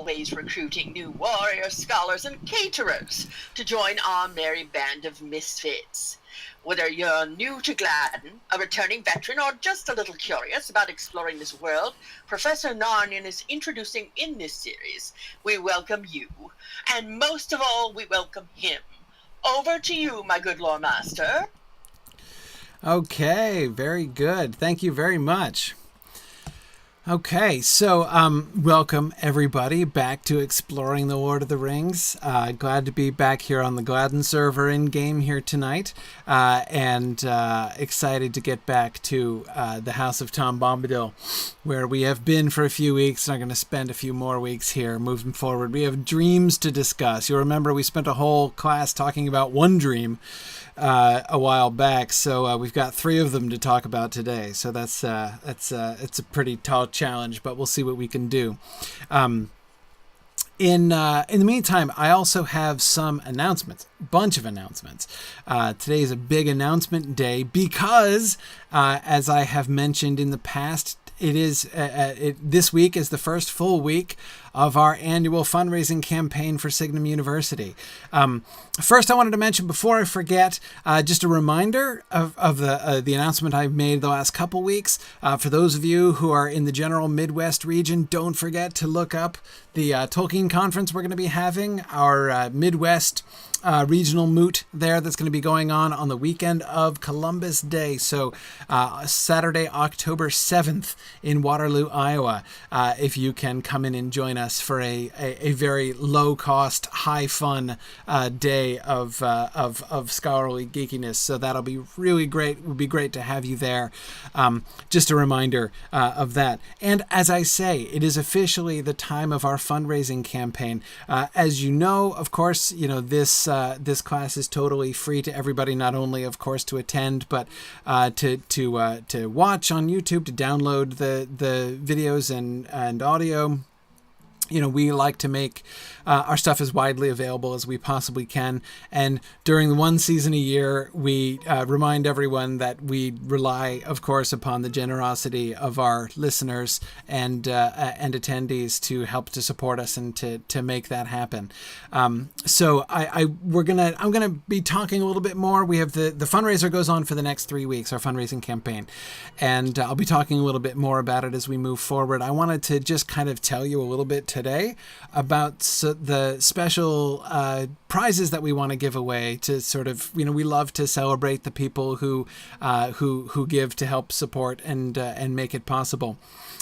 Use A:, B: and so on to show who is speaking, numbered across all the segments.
A: always recruiting new warriors, scholars, and caterers to join our merry band of misfits. Whether you're new to Gladden, a returning veteran, or just a little curious about exploring this world, Professor Narnian is introducing in this series. We welcome you, and most of all, we welcome him. Over to you, my good lore master.
B: Okay, very good. Thank you very much. Okay, so welcome everybody back to Exploring the Lord of the Rings. Glad to be back here on the Gladden server in game here tonight, and excited to get back to the House of Tom Bombadil, where we have been for a few weeks and are going to spend a few more weeks here moving forward. We have dreams to discuss. You'll remember we spent a whole class talking about one dream a while back, so we've got 3 of them to talk about today. So it's a pretty tall challenge, but we'll see what we can do. In the meantime, I also have some announcements, bunch of announcements. Today is a big announcement day because, as I have mentioned in the past, this week is the first full week of our annual fundraising campaign for Signum University. First, I wanted to mention, before I forget, just a reminder of the announcement I've made the last couple weeks. For those of you who are in the general Midwest region, don't forget to look up the Tolkien conference we're going to be having, our Midwest regional moot there that's going to be going on the weekend of Columbus Day. So Saturday, October 7th in Waterloo, Iowa. If you can come in and join us for a very low cost, high fun day of scholarly geekiness. So that'll be really great. It would be great to have you there. Just a reminder of that. And as I say, it is officially the time of our fundraising campaign. As you know, of course, this class is totally free to everybody, not only, of course, to attend, but to watch on YouTube, to download the videos and audio. We like to make our stuff as widely available as we possibly can. And during the one season a year, we remind everyone that we rely, of course, upon the generosity of our listeners and attendees to help to support us and to make that happen. So I'm gonna be talking a little bit more. We have the fundraiser goes on for the next 3 weeks, our fundraising campaign, and I'll be talking a little bit more about it as we move forward. I wanted to just kind of tell you a little bit today about the special prizes that we want to give away to sort of, we love to celebrate the people who give to help support and make it possible.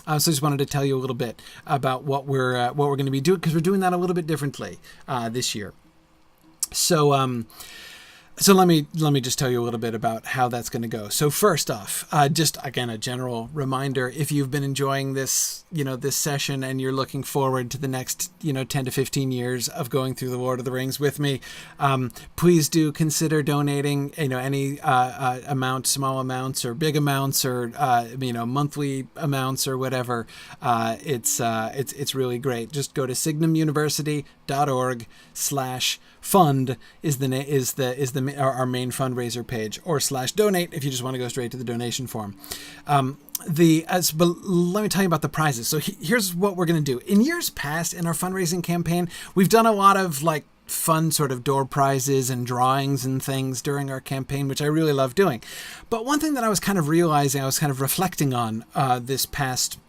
B: So I just wanted to tell you a little bit about what we're going to be doing, because we're doing that a little bit differently this year. So let me just tell you a little bit about how that's going to go. So first off, just again, a general reminder, if you've been enjoying this, this session and you're looking forward to the next, 10 to 15 years of going through the Lord of the Rings with me, please do consider donating, any amount, small amounts or big amounts or, monthly amounts or whatever. It's really great. Just go to signumuniversity.org/fund is our main fundraiser page, or /donate if you just want to go straight to the donation form. But let me tell you about the prizes. So here's what we're going to do. In years past, in our fundraising campaign, we've done a lot of fun sort of door prizes and drawings and things during our campaign, which I really love doing. But one thing that I was kind of realizing, I was kind of reflecting on this past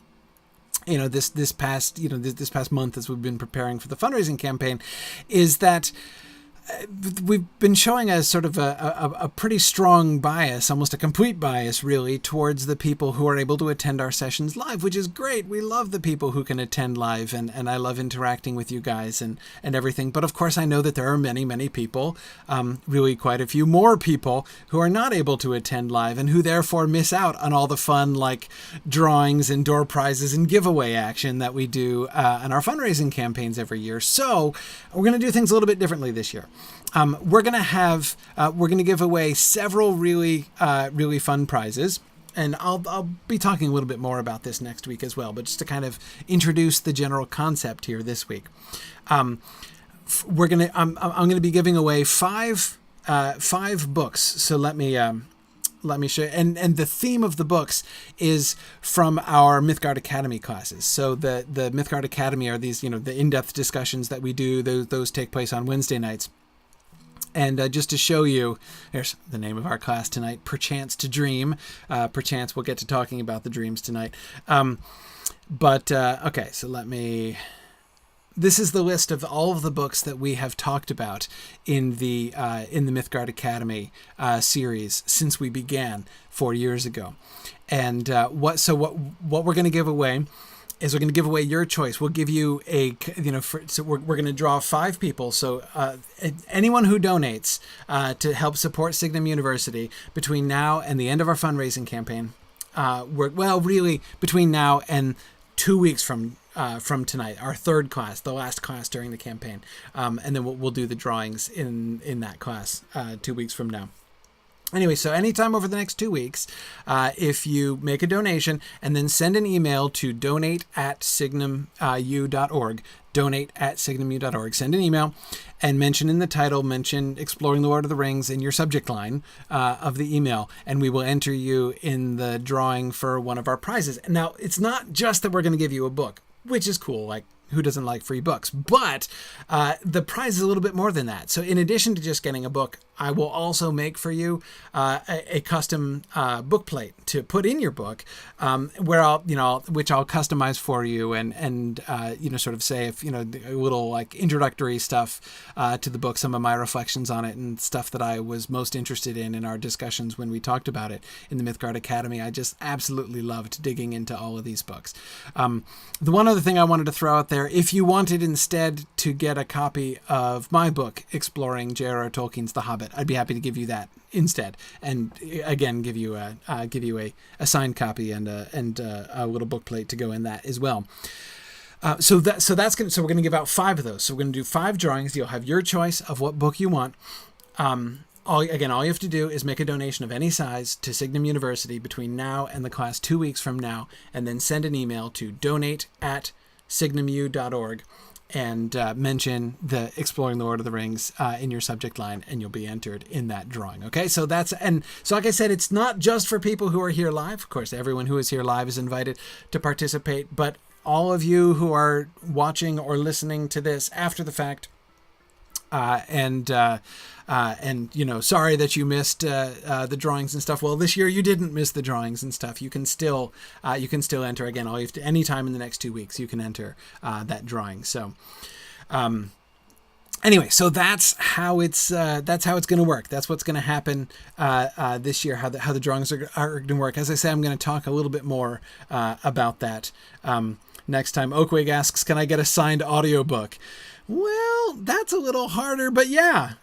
B: month as we've been preparing for the fundraising campaign, is that we've been showing a sort of a pretty strong bias, almost a complete bias really, towards the people who are able to attend our sessions live, which is great. We love the people who can attend live, and I love interacting with you guys and everything. But of course, I know that there are many, many people, really quite a few more people, who are not able to attend live and who therefore miss out on all the fun drawings and door prizes and giveaway action that we do in our fundraising campaigns every year. So we're going to do things a little bit differently this year. We're going to give away several really fun prizes, and I'll be talking a little bit more about this next week as well, but just to kind of introduce the general concept here this week. I'm going to be giving away five books. So let me let me show you. And the theme of the books is from our Mythgard Academy classes. So the Mythgard Academy are these, the in-depth discussions that we do. Those take place on Wednesday nights. And just to show you, here's the name of our class tonight, Perchance to Dream. Perchance we'll get to talking about the dreams tonight. Okay, so this is the list of all of the books that we have talked about in the Mythgard Academy series since we began 4 years ago. And what we're going to give away is we're going to give away your choice. We'll give you so we're going to draw 5 people. So anyone who donates to help support Signum University between now and the end of our fundraising campaign, really between now and 2 weeks from tonight, our third class, the last class during the campaign, and then we'll do the drawings in that class 2 weeks from now. Anyway, so anytime over the next 2 weeks, if you make a donation and then send an email to donate@signumu.org, donate@signumu.org, send an email and mention in the title, mention Exploring the Lord of the Rings in your subject line of the email, and we will enter you in the drawing for one of our prizes. Now, it's not just that we're going to give you a book, which is cool, like, who doesn't like free books? But the prize is a little bit more than that. So in addition to just getting a book, I will also make for you a custom book plate to put in your book, where which I'll customize for you and sort of say if a little like introductory stuff to the book, some of my reflections on it and stuff that I was most interested in our discussions when we talked about it in the Mythgard Academy. I just absolutely loved digging into all of these books. The one other thing I wanted to throw out there, if you wanted instead to get a copy of my book, Exploring J.R.R. Tolkien's The Hobbit, I'd be happy to give you that instead, and again give you a signed copy and a little book plate to go in that as well. So we're gonna give out 5 of those. So we're gonna do 5 drawings. You'll have your choice of what book you want. All you have to do is make a donation of any size to Signum University between now and the class 2 weeks from now, and then send an email to donate@signumu.org and mention the Exploring the Lord of the Rings in your subject line, and you'll be entered in that drawing. Okay, so like I said, it's not just for people who are here live. Of course, everyone who is here live is invited to participate, but all of you who are watching or listening to this after the fact, sorry that you missed the drawings and stuff. Well, this year you didn't miss the drawings and stuff. You can still enter. Again, all you have to, anytime in the next 2 weeks, you can enter that drawing. So anyway, so that's how it's going to work. That's what's going to happen this year. How the drawings are going to work. As I say, I'm going to talk a little bit more about that next time. Oakwig asks, "Can I get a signed audiobook?" Well, that's a little harder, but yeah.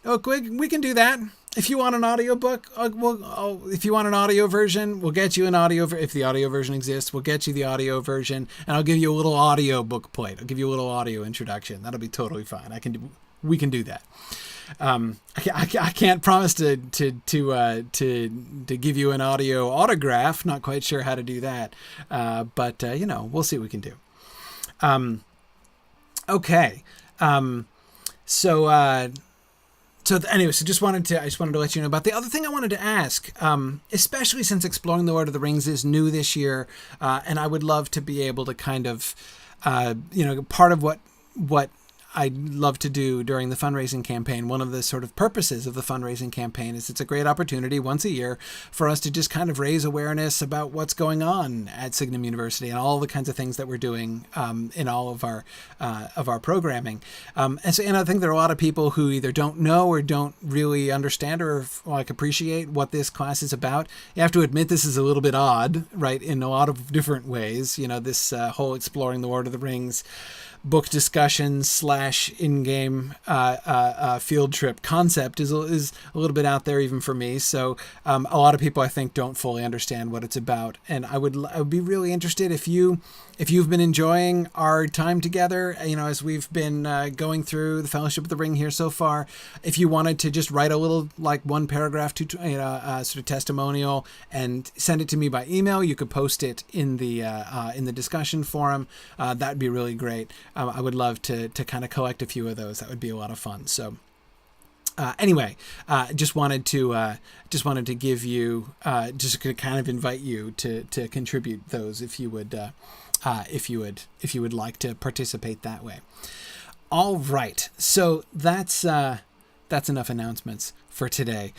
B: Oakwig, we can do that. If you want an audiobook, if you want an audio version, we'll get you an audio. If the audio version exists, we'll get you the audio version, and I'll give you a little audio book plate. I'll give you a little audio introduction. That'll be totally fine. We can do that. I can't promise to give you an audio autograph. Not quite sure how to do that, but we'll see what we can do. Okay. So anyway, I just wanted to let you know about the other thing I wanted to ask, especially since Exploring the Lord of the Rings is new this year, and I would love to be able to kind of, part of what I'd love to do during the fundraising campaign. One of the sort of purposes of the fundraising campaign is it's a great opportunity once a year for us to just kind of raise awareness about what's going on at Signum University and all the kinds of things that we're doing in all of our programming. And I think there are a lot of people who either don't know or don't really understand or appreciate what this class is about. You have to admit this is a little bit odd, right, in a lot of different ways. This whole Exploring the Lord of the Rings book discussion / in-game field trip concept is a little bit out there even for me. So a lot of people, I think, don't fully understand what it's about. And I would be really interested if you've been enjoying our time together, as we've been going through the Fellowship of the Ring here so far. If you wanted to just write a little, like, 1 paragraph, sort of testimonial and send it to me by email, you could post it in the discussion forum. That'd be really great. I would love to kind of collect a few of those. That would be a lot of fun. So Anyway, just wanted to give you, just to kind of invite you to contribute those if you would like to participate that way. All right, so that's enough announcements for today.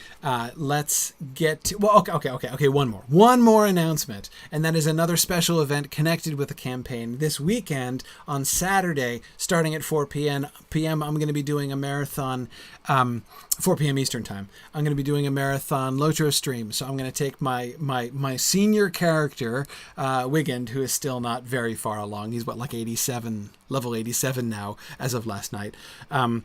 B: Let's get to, well, okay. One more announcement, and that is another special event connected with the campaign. This weekend on Saturday, starting at 4 p.m., I'm going to be doing a marathon, 4 p.m. Eastern time. I'm going to be doing a marathon Lotro stream. So I'm going to take my senior character, Wigand, who is still not very far along. He's like 87, level 87 now, as of last night. But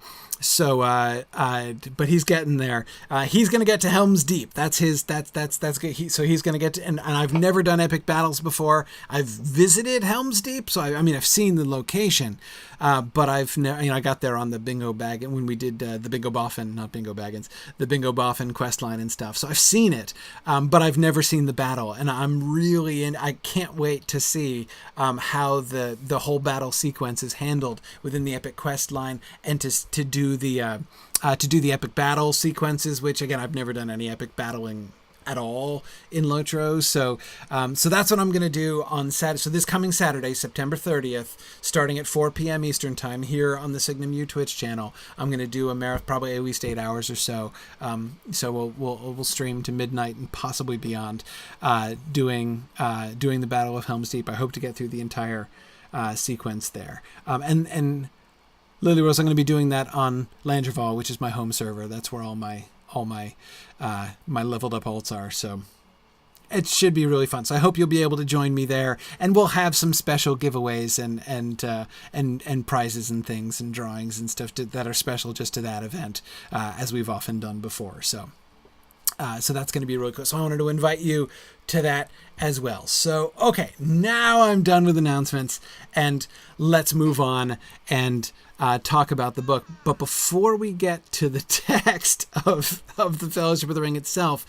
B: he's getting there. He's going to get to Helm's Deep. That's good. So he's going to get to, and I've never done epic battles before. I've visited Helm's Deep, so I mean, I've seen the location, but I've never, I got there on the Bingo Baggins when we did the Bingo Boffin, not Bingo Baggins, the Bingo Boffin quest line and stuff. So I've seen it, but I've never seen the battle, and I'm really I can't wait to see how the whole battle sequence is handled within the epic quest line, and to do the epic battle sequences, which again, I've never done any epic battling at all in Lotro. So that's what I'm going to do on Saturday. So this coming Saturday, September 30th, starting at 4 p.m. Eastern time here on the Signum U Twitch channel, I'm going to do a marathon, probably at least 8 hours or so. So we'll stream to midnight and possibly beyond, doing the Battle of Helm's Deep. I hope to get through the entire sequence there. And Lily Rose, I'm going to be doing that on Landreval, which is my home server. That's where all my leveled up alts are. So it should be really fun. So I hope you'll be able to join me there, and we'll have some special giveaways and prizes and things and drawings and stuff that are special just to that event, as we've often done before. So that's going to be really cool. So I wanted to invite you to that as well. So, okay, now I'm done with announcements, and let's move on and talk about the book. But before we get to the text of the Fellowship of the Ring itself,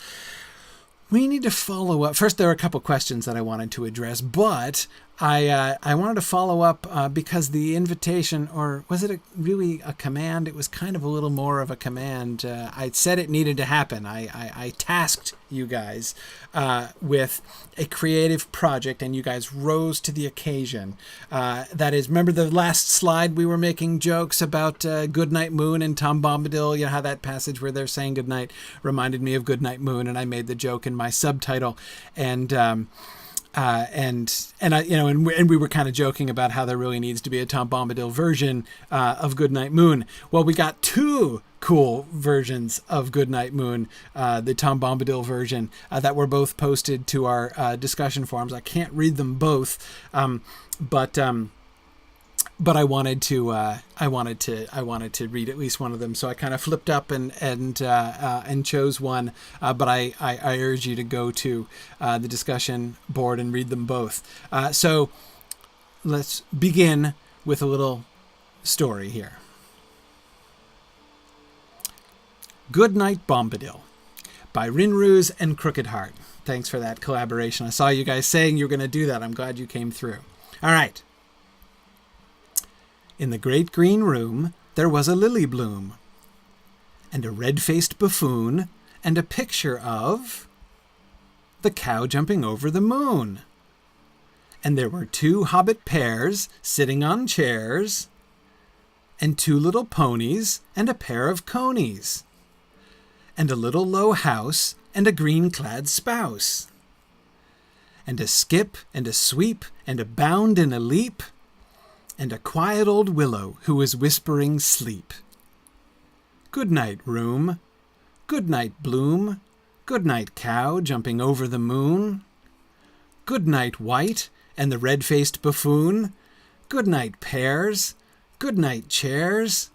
B: we need to follow up. First, there are a couple questions that I wanted to address, but I wanted to follow up because the invitation, or was it really a command? It was kind of a little more of a command. I said it needed to happen. I tasked you guys with a creative project, and you guys rose to the occasion. That is, remember the last slide we were making jokes about Goodnight Moon and Tom Bombadil? You know how that passage where they're saying goodnight reminded me of Goodnight Moon, and I made the joke in my subtitle, and we were kind of joking about how there really needs to be a Tom Bombadil version of Goodnight Moon. Well, we got two cool versions of Goodnight Moon, the Tom Bombadil version that were both posted to our discussion forums. I can't read them both, but I wanted to read at least one of them. So I kind of flipped up and chose one. But I urge you to go to the discussion board and read them both. So let's begin with a little story here. Goodnight Bombadil by Rinruse and Crooked Heart. Thanks for that collaboration. I saw you guys saying you were going to do that. I'm glad you came through. All right. In the great green room, there was a lily bloom, and a red-faced buffoon, and a picture of the cow jumping over the moon. And there were two hobbit pairs sitting on chairs, and two little ponies, and a pair of conies, and a little low house, and a green-clad spouse, and a skip, and a sweep, and a bound and a leap, and a quiet old willow who was whispering sleep. Good night, room. Good night, bloom. Good night, cow jumping over the moon. Good night, white and the red-faced buffoon. Good night, pears. Good night, chairs.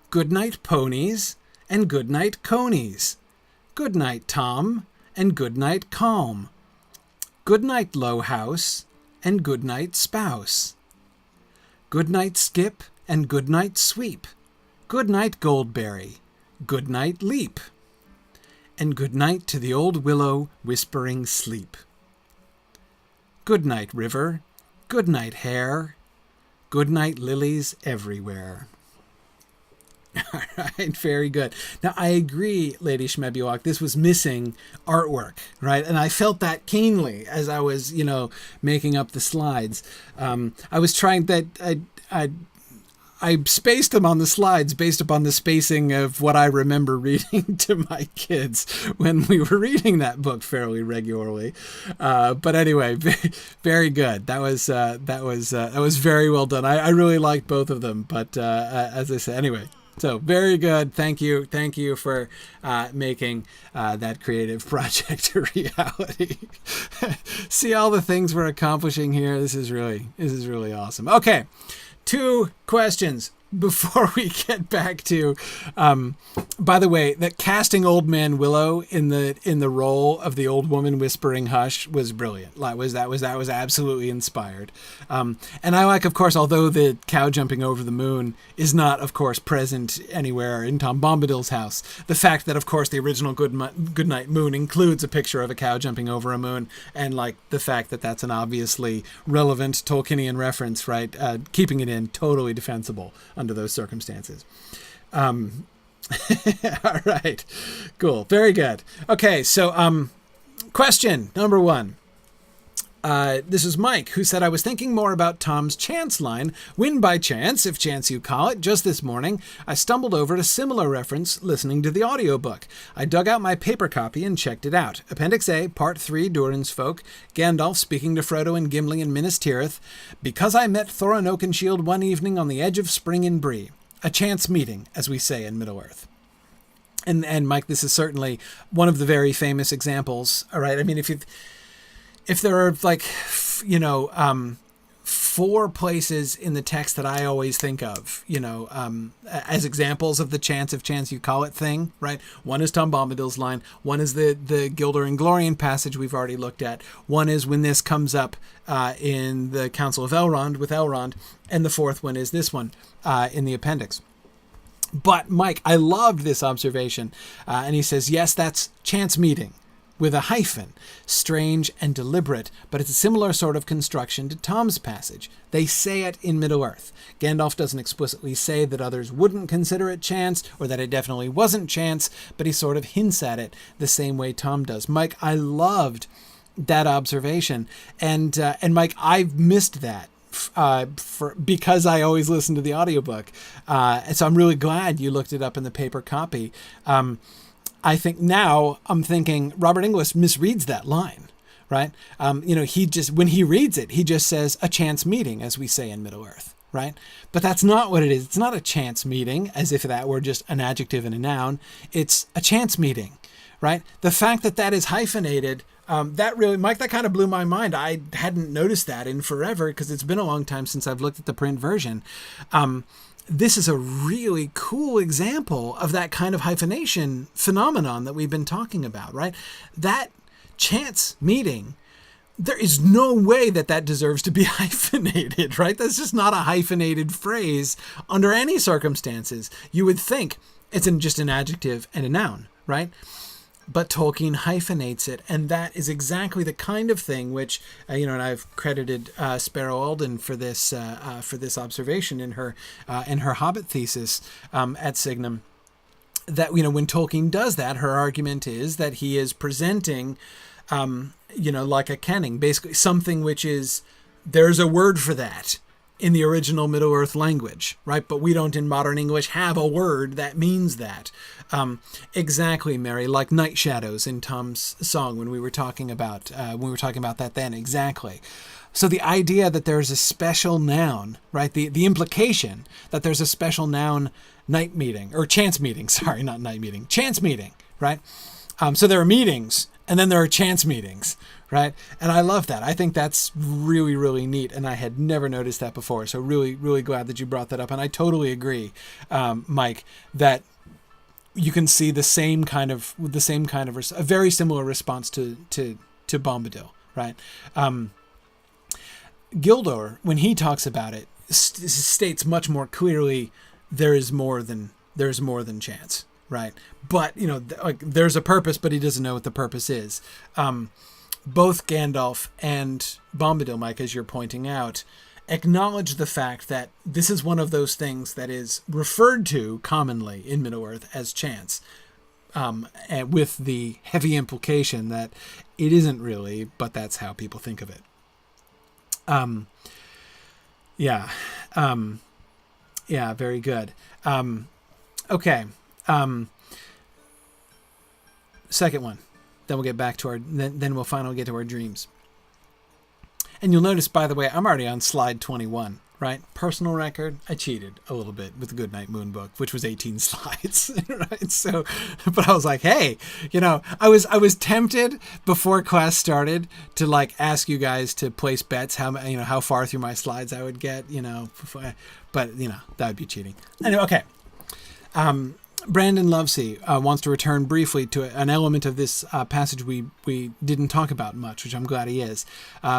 B: Good night, ponies, and good night, conies. Good night, Tom, and good night, calm. Good night, low house, and good night, spouse. Good night, skip, and good night, sweep. Good night, goldberry. Good night, leap. And good night to the old willow whispering sleep. Good night, river. Good night, hare. Good night, lilies everywhere. All right, very good. Now, I agree, Lady Schmebuak, this was missing artwork, right? And I felt that keenly as I was, making up the slides. I was trying that I spaced them on the slides based upon the spacing of what I remember reading to my kids when we were reading that book fairly regularly. But anyway, very good. That was very well done. I really liked both of them. But as I said, anyway. So very good. Thank you for making that creative project a reality. See all the things we're accomplishing here. This is really awesome. Okay, 2 questions before we get back to. By the way, that casting Old Man Willow in the role of the old woman whispering "hush" was brilliant. That was absolutely inspired. And I like, of course, although the cow jumping over the moon is not, of course, present anywhere in Tom Bombadil's house, the fact that, of course, the original Goodnight Moon includes a picture of a cow jumping over a moon, and like the fact that that's an obviously relevant Tolkienian reference, right? Keeping it in, totally defensible under those circumstances. All right, cool, very good. Okay, so question number 1. This is Mike, who said, I was thinking more about Tom's chance line, when by chance, if chance you call it, just this morning, I stumbled over a similar reference listening to the audiobook. I dug out my paper copy and checked it out. Appendix A, Part 3, Durin's Folk, Gandalf speaking to Frodo and Gimli in Minas Tirith, because I met Thorin Oakenshield one evening on the edge of spring in Bree. A chance meeting, as we say in Middle-earth. And Mike, this is certainly one of the very famous examples, all right? I mean, if there are 4 places in the text that I always think of, as examples of the chance if chance you call it thing, right? One is Tom Bombadil's line. One is the Gildor and Glorian passage we've already looked at. One is when this comes up in the Council of Elrond with Elrond. And the 4th one is this one in the appendix. But Mike, I loved this observation. And he says, yes, that's chance meeting, with a hyphen, strange and deliberate, but it's a similar sort of construction to Tom's passage. They say it in Middle-earth. Gandalf doesn't explicitly say that others wouldn't consider it chance, or that it definitely wasn't chance, but he sort of hints at it the same way Tom does. Mike, I loved that observation, and Mike, I've missed that. Because I always listen to the audiobook. And so I'm really glad you looked it up in the paper copy. I think now I'm thinking Robert Inglis misreads that line, right? He just, when he reads it, he just says a chance meeting, as we say in Middle-earth, right? But that's not what it is. It's not a chance meeting, as if that were just an adjective and a noun. It's a chance meeting, right? The fact that that is hyphenated, that really, Mike, that kind of blew my mind. I hadn't noticed that in forever because it's been a long time since I've looked at the print version. This is a really cool example of that kind of hyphenation phenomenon that we've been talking about, right? That chance meeting, there is no way that deserves to be hyphenated, right? That's just not a hyphenated phrase under any circumstances. You would think it's just an adjective and a noun, right? But Tolkien hyphenates it, and that is exactly the kind of thing which, and I've credited Sparrow Alden for this observation in her Hobbit thesis at Signum. That when Tolkien does that, her argument is that he is presenting, like a kenning, basically something which is, there's a word for that in the original Middle-earth language, right? But we don't in modern English have a word that means that. Exactly, Mary, like night shadows in Tom's song when we were talking about that then, exactly. So the idea that there's a special noun, right? The implication that there's a special noun night meeting, or chance meeting, sorry, not night meeting, chance meeting, right? So there are meetings, and then there are chance meetings, right? And I love that. I think that's really, really neat, and I had never noticed that before. So really, really glad that you brought that up. And I totally agree, Mike, that you can see a very similar response to Bombadil, right? Gildor, when he talks about it, states much more clearly there's more than chance, right? But there's a purpose, but he doesn't know what the purpose is. Both Gandalf and Bombadil, Mike, as you're pointing out, acknowledge the fact that this is one of those things that is referred to commonly in Middle-earth as chance, and with the heavy implication that it isn't really, but that's how people think of it. Yeah, very good. Okay. Second one. Then we'll get back to then we'll finally get to our dreams. And you'll notice, by the way, I'm already on slide 21, right? Personal record. I cheated a little bit with the Goodnight Moon book, which was 18 slides, right? So, but I was like, hey, I was tempted before class started to like ask you guys to place bets how far through my slides I would get, but that would be cheating. Anyway, okay. Brandon Lovesey wants to return briefly to an element of this passage we didn't talk about much, which I'm glad he is.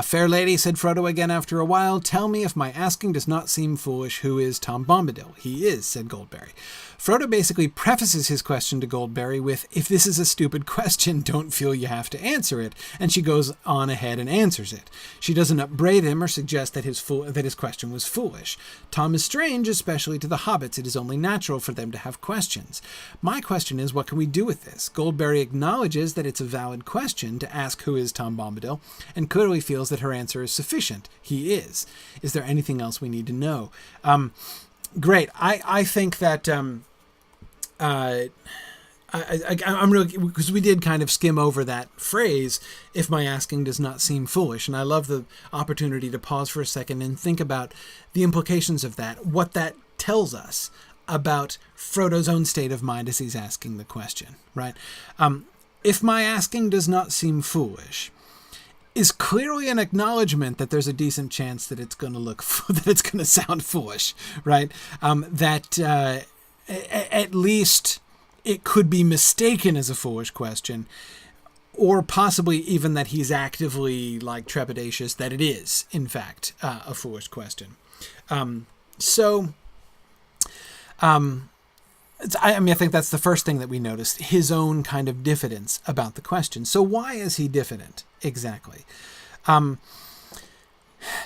B: Fair lady, said Frodo again after a while, tell me if my asking does not seem foolish, who is Tom Bombadil? He is, said Goldberry. Frodo basically prefaces his question to Goldberry with, if this is a stupid question, don't feel you have to answer it, and she goes on ahead and answers it. She doesn't upbraid him or suggest that his question was foolish. Tom is strange, especially to the hobbits. It is only natural for them to have questions. My question is, what can we do with this? Goldberry acknowledges that it's a valid question to ask who is Tom Bombadil, and clearly feels that her answer is sufficient. He is. Is there anything else we need to know? Great. I think that I'm really, because we did kind of skim over that phrase, if my asking does not seem foolish. And I love the opportunity to pause for a second and think about the implications of that, what that tells us about Frodo's own state of mind as he's asking the question, right? If my asking does not seem foolish is clearly an acknowledgement that there's a decent chance that it's going to that it's going to sound foolish, right? That at least it could be mistaken as a foolish question, or possibly even that he's actively like trepidatious that it is, in fact, a foolish question. I think that's the first thing that we noticed, his own kind of diffidence about the question. So why is he diffident exactly?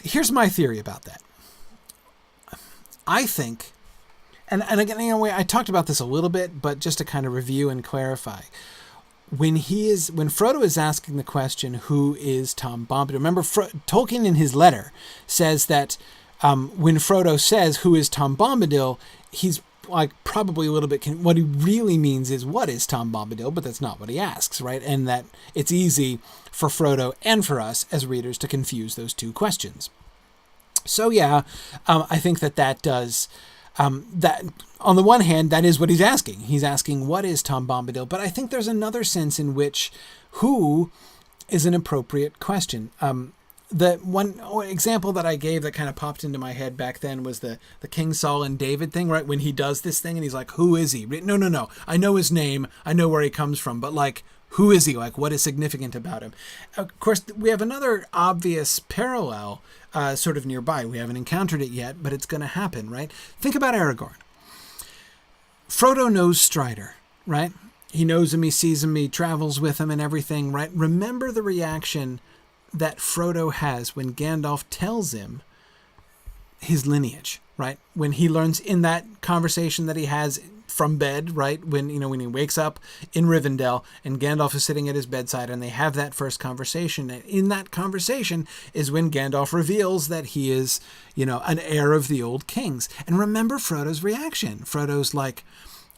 B: Here's my theory about that. I think, and again, I talked about this a little bit, but just to kind of review and clarify, when Frodo is asking the question, who is Tom Bombadil? Remember, Tolkien in his letter says that when Frodo says, who is Tom Bombadil, he's like probably a little bit, what he really means is, what is Tom Bombadil? But that's not what he asks, right? And that it's easy for Frodo and for us as readers to confuse those two questions. So yeah, I think that does, that on the one hand, that is what he's asking. He's asking, what is Tom Bombadil? But I think there's another sense in which who is an appropriate question. The one example that I gave that kind of popped into my head back then was the King Saul and David thing, right? When he does this thing and he's like, who is he? No. I know his name. I know where he comes from. But like, who is he? Like, what is significant about him? Of course, we have another obvious parallel sort of nearby. We haven't encountered it yet, but it's going to happen, right? Think about Aragorn. Frodo knows Strider, right? He knows him. He sees him. He travels with him and everything, right? Remember the reaction that Frodo has when Gandalf tells him his lineage, right? When he learns in that conversation that he has from bed, right? When he wakes up in Rivendell and Gandalf is sitting at his bedside and they have that first conversation. And in that conversation is when Gandalf reveals that he is, an heir of the old kings. And remember Frodo's reaction. Frodo's like,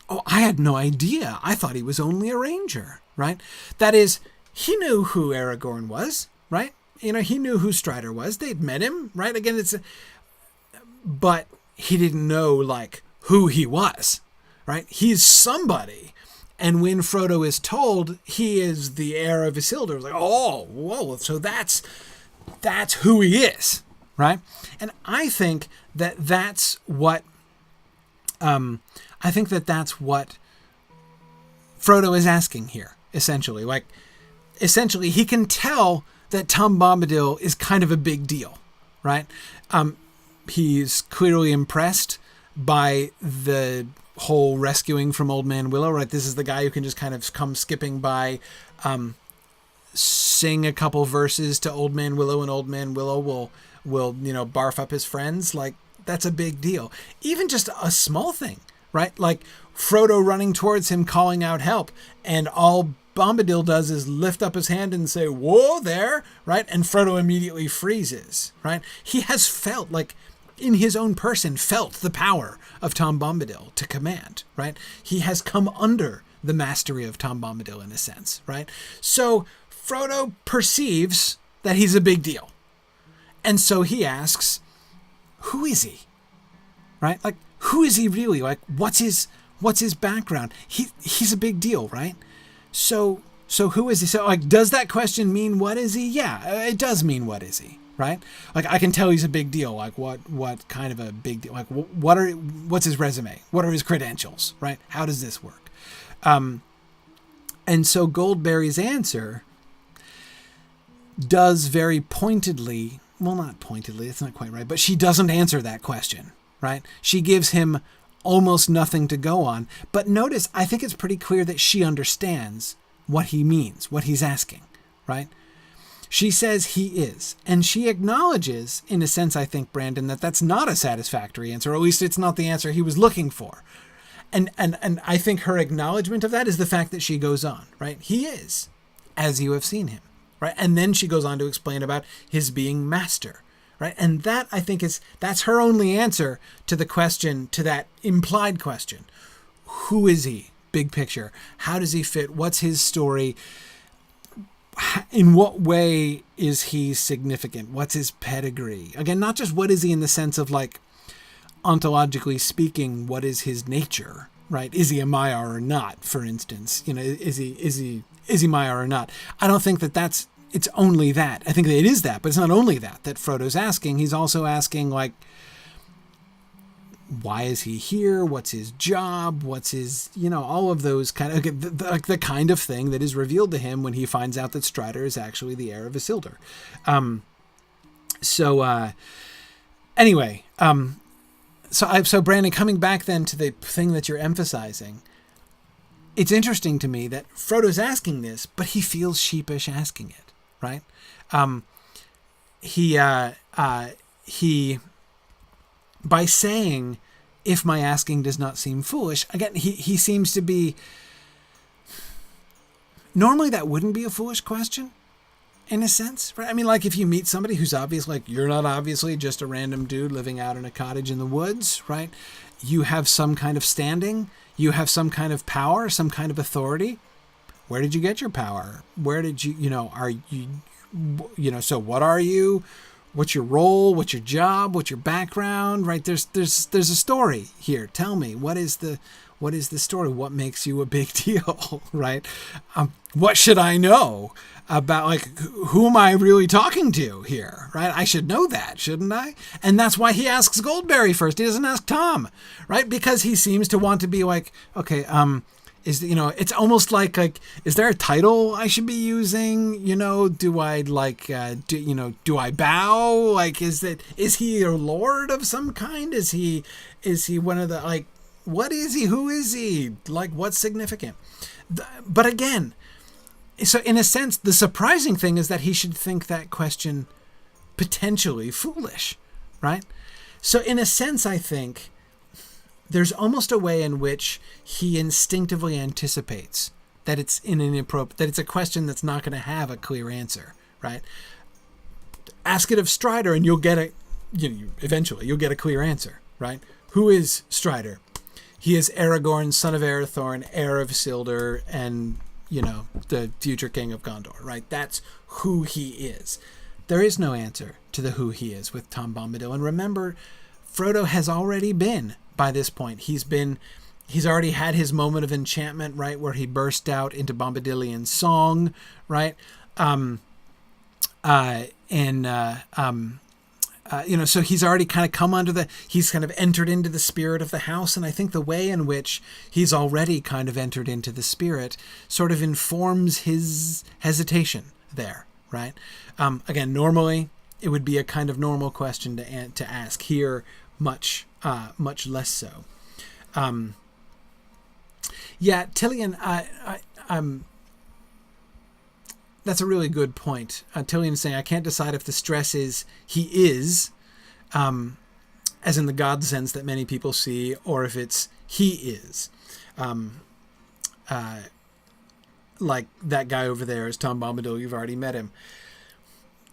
B: oh, I had no idea. I thought he was only a ranger, right? That is, he knew who Aragorn was, right? He knew who Strider was. They'd met him, right? Again, but he didn't know like who he was, right? He's somebody. And when Frodo is told he is the heir of Isildur, it's like, oh, whoa, so that's who he is, right? And I think that's what Frodo is asking here, essentially. Like, essentially, he can tell that Tom Bombadil is kind of a big deal, right? He's clearly impressed by the whole rescuing from Old Man Willow, right? This is the guy who can just kind of come skipping by, sing a couple verses to Old Man Willow, and Old Man Willow will, barf up his friends. Like, that's a big deal. Even just a small thing, right? Like Frodo running towards him, calling out help, and all Bombadil does is lift up his hand and say, "Whoa there," right? And Frodo immediately freezes, right? He has felt, like, in his own person, felt the power of Tom Bombadil to command, right? He has come under the mastery of Tom Bombadil in a sense, right? So Frodo perceives that he's a big deal. And so he asks, who is he? Right? Like, who is he really? Like, what's his background? He's a big deal, right? So who is he? So, like, does that question mean what is he? Yeah, it does mean what is he, right? Like, I can tell he's a big deal. Like, what kind of a big deal? Like, what's his resume? What are his credentials, right? How does this work? And so Goldberry's answer does very pointedly, well, not pointedly, it's not quite right, but she doesn't answer that question, right? She gives him almost nothing to go on. But notice, I think it's pretty clear that she understands what he means, what he's asking, right? She says he is, and she acknowledges, in a sense, I think, Brandon, that that's not a satisfactory answer, or at least it's not the answer he was looking for. And I think her acknowledgement of that is the fact that she goes on, right? He is, as you have seen him, right? And then she goes on to explain about his being master, right? And that, I think, that's her only answer to the question, to that implied question. Who is he? Big picture. How does he fit? What's his story? In what way is he significant? What's his pedigree? Again, not just what is he in the sense of, like, ontologically speaking, what is his nature, right? Is he a Maiar or not, for instance? Is he Maiar or not? I don't think that it's only that. I think that it is that, but it's not only that Frodo's asking. He's also asking, like, why is he here? What's his job? What's his, all of those kind of, the kind of thing that is revealed to him when he finds out that Strider is actually the heir of Isildur. Anyway, So Brandon, coming back then to the thing that you're emphasizing, it's interesting to me that Frodo's asking this, but he feels sheepish asking it, right? He by saying, if my asking does not seem foolish, again, he seems to be, normally that wouldn't be a foolish question, in a sense, right? I mean, like, if you meet somebody who's obviously, like, you're not obviously just a random dude living out in a cottage in the woods, right? You have some kind of standing, you have some kind of power, some kind of authority. Where did you get your power? Where did you, are you, so what are you? What's your role? What's your job? What's your background, right? There's a story here. Tell me, what is the story? What makes you a big deal, right? What should I know about, like, who am I really talking to here, right? I should know that, shouldn't I? And that's why he asks Goldberry first. He doesn't ask Tom, right? Because he seems to want to be like, okay, it's almost like, is there a title I should be using? Do I do I bow? Like, is he a lord of some kind? Is he one of the, like, what is he? Who is he? Like, what's significant? But again, so in a sense, the surprising thing is that he should think that question potentially foolish, right? So in a sense, I think there's almost a way in which he instinctively anticipates that it's that it's a question that's not going to have a clear answer, right? Ask it of Strider and you'll get eventually you'll get a clear answer, right? Who is Strider? He is Aragorn, son of Arathorn, heir of Isildur, and, the future king of Gondor, right? That's who he is. There is no answer to the who he is with Tom Bombadil. And remember, Frodo has already been, by this point, he's already had his moment of enchantment, right? Where he burst out into Bombadilian song, right? So he's already kind of come he's kind of entered into the spirit of the house. And I think the way in which he's already kind of entered into the spirit sort of informs his hesitation there, right? Again, normally it would be a kind of normal question to ask. Here, much less so. Tilian, that's a really good point. Tillian is saying, I can't decide if the stress is he is, as in the God sense that many people see, or if it's he is. Like that guy over there is Tom Bombadil. You've already met him.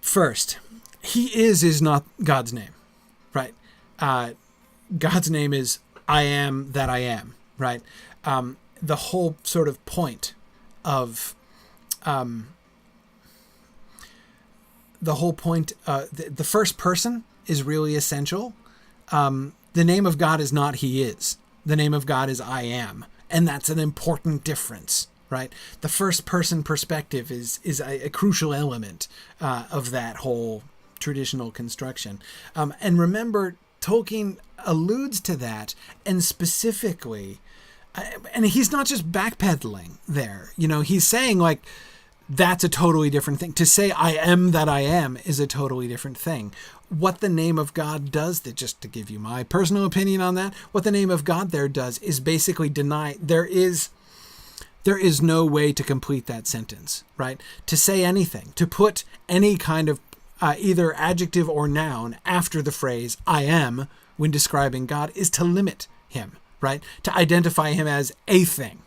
B: First, he is not God's name, right? God's name is I am that I am, right? The whole sort of point of the first person is really essential. The name of God is not he is. The name of God is I am. And that's an important difference, right? The first person perspective is a crucial element of that whole traditional construction. And remember, Tolkien alludes to that, and specifically, and he's not just backpedaling there. He's saying, like, that's a totally different thing. To say I am that I am is a totally different thing. What the name of God does, that just to give you my personal opinion on that, what the name of God there does is basically deny there is no way to complete that sentence, right? To say anything, to put any kind of either adjective or noun after the phrase I am when describing God is to limit him, right? To identify him as a thing,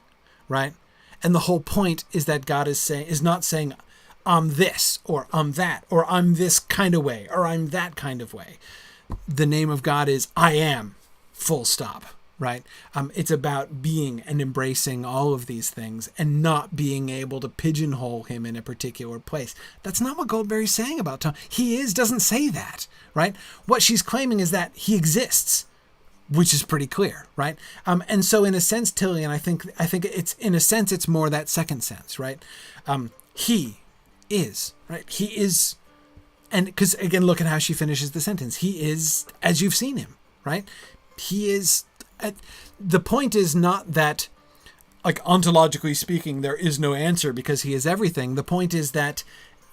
B: right? And the whole point is that God is not saying I'm this or I'm that or I'm this kind of way or I'm that kind of way. The name of God is I am, full stop, right? It's about being and embracing all of these things and not being able to pigeonhole him in a particular place. That's not what Goldberry's saying about Tom. He doesn't say that, right? What she's claiming is that he exists, which is pretty clear, right? And so in a sense, Tillian, I think it's, in a sense, it's more that second sense, right? He is, right? He is, and because again, look at how she finishes the sentence. He is as you've seen him, right? He is, the point is not that, like, ontologically speaking, there is no answer because he is everything. The point is that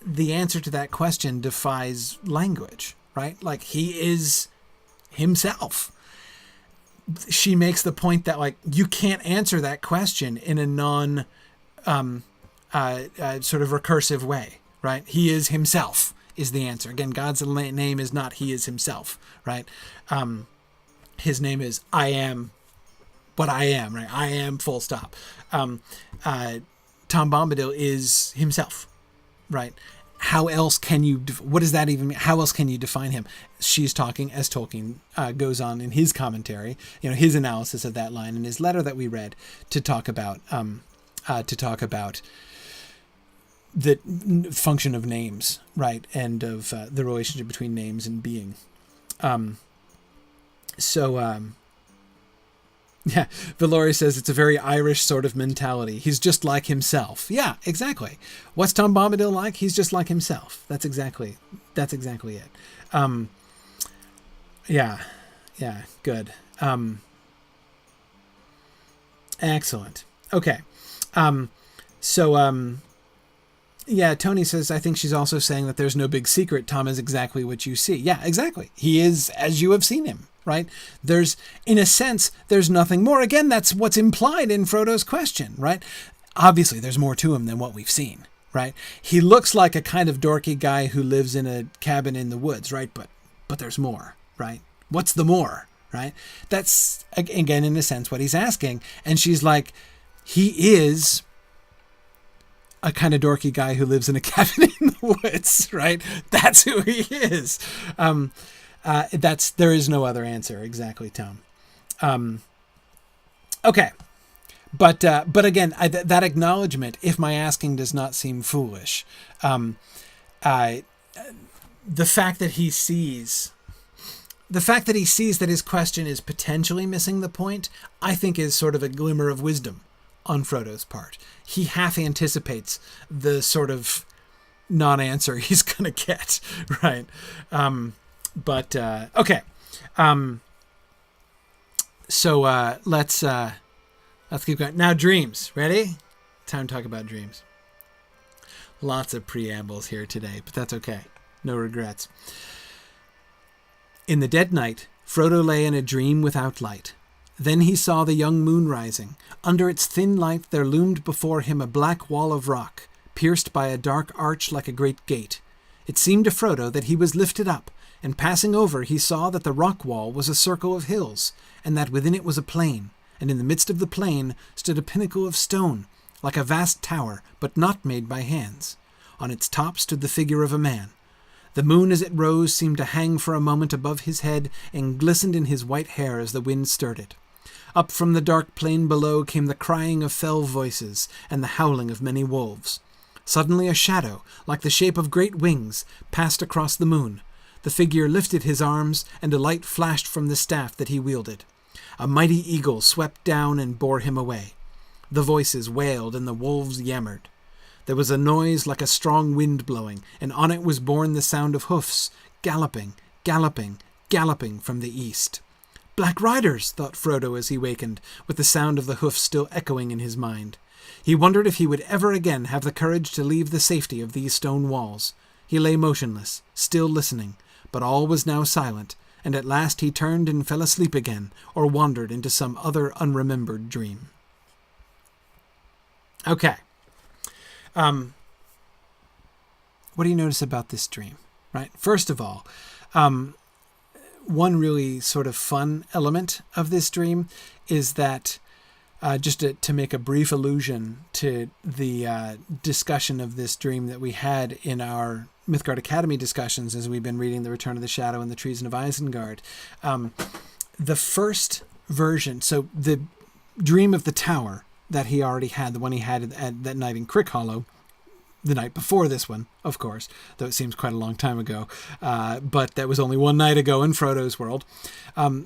B: the answer to that question defies language, right? Like, he is himself. She makes the point that, like, you can't answer that question in a non sort of recursive way, right? He is himself is the answer. Again, God's name is not he is himself, right? His name is I am what I am, right? I am, full stop. Tom Bombadil is himself, right? How else can you, what does that even mean? How else can you define him? She's talking, as Tolkien goes on in his commentary, his analysis of that line in his letter that we read, to talk about the function of names, right? And of the relationship between names and being. Yeah, Valori says it's a very Irish sort of mentality. He's just like himself. Yeah, exactly. What's Tom Bombadil like? He's just like himself. That's exactly it. Yeah, good. Excellent. Okay. Yeah, Tony says, I think she's also saying that there's no big secret. Tom is exactly what you see. Yeah, exactly. He is as you have seen him, right? There's, in a sense, there's nothing more. Again, that's what's implied in Frodo's question, right? Obviously, there's more to him than what we've seen, right? He looks like a kind of dorky guy who lives in a cabin in the woods, right? But there's more, right? What's the more, right? That's, again, in a sense, what he's asking. And she's like, he is a kind of dorky guy who lives in a cabin in the woods, right? That's who he is. There is no other answer. Exactly, Tom. Okay. But again, that acknowledgement, if my asking does not seem foolish, the fact that he sees that his question is potentially missing the point, I think is sort of a glimmer of wisdom on Frodo's part. He half anticipates the sort of non-answer he's going to get, right? Okay. Let's keep going. Now, dreams. Ready? Time to talk about dreams. Lots of preambles here today, but that's okay. No regrets. In the dead night, Frodo lay in a dream without light. Then he saw the young moon rising. Under its thin light there loomed before him a black wall of rock, pierced by a dark arch like a great gate. It seemed to Frodo that he was lifted up, and passing over he saw that the rock wall was a circle of hills, and that within it was a plain, and in the midst of the plain stood a pinnacle of stone, like a vast tower, but not made by hands. On its top stood the figure of a man. The moon as it rose seemed to hang for a moment above his head and glistened in his white hair as the wind stirred it. Up from the dark plain below came the crying of fell voices and the howling of many wolves. Suddenly a shadow, like the shape of great wings, passed across the moon. The figure lifted his arms, and a light flashed from the staff that he wielded. A mighty eagle swept down and bore him away. The voices wailed and the wolves yammered. There was a noise like a strong wind blowing, and on it was borne the sound of hoofs, galloping, galloping, galloping from the east. Black riders, thought Frodo as he wakened, with the sound of the hoofs still echoing in his mind. He wondered if he would ever again have the courage to leave the safety of these stone walls. He lay motionless, still listening, but all was now silent, and at last he turned and fell asleep again, or wandered into some other unremembered dream. Okay. What do you notice about this dream? Right. First of all, one really sort of fun element of this dream is that just to make a brief allusion to the discussion of this dream that we had in our Mythgard Academy discussions as we've been reading The Return of the Shadow and the Treason of Isengard. The first version, so the dream of the tower that he already had, the one he had at that night in Crickhollow, the night before this one, of course, though it seems quite a long time ago, but that was only one night ago in Frodo's world.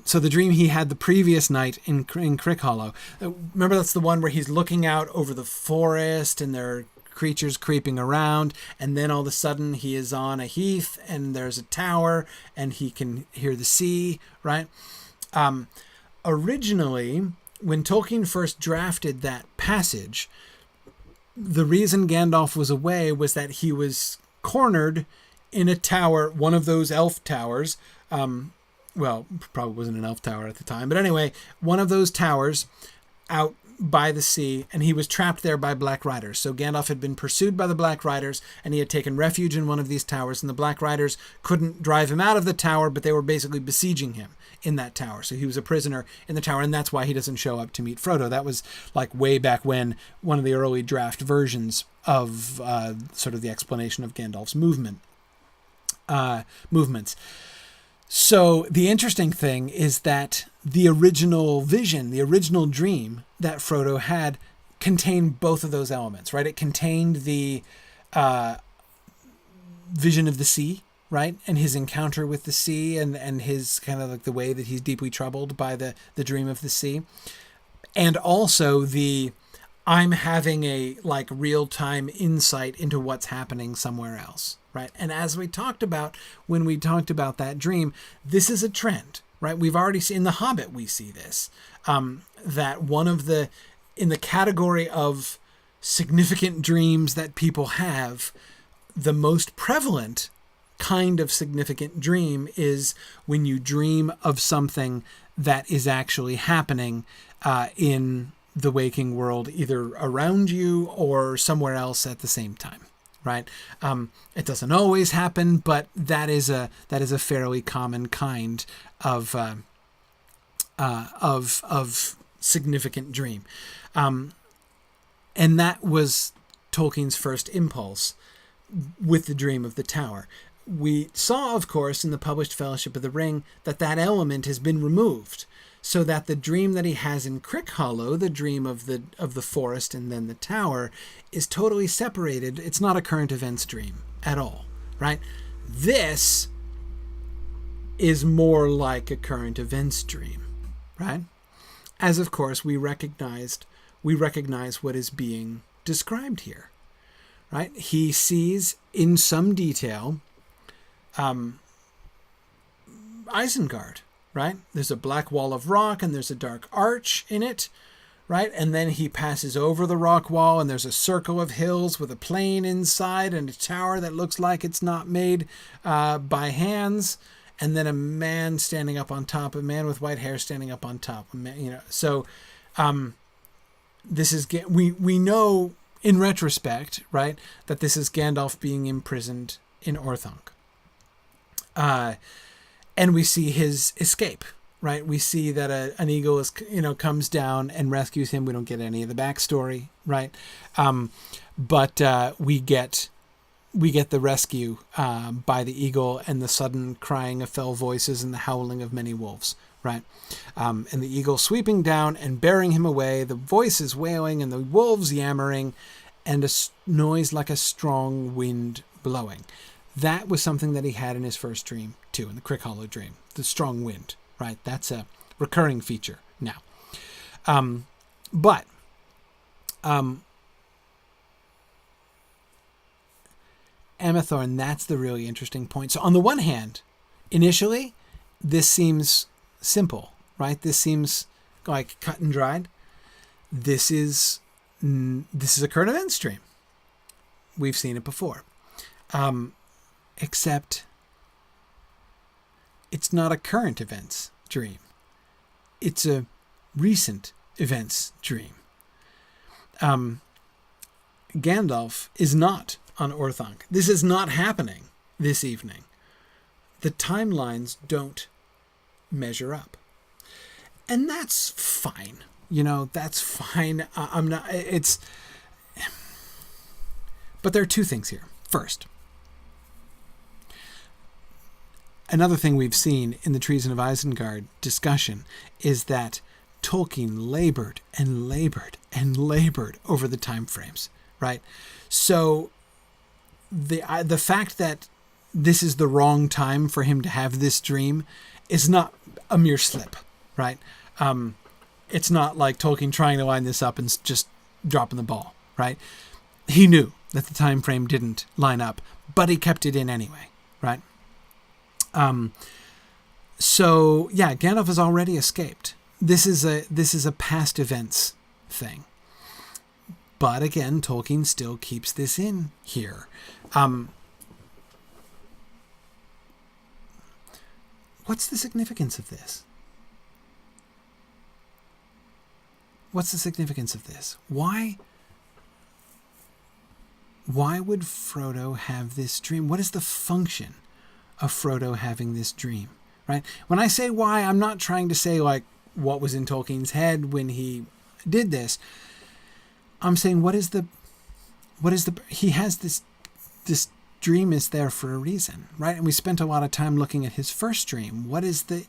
B: So the dream he had the previous night in Crickhollow, remember that's the one where he's looking out over the forest and there are creatures creeping around, and then all of a sudden he is on a heath and there's a tower and he can hear the sea, right? Originally, when Tolkien first drafted that passage, the reason Gandalf was away was that he was cornered in a tower, one of those elf towers. Well, probably wasn't an elf tower at the time, but anyway, one of those towers out by the sea, and he was trapped there by Black Riders. So Gandalf had been pursued by the Black Riders, and he had taken refuge in one of these towers, and the Black Riders couldn't drive him out of the tower, but they were basically besieging him in that tower. So he was a prisoner in the tower, and that's why he doesn't show up to meet Frodo. That was like way back when, one of the early draft versions of sort of the explanation of Gandalf's movements. So the interesting thing is that the original vision, the original dream that Frodo had contained both of those elements, right? It contained the vision of the sea, right? And his encounter with the sea and his kind of like the way that he's deeply troubled by the dream of the sea. And also I'm having a like real-time insight into what's happening somewhere else, right? And as we talked about when we talked about that dream, this is a trend, right? We've already seen in The Hobbit, we see this, that one of in the category of significant dreams that people have, the most prevalent kind of significant dream is when you dream of something that is actually happening in the waking world, either around you or somewhere else at the same time, right? It doesn't always happen, but that is a fairly common kind of significant dream, and that was Tolkien's first impulse with the dream of the tower. We saw, of course, in the published Fellowship of the Ring that element has been removed, so that the dream that he has in Crickhollow, the dream of the forest and then the tower, is totally separated. It's not a current events dream at all, right? This is more like a current events dream, right? As of course we recognize what is being described here, right? He sees in some detail Isengard, right? There's a black wall of rock and there's a dark arch in it, right? And then he passes over the rock wall and there's a circle of hills with a plain inside and a tower that looks like it's not made by hands. And then a man standing up on top, a man with white hair standing up on top, So this is, we know in retrospect, right, that this is Gandalf being imprisoned in Orthanc. And we see his escape, right? We see that an eagle comes down and rescues him. We don't get any of the backstory, right? But we get the rescue by the eagle and the sudden crying of fell voices and the howling of many wolves, right? And the eagle sweeping down and bearing him away, the voices wailing and the wolves yammering, and a noise like a strong wind blowing. That was something that he had in his first dream, too, in the Crickhollow dream, the strong wind, right? That's a recurring feature now. Amathorn, that's the really interesting point. So on the one hand, initially, this seems simple, right? This seems like cut and dried. This is a current events dream. We've seen it before. Except it's not a current events dream. It's a recent events dream. Gandalf is not on Orthanc. This is not happening this evening. The timelines don't measure up. And that's fine. That's fine. But there are two things here. First, another thing we've seen in the Treason of Isengard discussion is that Tolkien labored and labored and labored over the time frames, right? So the fact that this is the wrong time for him to have this dream is not a mere slip, right? It's not like Tolkien trying to line this up and just dropping the ball, right? He knew that the time frame didn't line up, but he kept it in anyway, right? So yeah, Gandalf has already escaped. This is a past events thing. But again, Tolkien still keeps this in here. What's the significance of this? What's the significance of this? Why would Frodo have this dream? What is the function of Frodo having this dream, right? When I say why, I'm not trying to say like what was in Tolkien's head when he did this. I'm saying he has this dream is there for a reason, right? And we spent a lot of time looking at his first dream. What is the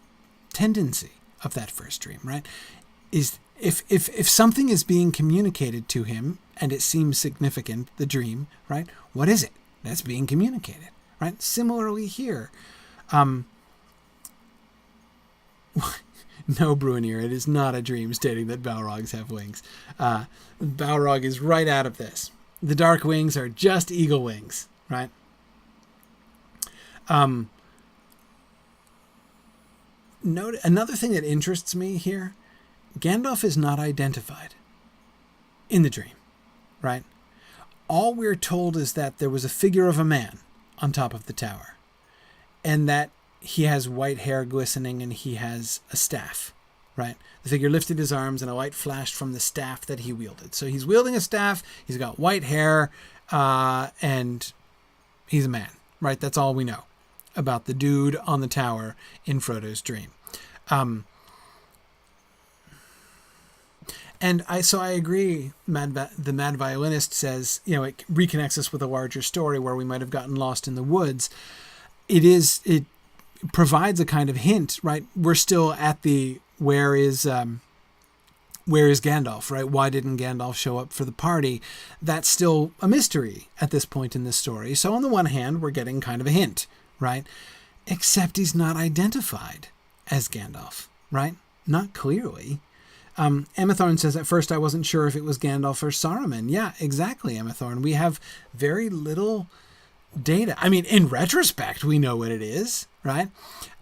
B: tendency of that first dream, right? Is if something is being communicated to him and it seems significant, the dream, right? What is it that's being communicated, right? Similarly here, no, Bruinir, it is not a dream stating that Balrogs have wings. Balrog is right out of this. The dark wings are just eagle wings, right? Note another thing that interests me here. Gandalf is not identified in the dream, right? All we're told is that there was a figure of a man on top of the tower, and that he has white hair glistening and he has a staff, right? The figure lifted his arms and a light flashed from the staff that he wielded. So he's wielding a staff, he's got white hair, and he's a man, right? That's all we know about the dude on the tower in Frodo's dream. And I agree. The Mad Violinist says, it reconnects us with a larger story where we might have gotten lost in the woods. It provides a kind of hint, right? We're still at the where is Gandalf, right? Why didn't Gandalf show up for the party? That's still a mystery at this point in this story. So on the one hand, we're getting kind of a hint, right? Except he's not identified as Gandalf, right? Not clearly. Amathorn says, at first I wasn't sure if it was Gandalf or Saruman. Yeah, exactly, Amathorn. We have very little data. I mean, in retrospect, we know what it is, right?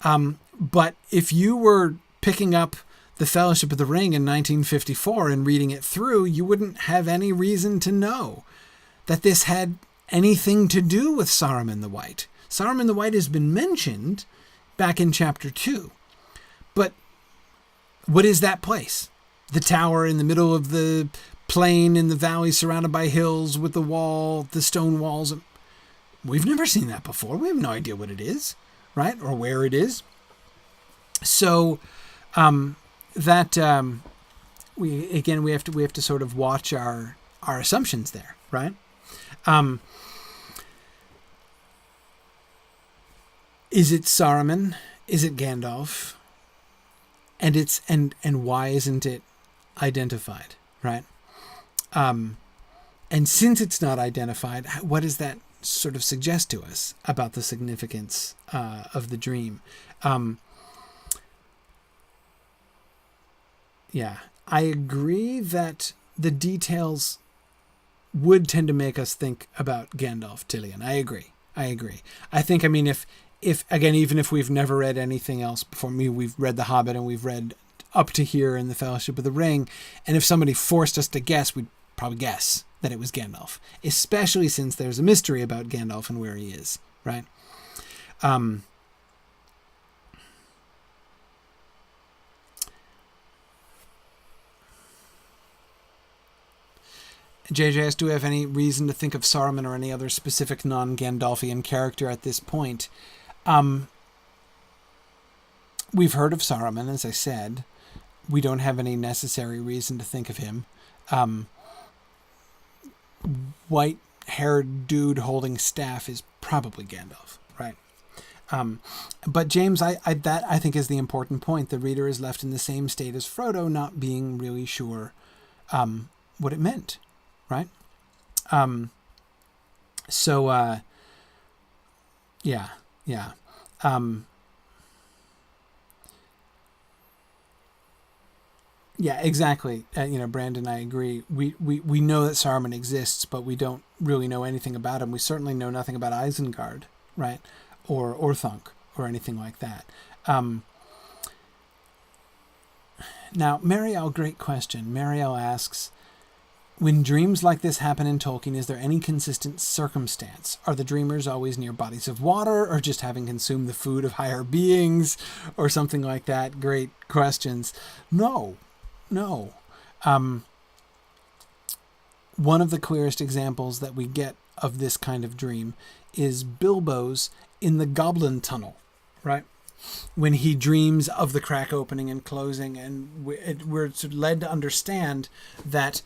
B: But if you were picking up The Fellowship of the Ring in 1954 and reading it through, you wouldn't have any reason to know that this had anything to do with Saruman the White. Saruman the White has been mentioned back in chapter 2. But what is that place? The tower in the middle of the plain in the valley surrounded by hills with the stone walls. We've never seen that before. We have no idea what it is, right? Or where it is. So we have to sort of watch our assumptions there, right? Is it Saruman? Is it Gandalf? And why isn't it identified, right? And since it's not identified, what does that sort of suggest to us about the significance of the dream? Yeah, I agree that the details would tend to make us think about Gandalf Tilion. I agree. I think, I mean, if again, even if we've never read anything else before me, we've read The Hobbit and we've read up to here in the Fellowship of the Ring, and if somebody forced us to guess, we'd probably guess that it was Gandalf, especially since there's a mystery about Gandalf and where he is, right? JJS, do we have any reason to think of Saruman or any other specific non-Gandalfian character at this point? We've heard of Saruman, as I said. We don't have any necessary reason to think of him. White-haired dude holding staff is probably Gandalf, right? But James, that I think is the important point. The reader is left in the same state as Frodo, not being really sure what it meant, right? Yeah. Yeah, exactly. Brandon, I agree. We know that Saruman exists, but we don't really know anything about him. We certainly know nothing about Isengard, right? Or Orthanc, or anything like that. Now, Marielle, great question. Marielle asks, when dreams like this happen in Tolkien, is there any consistent circumstance? Are the dreamers always near bodies of water, or just having consumed the food of higher beings, or something like that? Great questions. No. One of the clearest examples that we get of this kind of dream is Bilbo's in the Goblin Tunnel, right? When he dreams of the crack opening and closing, and we're led to understand that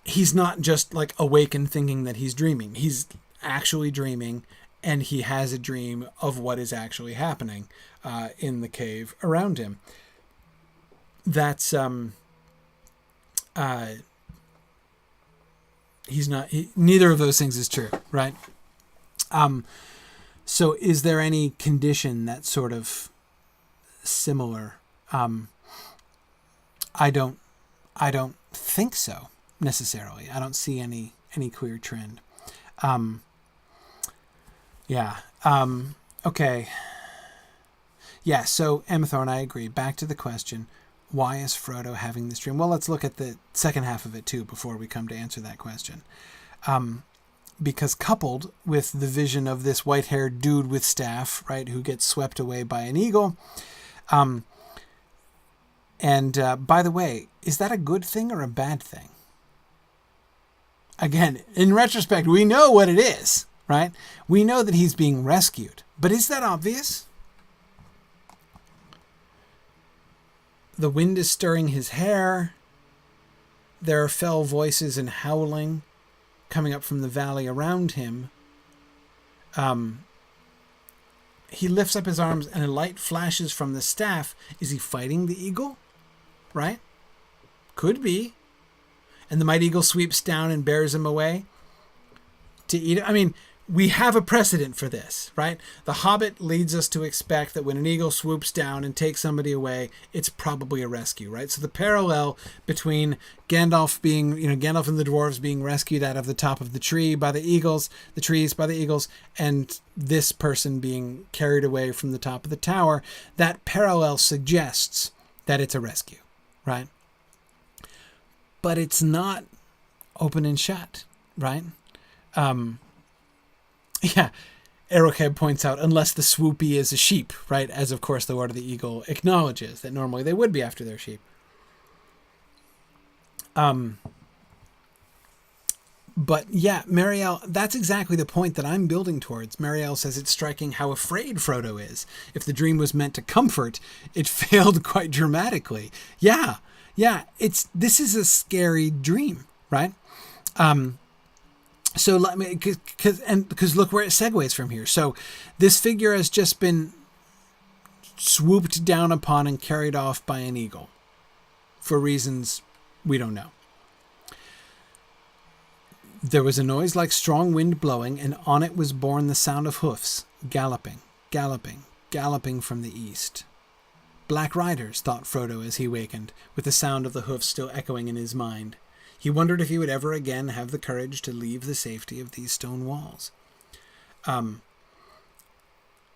B: he's not just like awake and thinking that he's dreaming. He's actually dreaming, and he has a dream of what is actually happening in the cave around him. That's neither of those things is true, right? So is there any condition that's sort of similar? I don't think so necessarily. I don't see any clear trend. Okay. Yeah, so Amathorn, I agree. Back to the question, why is Frodo having this dream? Well, let's look at the second half of it too before we come to answer that question. Because coupled with the vision of this white-haired dude with staff, right, who gets swept away by an eagle. By the way, is that a good thing or a bad thing? Again, in retrospect, we know what it is, right? We know that he's being rescued. But is that obvious? The wind is stirring his hair. There are fell voices and howling coming up from the valley around him. He lifts up his arms and a light flashes from the staff. Is he fighting the eagle? Right? Could be. And the mighty eagle sweeps down and bears him away to eat it. I mean, we have a precedent for this, right? The Hobbit leads us to expect that when an eagle swoops down and takes somebody away, it's probably a rescue, right? So the parallel between Gandalf being, Gandalf and the dwarves being rescued out of the top of the tree by the eagles, the trees by the eagles, and this person being carried away from the top of the tower, that parallel suggests that it's a rescue, right? But it's not open and shut, right? Yeah, Erocab points out, unless the swoopy is a sheep, right? As, of course, the Lord of the Eagle acknowledges that normally they would be after their sheep. But yeah, Marielle, that's exactly the point that I'm building towards. Marielle says it's striking how afraid Frodo is. If the dream was meant to comfort, it failed quite dramatically. Yeah, this is a scary dream, right? So let me, because look where it segues from here. So this figure has just been swooped down upon and carried off by an eagle for reasons we don't know. There was a noise like strong wind blowing, and on it was borne the sound of hoofs, galloping, galloping, galloping from the east. Black riders, thought Frodo as he wakened, with the sound of the hoofs still echoing in his mind. He wondered if he would ever again have the courage to leave the safety of these stone walls.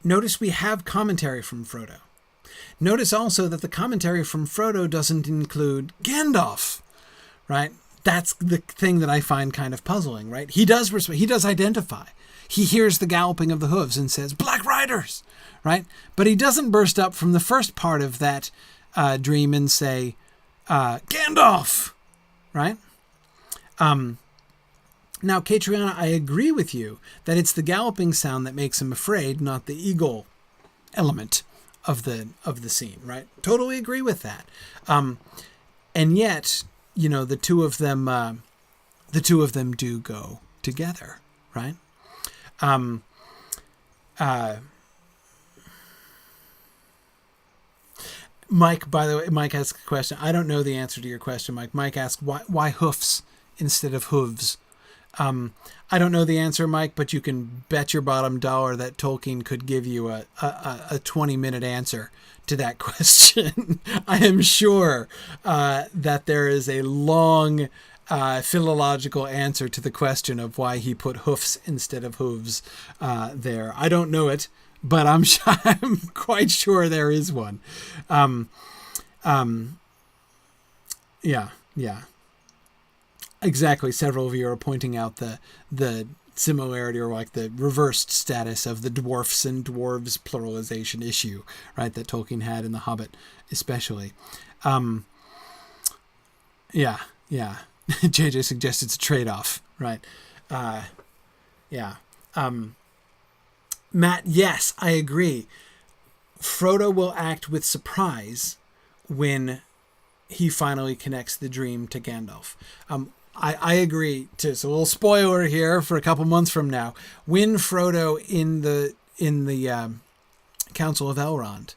B: Notice we have commentary from Frodo. Notice also that the commentary from Frodo doesn't include Gandalf, right? That's the thing that I find kind of puzzling, right? He does identify. He hears the galloping of the hooves and says, "Black riders," right? But he doesn't burst up from the first part of that dream and say, "Gandalf," right? Now, Catriona, I agree with you that it's the galloping sound that makes him afraid, not the eagle element of the scene, right? Totally agree with that. And yet, you know, the two of them do go together, right? Mike, by the way, Mike asked a question. I don't know the answer to your question, Mike. Mike asked, why hoofs instead of hooves? I don't know the answer, Mike, but you can bet your bottom dollar that Tolkien could give you a 20-minute answer to that question. I am sure that there is a long philological answer to the question of why he put hoofs instead of hooves there. I don't know it, but I'm quite sure there is one. Yeah. Exactly. Several of you are pointing out the similarity or like the reversed status of the dwarfs and dwarves pluralization issue, right? That Tolkien had in The Hobbit, especially. Yeah. JJ suggests it's a trade-off, right? Matt, yes, I agree. Frodo will act with surprise when he finally connects the dream to Gandalf. I agree too. So a little spoiler here for a couple months from now. When Frodo in the Council of Elrond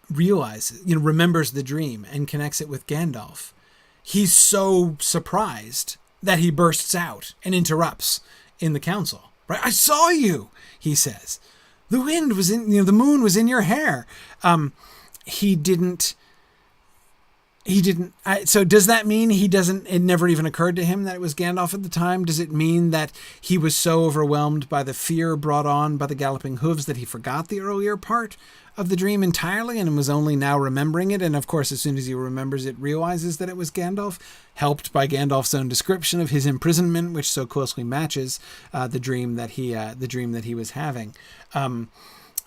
B: remembers the dream and connects it with Gandalf, he's so surprised that he bursts out and interrupts in the council. Right? "I saw you," he says. "The wind was in, the moon was in your hair." He didn't. So does that mean it never even occurred to him that it was Gandalf at the time? Does it mean that he was so overwhelmed by the fear brought on by the galloping hooves that he forgot the earlier part of the dream entirely and was only now remembering it? And of course, as soon as he remembers it, realizes that it was Gandalf, helped by Gandalf's own description of his imprisonment, which so closely matches the dream that he was having.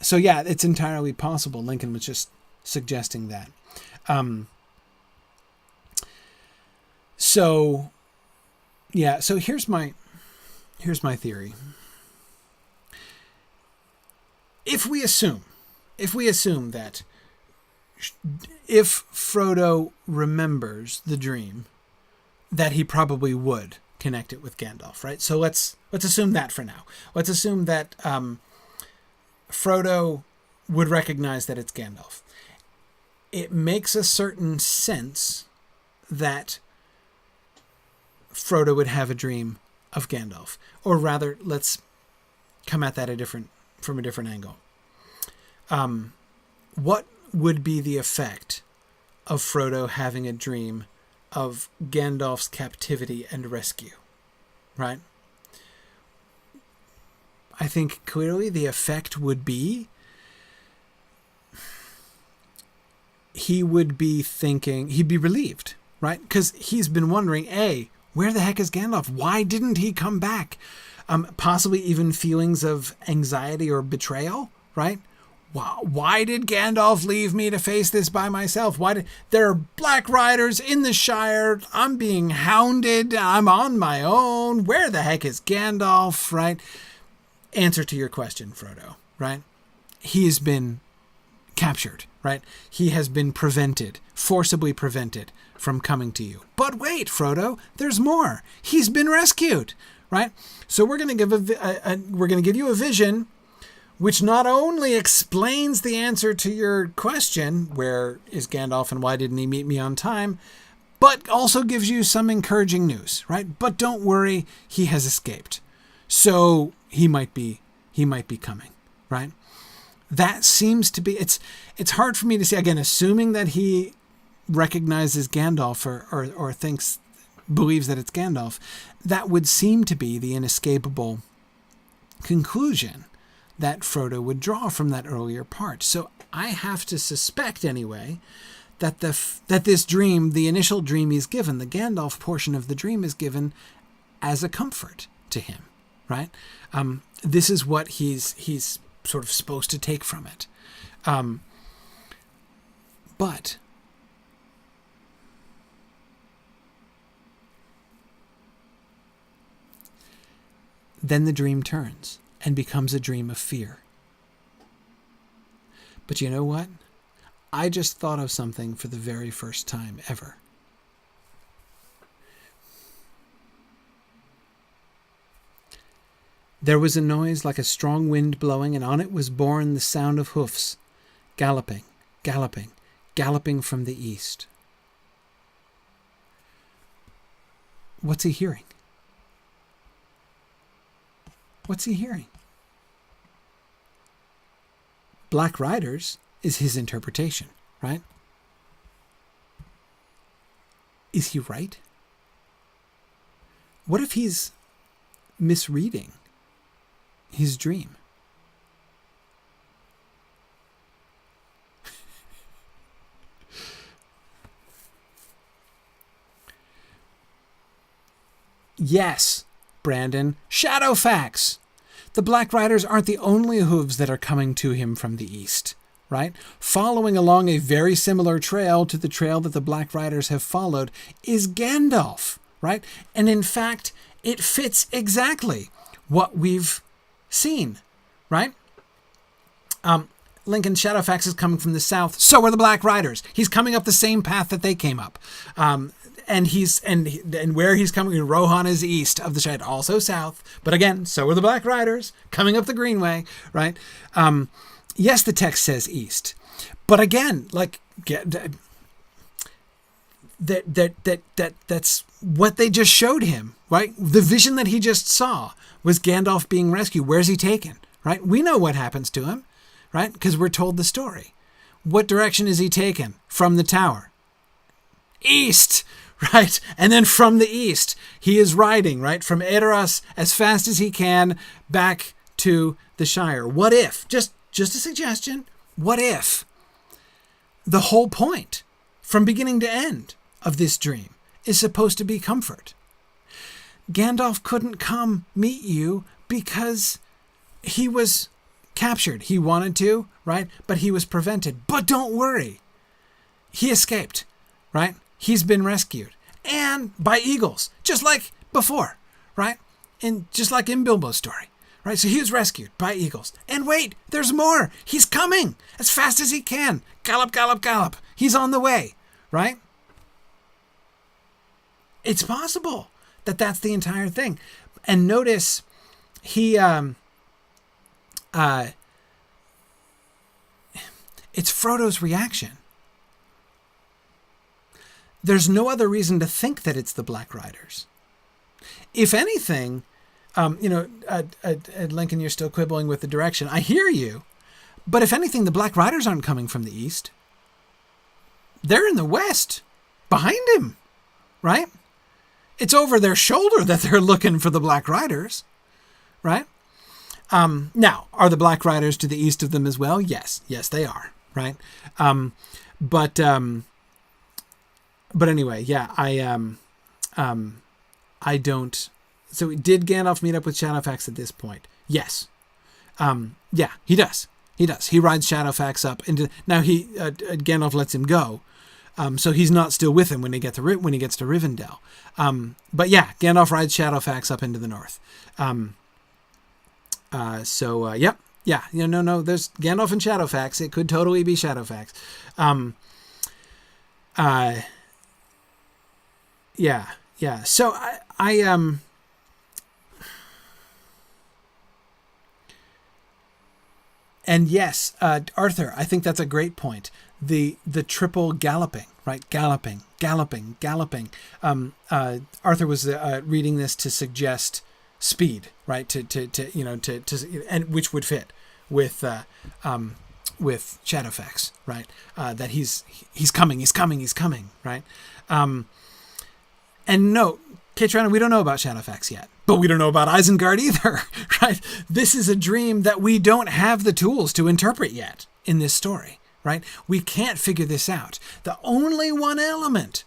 B: So yeah, it's entirely possible. Lincoln was just suggesting that. So here's my theory. If we assume that if Frodo remembers the dream, that he probably would connect it with Gandalf, right? So let's assume that for now. Let's assume that Frodo would recognize that it's Gandalf. It makes a certain sense that Frodo would have a dream of Gandalf. Or rather, let's come at that from a different angle. What would be the effect of Frodo having a dream of Gandalf's captivity and rescue? Right? I think clearly the effect would be he'd be relieved, right? Because he's been wondering, where the heck is Gandalf? Why didn't he come back? Possibly even feelings of anxiety or betrayal, right? Why did Gandalf leave me to face this by myself? There are black riders in the Shire? I'm being hounded. I'm on my own. Where the heck is Gandalf, right? Answer to your question, Frodo, right? He has been captured, right? He has been forcibly prevented from coming to you. But wait, Frodo, there's more. He's been rescued, right? So we're going to give you a vision which not only explains the answer to your question, where is Gandalf and why didn't he meet me on time, but also gives you some encouraging news, right? But don't worry, he has escaped. So he might be coming, right? That seems to be, it's hard for me to say, again, assuming that he recognizes Gandalf or believes that it's Gandalf, that would seem to be the inescapable conclusion that Frodo would draw from that earlier part. So I have to suspect anyway that this dream, the initial dream he's given, the Gandalf portion of the dream is given as a comfort to him, right? This is what he's sort of supposed to take from it. But then the dream turns and becomes a dream of fear. But you know what? I just thought of something for the very first time ever. There was a noise like a strong wind blowing, and on it was borne the sound of hoofs, galloping, galloping, galloping from the east. What's he hearing? What's he hearing? Black riders is his interpretation, right? Is he right? What if he's misreading his dream? Yes, Brandon, Shadowfax. The Black Riders aren't the only hooves that are coming to him from the east, right? Following along a very similar trail to the trail that the Black Riders have followed is Gandalf, right? And in fact, it fits exactly what we've seen, right? Lincoln Shadowfax is coming from the south. So are the Black Riders. He's coming up the same path that they came up. And where he's coming, Rohan is east of the Shire, also south. But again, so are the Black Riders coming up the Greenway, right? Yes, the text says east, but again, like that's what they just showed him, right? The vision that he just saw was Gandalf being rescued. Where's he taken, right? We know what happens to him, right? Because we're told the story. What direction is he taken from the tower? East. Right? And then from the east, he is riding, right, from Edoras as fast as he can back to the Shire. What if, just a suggestion, what if the whole point from beginning to end of this dream is supposed to be comfort? Gandalf couldn't come meet you because he was captured. He wanted to, right? But he was prevented. But don't worry. He escaped, right? He's been rescued, and by eagles, just like before, right? And just like in Bilbo's story, right? So he was rescued by eagles. And wait, there's more. He's coming as fast as he can. Gallop, gallop, gallop. He's on the way, right? It's possible that that's the entire thing. And notice he, it's Frodo's reaction. There's no other reason to think that it's the Black Riders. If anything, Lincoln, you're still quibbling with the direction. I hear you. But if anything, the Black Riders aren't coming from the east. They're in the west, behind him, right? It's over their shoulder that they're looking for the Black Riders, right? Now, are the Black Riders to the east of them as well? Yes. Yes, they are, right? But anyway, yeah, I don't. So did Gandalf meet up with Shadowfax at this point? Yes. Yeah, he does. He does. He rides Shadowfax up into. Now Gandalf lets him go, so he's not still with him when he gets to Rivendell. But yeah, Gandalf rides Shadowfax up into the north. Yep. Yeah. No. There's Gandalf and Shadowfax. It could totally be Shadowfax. Yeah. So I and yes, Arthur, I think that's a great point. The triple galloping, right? Galloping. Arthur was reading this to suggest speed, right? And which would fit with Shadowfax, right? That he's coming, right? And no, Katrina, we don't know about Shadowfax yet, but we don't know about Isengard either, right? This is a dream that we don't have the tools to interpret yet in this story, right? We can't figure this out. The only one element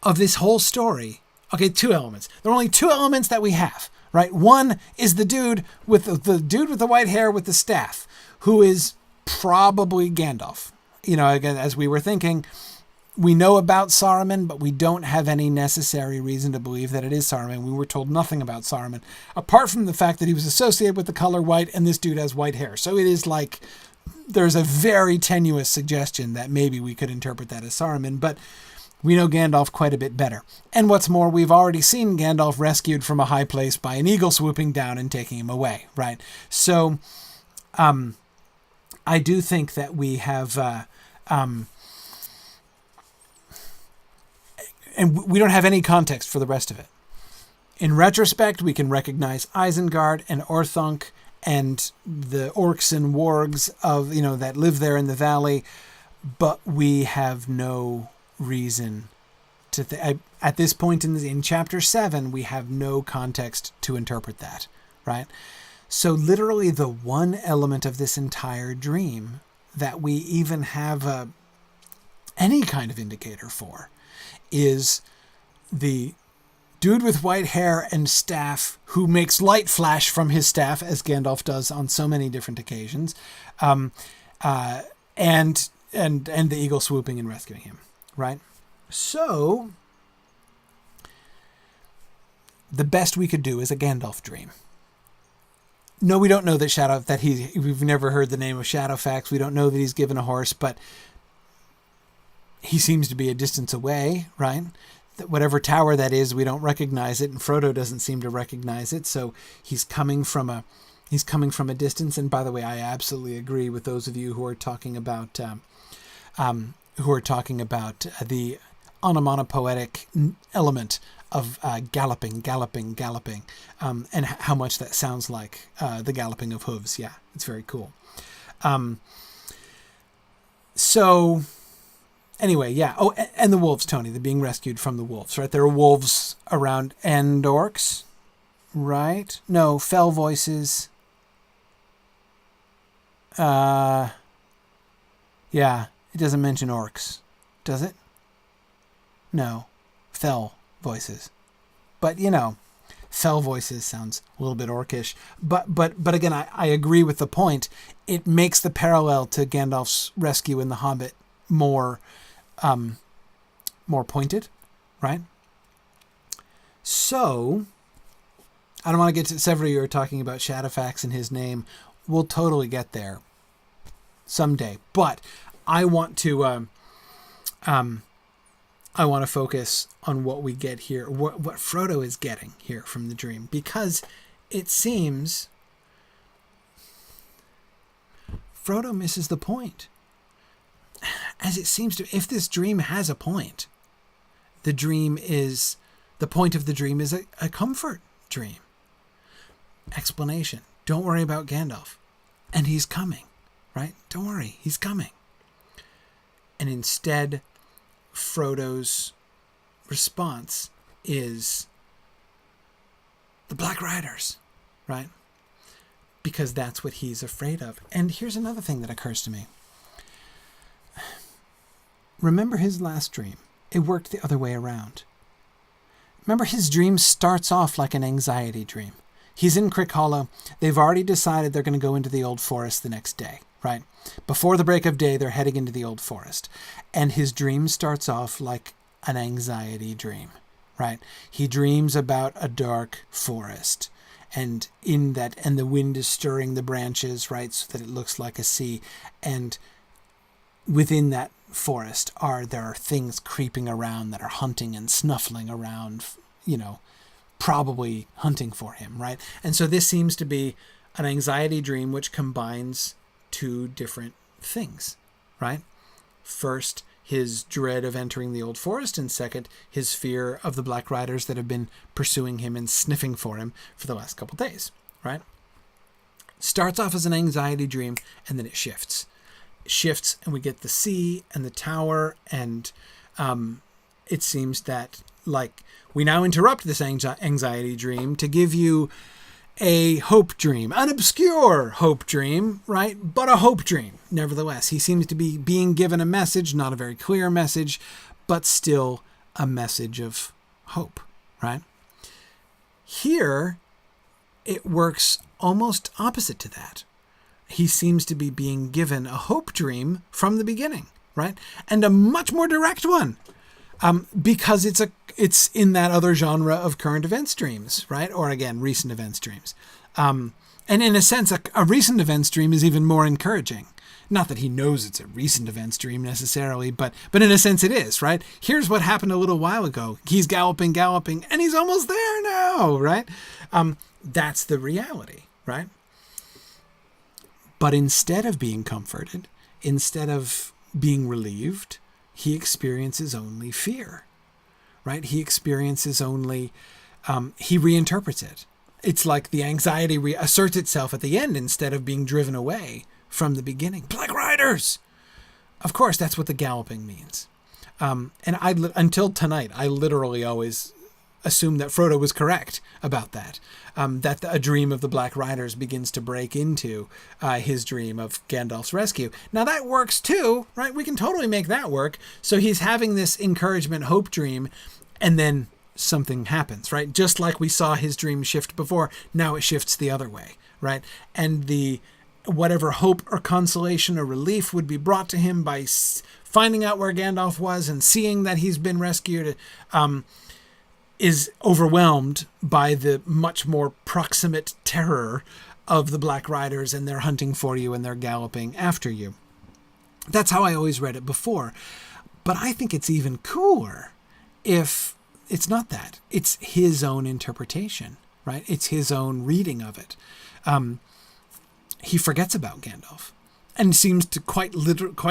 B: of this whole story, okay, two elements. There are only two elements that we have, right? One is the dude with the white hair with the staff, who is probably Gandalf. Again, as we were thinking, we know about Saruman, but we don't have any necessary reason to believe that it is Saruman. We were told nothing about Saruman, apart from the fact that he was associated with the color white, and this dude has white hair. So it is like there's a very tenuous suggestion that maybe we could interpret that as Saruman, but we know Gandalf quite a bit better. And what's more, we've already seen Gandalf rescued from a high place by an eagle swooping down and taking him away, right? So I do think that we have... and we don't have any context for the rest of it. In retrospect, we can recognize Isengard and Orthanc and the orcs and wargs that live there in the valley, but we have no reason to at this point in chapter 7, we have no context to interpret that, right? So literally the one element of this entire dream that we even have any kind of indicator for is the dude with white hair and staff who makes light flash from his staff, as Gandalf does on so many different occasions, and the eagle swooping and rescuing him, right? So the best we could do is a Gandalf dream. No, we don't know that we've never heard the name of Shadowfax. We don't know that he's given a horse, but he seems to be a distance away, right? Whatever tower that is, we don't recognize it, and Frodo doesn't seem to recognize it. So he's coming from a distance. And by the way, I absolutely agree with those of you who are talking about the onomatopoetic element of galloping, and how much that sounds like the galloping of hooves. Yeah, it's very cool. So anyway, yeah. Oh, and the wolves, Tony. They're being rescued from the wolves, right? There are wolves around, and orcs, right? No, fell voices. Yeah, it doesn't mention orcs, does it? No, fell voices. But, fell voices sounds a little bit orcish. But again, I agree with the point. It makes the parallel to Gandalf's rescue in The Hobbit more pointed, right? So, I don't want to get to several of you are talking about Shadowfax and his name. We'll totally get there someday. But I want to focus on what we get here, what Frodo is getting here from the dream, because it seems Frodo misses the point. As it seems to, if this dream has a point, the point of the dream is a comfort dream. Explanation. Don't worry about Gandalf. And he's coming, right? Don't worry, he's coming. And instead, Frodo's response is the Black Riders, right? Because that's what he's afraid of. And here's another thing that occurs to me. Remember his last dream. It worked the other way around. Remember, his dream starts off like an anxiety dream. He's in Crick Hollow. They've already decided they're going to go into the Old Forest the next day, right? Before the break of day, they're heading into the old forest. And his dream starts off like an anxiety dream, right? He dreams about a dark forest. And and the wind is stirring the branches, right, so that it looks like a sea. And within that forest there are things creeping around that are hunting and snuffling around, probably hunting for him, right? And so this seems to be an anxiety dream which combines two different things, right? First, his dread of entering the old forest, and second, his fear of the Black Riders that have been pursuing him and sniffing for him for the last couple days, right? Starts off as an anxiety dream, and then it shifts. And we get the sea and the tower, and it seems that, we now interrupt this anxiety dream to give you a hope dream, an obscure hope dream, right? But a hope dream. Nevertheless, he seems to be being given a message, not a very clear message, but still a message of hope, right? Here, it works almost opposite to that. He seems to be being given a hope dream from the beginning, right? And a much more direct one, because it's in that other genre of current events dreams, right? Or again, recent events dreams. And in a sense, a recent events dream is even more encouraging. Not that he knows it's a recent events dream necessarily, but in a sense it is, right? Here's what happened a little while ago. He's galloping, and he's almost there now, right? That's the reality, right? But instead of being comforted, instead of being relieved, he experiences only fear, right? He experiences only, he reinterprets it. It's like the anxiety asserts itself at the end instead of being driven away from the beginning. Black Riders! Of course, that's what the galloping means. And until tonight, I literally always assumed that Frodo was correct about that. That a dream of the Black Riders begins to break into his dream of Gandalf's rescue. Now that works too, right? We can totally make that work. So he's having this encouragement, hope dream, and then something happens, right? Just like we saw his dream shift before, now it shifts the other way, right? And whatever hope or consolation or relief would be brought to him by finding out where Gandalf was and seeing that he's been rescued, is overwhelmed by the much more proximate terror of the Black Riders, and they're hunting for you and they're galloping after you. That's how I always read it before. But I think it's even cooler if it's not that. It's his own interpretation, right? It's his own reading of it. He forgets about Gandalf and seems to quite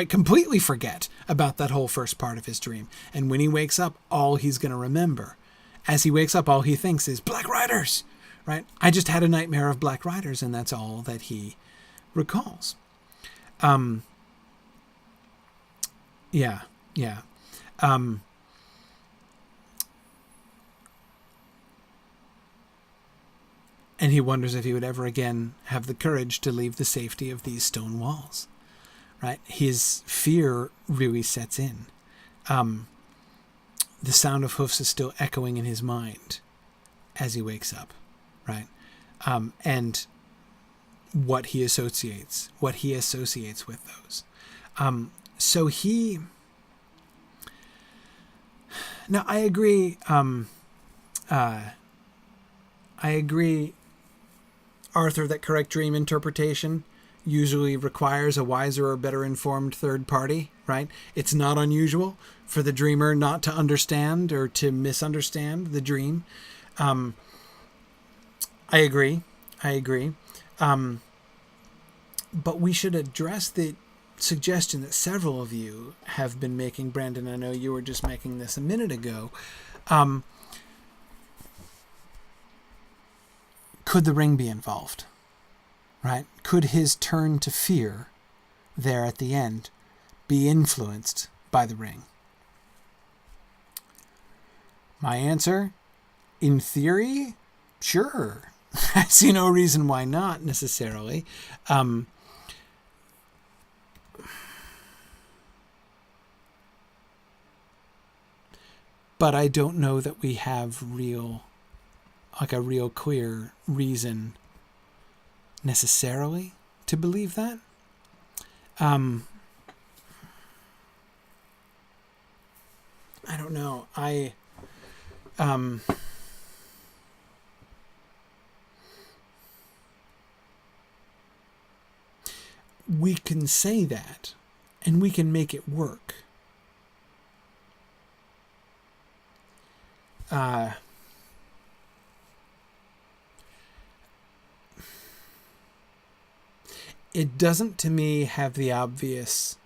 B: completely forget about that whole first part of his dream. And when he wakes up, all he's going to remember, as he wakes up, all he thinks is Black Riders, right? I just had a nightmare of Black Riders, and that's all that he recalls. Yeah. And he wonders if he would ever again have the courage to leave the safety of these stone walls, right? His fear really sets in. The sound of hoofs is still echoing in his mind as he wakes up, right? And what he associates with those. So he... Now, I agree, Arthur, that correct dream interpretation usually requires a wiser or better informed third party, right? It's not unusual for the dreamer not to understand or to misunderstand the dream. I agree. But we should address the suggestion that several of you have been making. Brandon, I know you were just making this a minute ago. Could the ring be involved? Right? Could his turn to fear there at the end be influenced by the ring? My answer, in theory, sure. I see no reason why not necessarily. But I don't know that we have a real clear reason necessarily to believe that. I don't know. We can say that, and we can make it work. It doesn't, to me, have the obvious...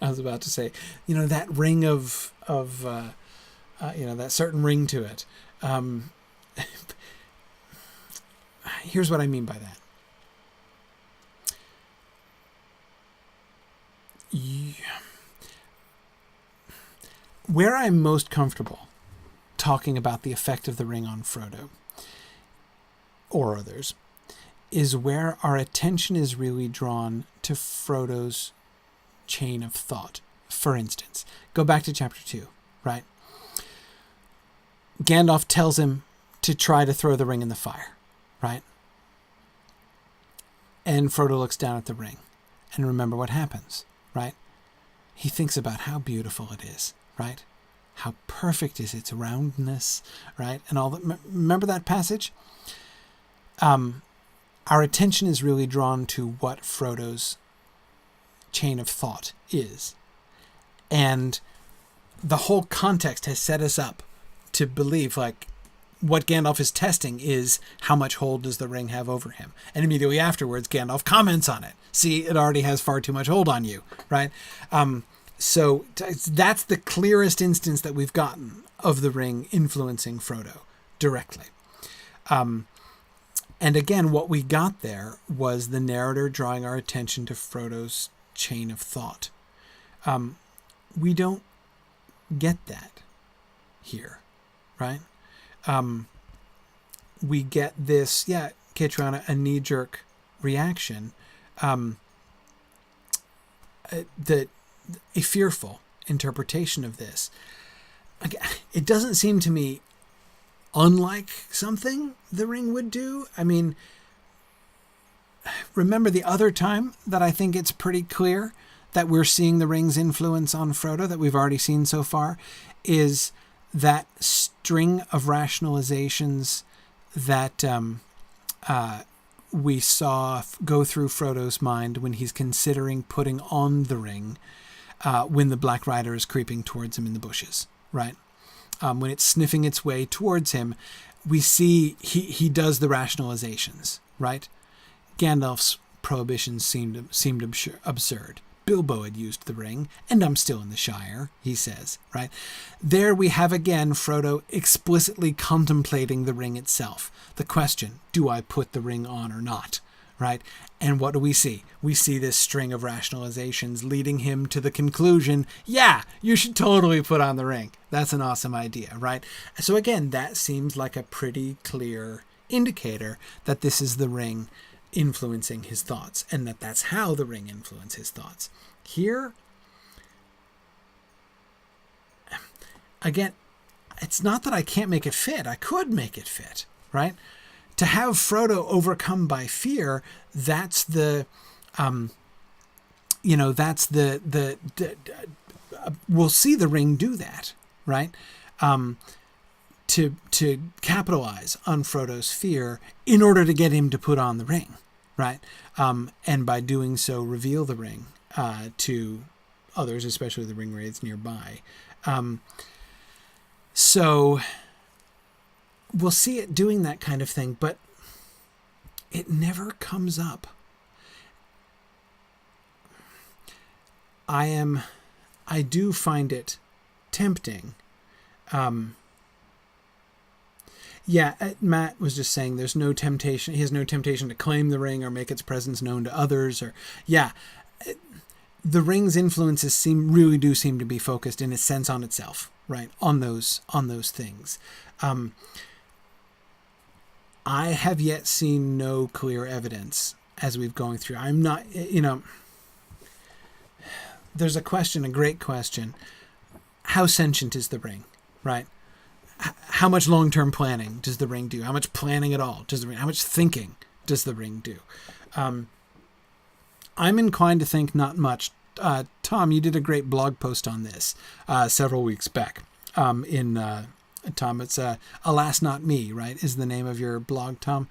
B: I was about to say, that ring of that certain ring to it. Here's what I mean by that. Where I'm most comfortable talking about the effect of the ring on Frodo, or others, is where our attention is really drawn to Frodo's chain of thought. For instance, go back to chapter 2, right? Gandalf tells him to try to throw the ring in the fire, right? And Frodo looks down at the ring, and remember what happens, right? He thinks about how beautiful it is, right? How perfect is its roundness, right? And all that. Remember that passage? Our attention is really drawn to what Frodo's chain of thought is. And the whole context has set us up to believe, like, what Gandalf is testing is how much hold does the ring have over him. And immediately afterwards, Gandalf comments on it. See, it already has far too much hold on you, right? So that's the clearest instance that we've gotten of the ring influencing Frodo directly. And again, what we got there was the narrator drawing our attention to Frodo's chain of thought. We don't get that here, right? We get this, Catriona, a knee-jerk reaction, a fearful interpretation of this. It doesn't seem to me unlike something the ring would do. I mean, remember the other time that I think it's pretty clear that we're seeing the ring's influence on Frodo that we've already seen so far is that string of rationalizations that we saw go through Frodo's mind when he's considering putting on the ring when the Black Rider is creeping towards him in the bushes, right? When it's sniffing its way towards him, we see he does the rationalizations, right? Gandalf's prohibitions seemed absurd. Bilbo had used the ring, and I'm still in the Shire, he says, right? There we have again Frodo explicitly contemplating the ring itself. The question, do I put the ring on or not, right? And what do we see? We see this string of rationalizations leading him to the conclusion, yeah, you should totally put on the ring. That's an awesome idea, right? So again, that seems like a pretty clear indicator that this is the ring influencing his thoughts, and that's how the ring influences his thoughts. Here, again, it's not that I can't make it fit. I could make it fit, right? To have Frodo overcome by fear, that's the, we'll see the ring do that, right? To capitalize on Frodo's fear in order to get him to put on the ring, right? And by doing so, reveal the ring to others, especially the ring wraiths nearby. So we'll see it doing that kind of thing, but it never comes up. I do find it tempting. Matt was just saying there's no temptation. He has no temptation to claim the ring or make its presence known to others. The ring's influences really do seem to be focused in a sense on itself, right? On those things. I have yet seen no clear evidence as we've gone through. I'm not, there's a great question. How sentient is the ring, right? How much long-term planning does the ring do? How much planning at all does the ring? How much thinking does the ring do? I'm inclined to think not much. Tom, you did a great blog post on this several weeks back. Tom, it's Alas Not Me, right, is the name of your blog, Tom.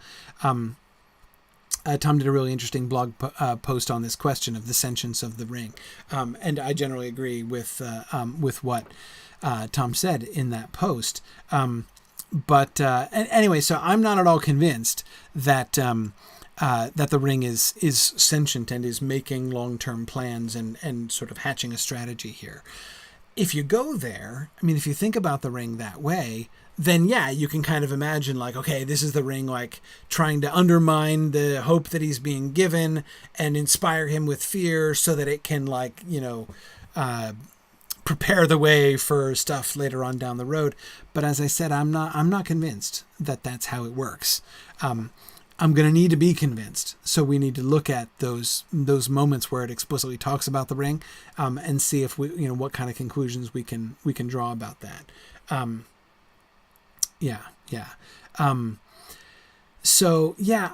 B: Tom did a really interesting blog post on this question of the sentience of the ring. And I generally agree with what Tom said in that post. But anyway, so I'm not at all convinced that that the ring is sentient and is making long-term plans and sort of hatching a strategy here. If you go there, I mean, if you think about the ring that way, then yeah, you can kind of imagine like, okay, this is the ring like trying to undermine the hope that he's being given and inspire him with fear so that it can like, prepare the way for stuff later on down the road. But as I said, I'm not convinced that that's how it works. I'm going to need to be convinced. So we need to look at those moments where it explicitly talks about the ring, and see if we, what kind of conclusions we can draw about that. So yeah,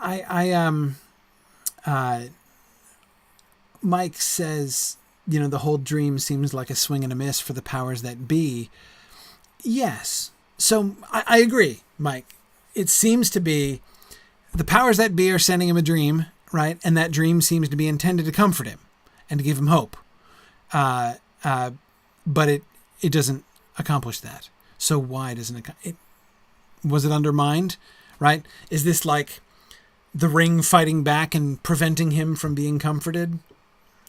B: Mike says, the whole dream seems like a swing and a miss for the powers that be. Yes. So I agree, Mike. It seems to be the powers that be are sending him a dream, right? And that dream seems to be intended to comfort him and to give him hope. But it doesn't accomplish that. So why doesn't it? Was it undermined, right? Is this like the ring fighting back and preventing him from being comforted?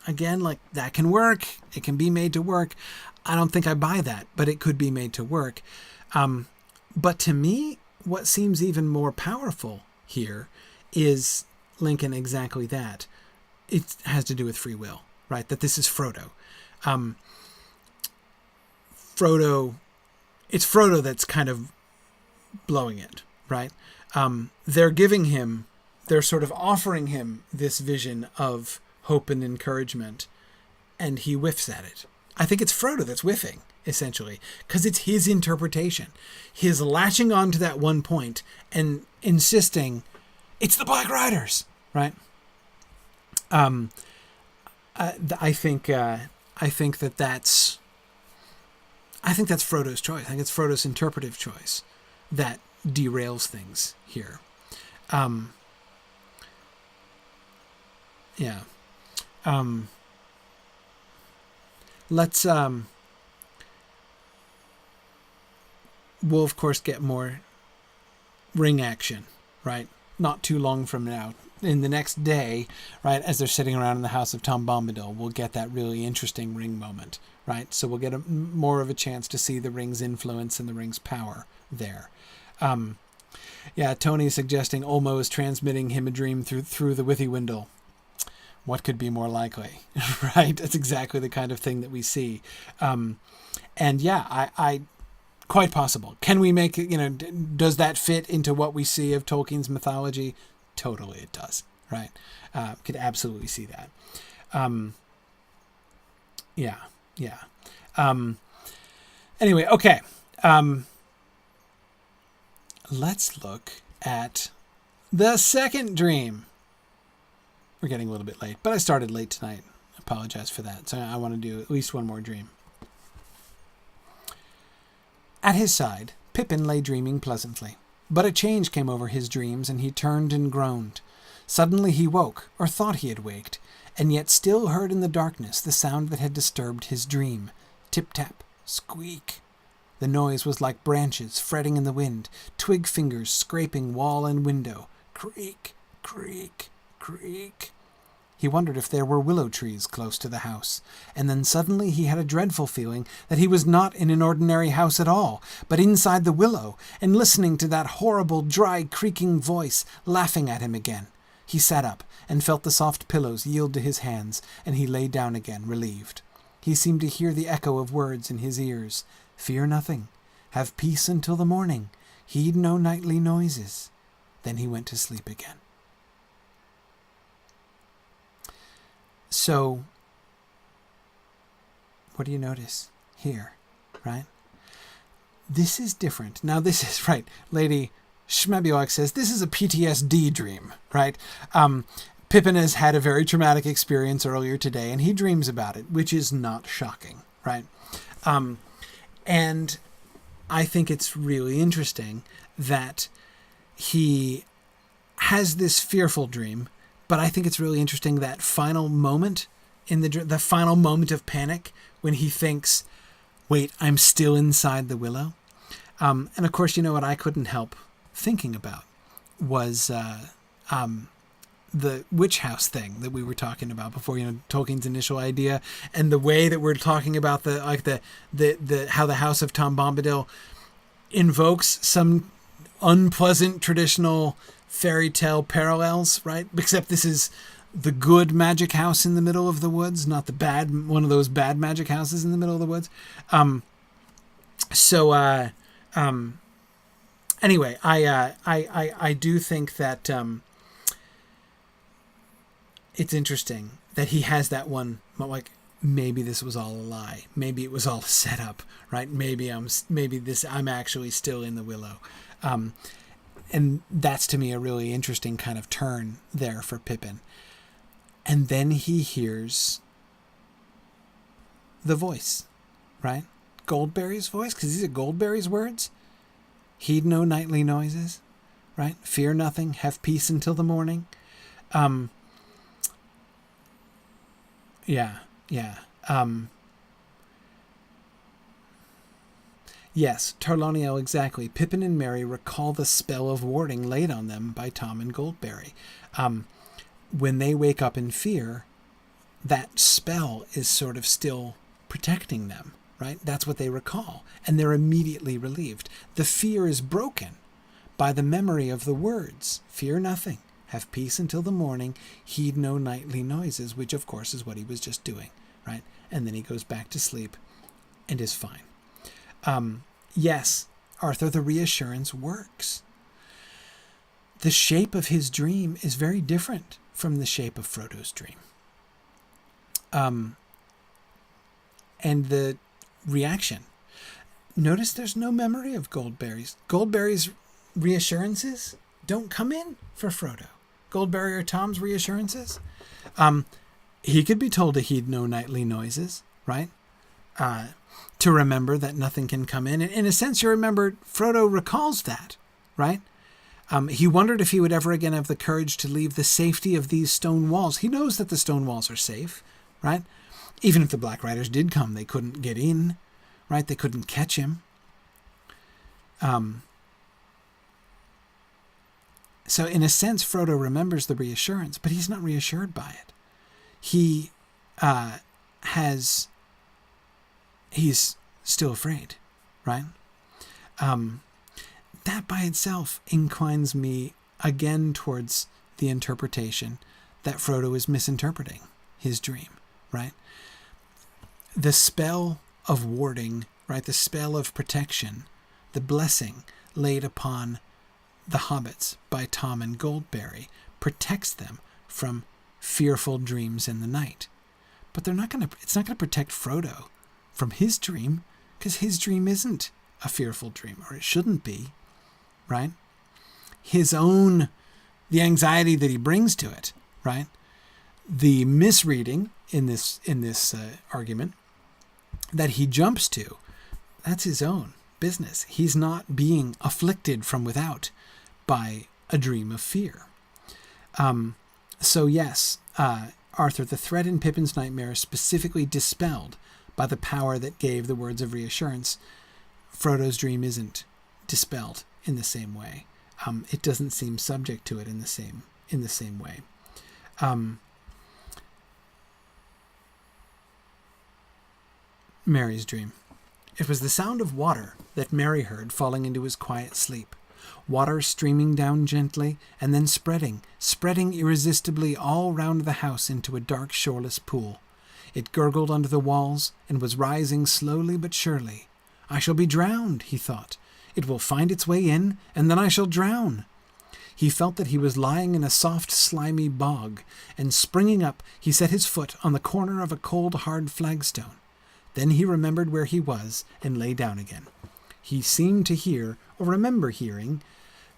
B: Again, like that can work. It can be made to work. I don't think I buy that, but it could be made to work. But to me, what seems even more powerful here is, Lincoln, exactly that. It has to do with free will, right? That this is Frodo. It's Frodo that's kind of blowing it, right? They're sort of offering him this vision of hope and encouragement, and he whiffs at it. I think it's Frodo that's whiffing, essentially, because it's his interpretation. His latching on to that one point and insisting it's the Black Riders, right? I think that's Frodo's choice. I think it's Frodo's interpretive choice that derails things here. Let's we'll of course get more ring action, right? Not too long from now, in the next day, right, as they're sitting around in the house of Tom Bombadil, we'll get that really interesting ring moment, right? So we'll get more of a chance to see the ring's influence and the ring's power there. Tony is suggesting Olmo is transmitting him a dream through the Withy window. What could be more likely, right? That's exactly the kind of thing that we see. I quite possible. Can we make it, does that fit into what we see of Tolkien's mythology? Totally it does, right? Could absolutely see that. Anyway, okay. Let's look at the second dream. We're getting a little bit late, but I started late tonight. I apologize for that. So I want to do at least one more dream. At his side, Pippin lay dreaming pleasantly. But a change came over his dreams, and he turned and groaned. Suddenly he woke, or thought he had waked, and yet still heard in the darkness the sound that had disturbed his dream. Tip-tap, squeak. The noise was like branches fretting in the wind, twig fingers scraping wall and window. Creak, creak, creak. He wondered if there were willow trees close to the house, and then suddenly he had a dreadful feeling that he was not in an ordinary house at all, but inside the willow, and listening to that horrible, dry, creaking voice laughing at him again. He sat up, and felt the soft pillows yield to his hands, and he lay down again, relieved. He seemed to hear the echo of words in his ears. Fear nothing. Have peace until the morning. Heed no nightly noises. Then he went to sleep again. So, what do you notice here, right? This is different. Now this is, right, Lady Schmebiok says, this is a PTSD dream, right? Pippin has had a very traumatic experience earlier today, and he dreams about it, which is not shocking, right? And I think it's really interesting that he has this fearful dream, but I think it's really interesting that final moment in the final moment of panic when he thinks, wait, I'm still inside the willow. And of course, what I couldn't help thinking about was the witch house thing that we were talking about before, Tolkien's initial idea, and the way that we're talking about the how the House of Tom Bombadil invokes some unpleasant traditional fairy tale parallels, right? Except this is the good magic house in the middle of the woods, not the bad, one of those bad magic houses in the middle of the woods. Anyway, I do think that it's interesting that he has that one, like, maybe this was all a lie. Maybe it was all a setup, right? Maybe I'm actually still in the willow. And that's, to me, a really interesting kind of turn there for Pippin. And then he hears the voice, right? Goldberry's voice, because these are Goldberry's words. Heed no nightly noises, right? Fear nothing, have peace until the morning. Yes, Tarloniel, exactly. Pippin and Merry recall the spell of warding laid on them by Tom and Goldberry. When they wake up in fear, that spell is sort of still protecting them, right? That's what they recall, and they're immediately relieved. The fear is broken by the memory of the words, fear nothing, have peace until the morning, heed no nightly noises, which of course is what he was just doing, right? And then he goes back to sleep and is fine. Yes, Arthur, the reassurance works. The shape of his dream is very different from the shape of Frodo's dream. And the reaction. Notice there's no memory of Goldberry's. Goldberry's reassurances don't come in for Frodo. Goldberry or Tom's reassurances. He could be told to heed no nightly noises, right? To remember that nothing can come in. And in a sense, you remember Frodo recalls that, right? He wondered if he would ever again have the courage to leave the safety of these stone walls. He knows that the stone walls are safe, right? Even if the Black Riders did come, they couldn't get in, right? They couldn't catch him. So in a sense, Frodo remembers the reassurance, but he's not reassured by it. He's still afraid, right? That by itself inclines me again towards the interpretation that Frodo is misinterpreting his dream, right? The spell of warding, right? The spell of protection, the blessing laid upon the hobbits by Tom and Goldberry protects them from fearful dreams in the night. But it's not going to protect Frodo from his dream, because his dream isn't a fearful dream, or it shouldn't be, right? The anxiety that he brings to it, right? The misreading in this argument that he jumps to, that's his own business. He's not being afflicted from without by a dream of fear. So yes, Arthur, the threat in Pippin's nightmare is specifically dispelled by the power that gave the words of reassurance. Frodo's dream isn't dispelled in the same way. It doesn't seem subject to it in the same way. Merry's dream. It was the sound of water that Merry heard falling into his quiet sleep. Water streaming down gently and then spreading irresistibly all round the house into a dark shoreless pool. It gurgled under the walls and was rising slowly but surely. I shall be drowned, he thought. It will find its way in, and then I shall drown. He felt that he was lying in a soft, slimy bog, and springing up, he set his foot on the corner of a cold, hard flagstone. Then he remembered where he was and lay down again. He seemed to hear, or remember hearing,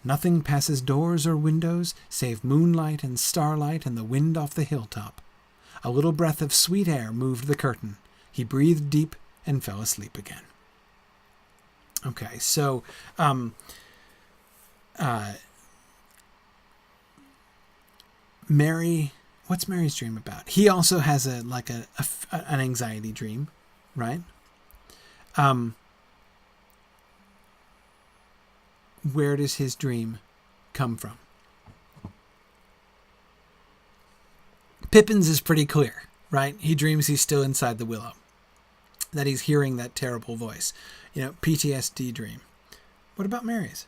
B: Nothing passes doors or windows, save moonlight and starlight and the wind off the hilltop. A little breath of sweet air moved the curtain. He breathed deep and fell asleep again. Okay, so Mary, what's Mary's dream about? He also has an anxiety dream, right? Where does his dream come from? Pippin's is pretty clear, right? He dreams he's still inside the willow, that he's hearing that terrible voice. PTSD dream. What about Mary's?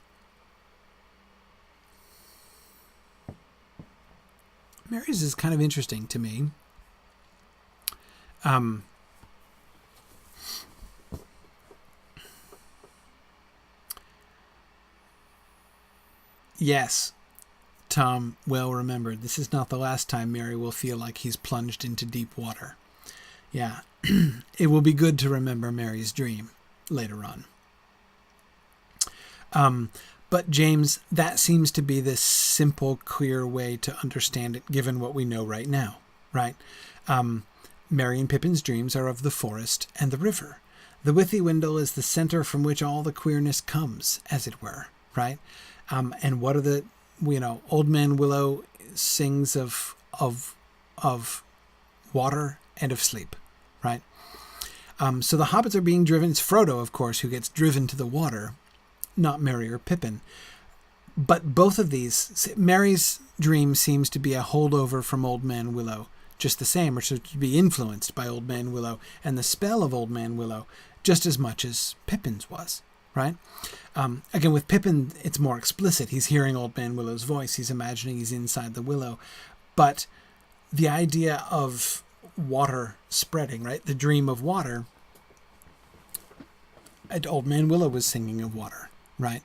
B: Mary's is kind of interesting to me. Yes, Tom, well remembered. This is not the last time Mary will feel like he's plunged into deep water. Yeah, it will be good to remember Mary's dream later on. But James, that seems to be the simple, clear way to understand it, given what we know right now, right? Merry and Pippin's dreams are of the forest and the river. The Withywindle is the center from which all the queerness comes, as it were, right? And what are the, Old Man Willow sings of water and of sleep, right? So the hobbits are being driven. It's Frodo, of course, who gets driven to the water, not Merry or Pippin. But both of these, Merry's dream seems to be a holdover from Old Man Willow, just the same, or to be influenced by Old Man Willow and the spell of Old Man Willow just as much as Pippin's was, right? Again, with Pippin, it's more explicit. He's hearing Old Man Willow's voice. He's imagining he's inside the willow. But the idea of water spreading, right? The dream of water, Old Man Willow was singing of water, right?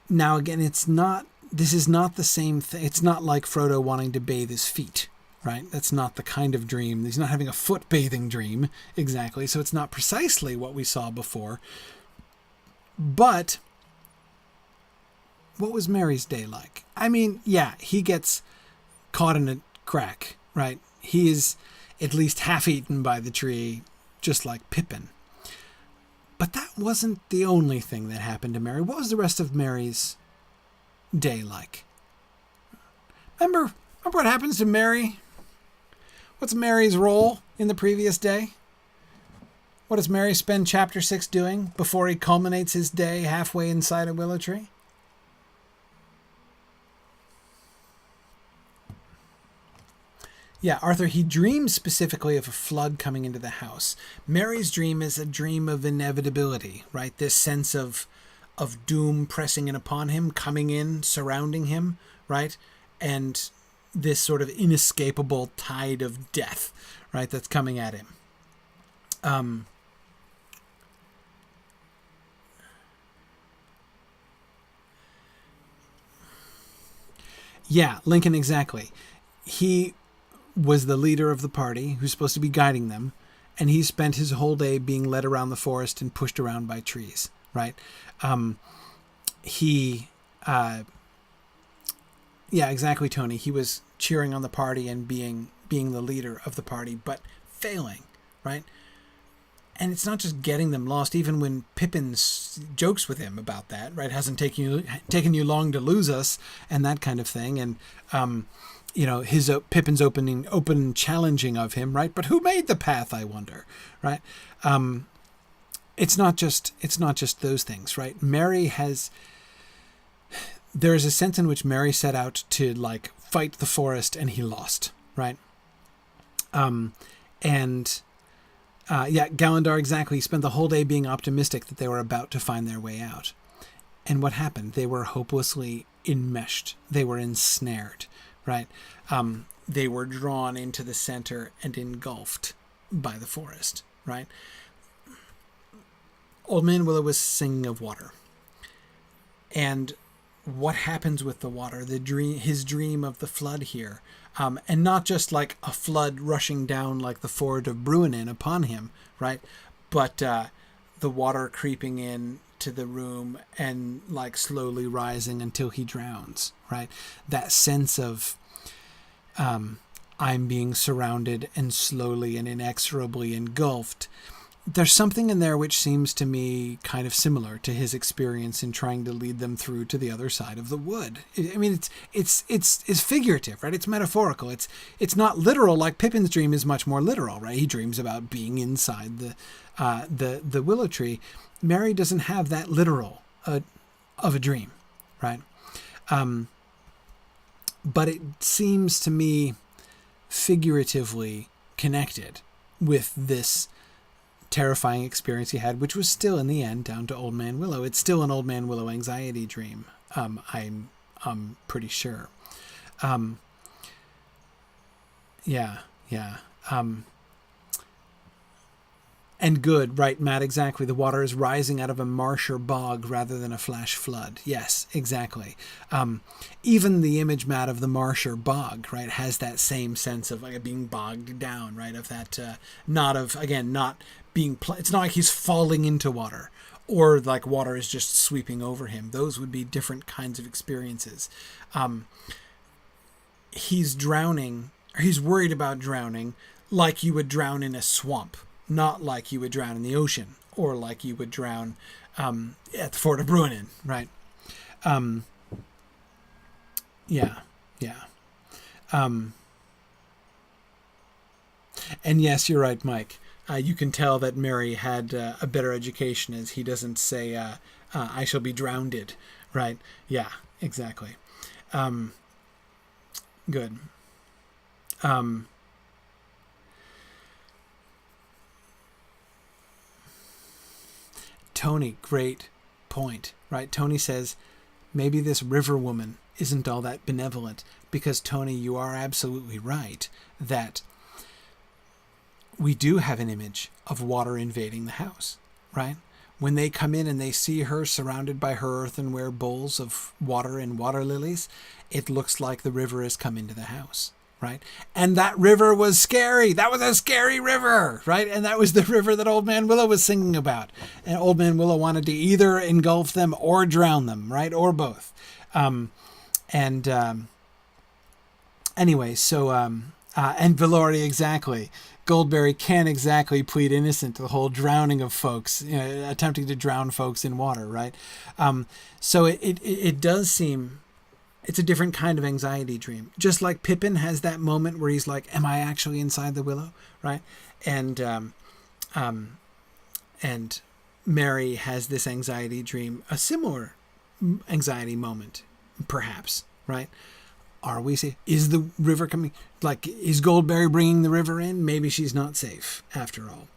B: Now, again, this is not the same thing. It's not like Frodo wanting to bathe his feet, right? That's not the kind of dream. He's not having a foot bathing dream, exactly. So it's not precisely what we saw before. But what was Merry's day like? I mean, yeah, he gets caught in a crack, right? He is at least half eaten by the tree, just like Pippin. But that wasn't the only thing that happened to Merry. What was the rest of Merry's day like? Remember what happens to Merry? What's Merry's role in the previous day? What does Merry spend chapter 6 doing before he culminates his day halfway inside a willow tree? Yeah, Arthur, he dreams specifically of a flood coming into the house. Merry's dream is a dream of inevitability, right? This sense of doom pressing in upon him, coming in, surrounding him, right? And this sort of inescapable tide of death, right, that's coming at him. Yeah, Lincoln, exactly. He was the leader of the party who's supposed to be guiding them, and he spent his whole day being led around the forest and pushed around by trees, right? Yeah, exactly, Tony. He was cheering on the party and being the leader of the party, but failing, right? And it's not just getting them lost, even when Pippin jokes with him about that, right? Hasn't taken you long to lose us, and that kind of thing. And, Pippin's open challenging of him, right? But who made the path, I wonder, right? It's not just those things, right? There is a sense in which Merry set out to fight the forest and he lost, right? Gallandar, exactly. He spent the whole day being optimistic that they were about to find their way out. And what happened? They were hopelessly enmeshed. They were ensnared, right? They were drawn into the center and engulfed by the forest, right? Old Man Willow was singing of water. And what happens with the water? His dream of the flood here. And not just like a flood rushing down like the ford of Bruinen upon him, right? But the water creeping in to the room and like slowly rising until he drowns, right? That sense of I'm being surrounded and slowly and inexorably engulfed. There's something in there which seems to me kind of similar to his experience in trying to lead them through to the other side of the wood. I mean, it's figurative, right? It's metaphorical. It's not literal. Like Pippin's dream is much more literal, right? He dreams about being inside the willow tree. Merry doesn't have that literal of a dream, right? But it seems to me figuratively connected with this terrifying experience he had, which was still in the end down to Old Man Willow. It's still an Old Man Willow anxiety dream. I'm pretty sure. Yeah. And good, right, Matt, exactly. The water is rising out of a marsh or bog rather than a flash flood. Yes, exactly. Even the image, Matt, of the marsh or bog, right, has that same sense of like being bogged down, right, of that, not being, it's not like he's falling into water or like water is just sweeping over him. Those would be different kinds of experiences. He's drowning, or he's worried about drowning like you would drown in a swamp. Not like you would drown in the ocean or like you would drown at the Fort of Bruinen, right? Yeah. And yes, you're right, Mike. You can tell that Merry had a better education as he doesn't say, I shall be drowned, right? Yeah, exactly. Good. Tony, great point, right? Tony says, maybe this river woman isn't all that benevolent, because Tony, you are absolutely right that we do have an image of water invading the house, right? When they come in and they see her surrounded by her earthenware bowls of water and water lilies, it looks like the river has come into the house, right? And that river was scary. That was a scary river, right? And that was the river that Old Man Willow was singing about. And Old Man Willow wanted to either engulf them or drown them, right? Or both. Anyway, so, and Valori, exactly. Goldberry can't exactly plead innocent to the whole drowning of folks, attempting to drown folks in water, right? So it does seem, it's a different kind of anxiety dream. Just like Pippin has that moment where he's like, am I actually inside the willow, right? And Merry has this anxiety dream, a similar anxiety moment, perhaps, right? Are we safe? Is the river coming? Like, is Goldberry bringing the river in? Maybe she's not safe after all.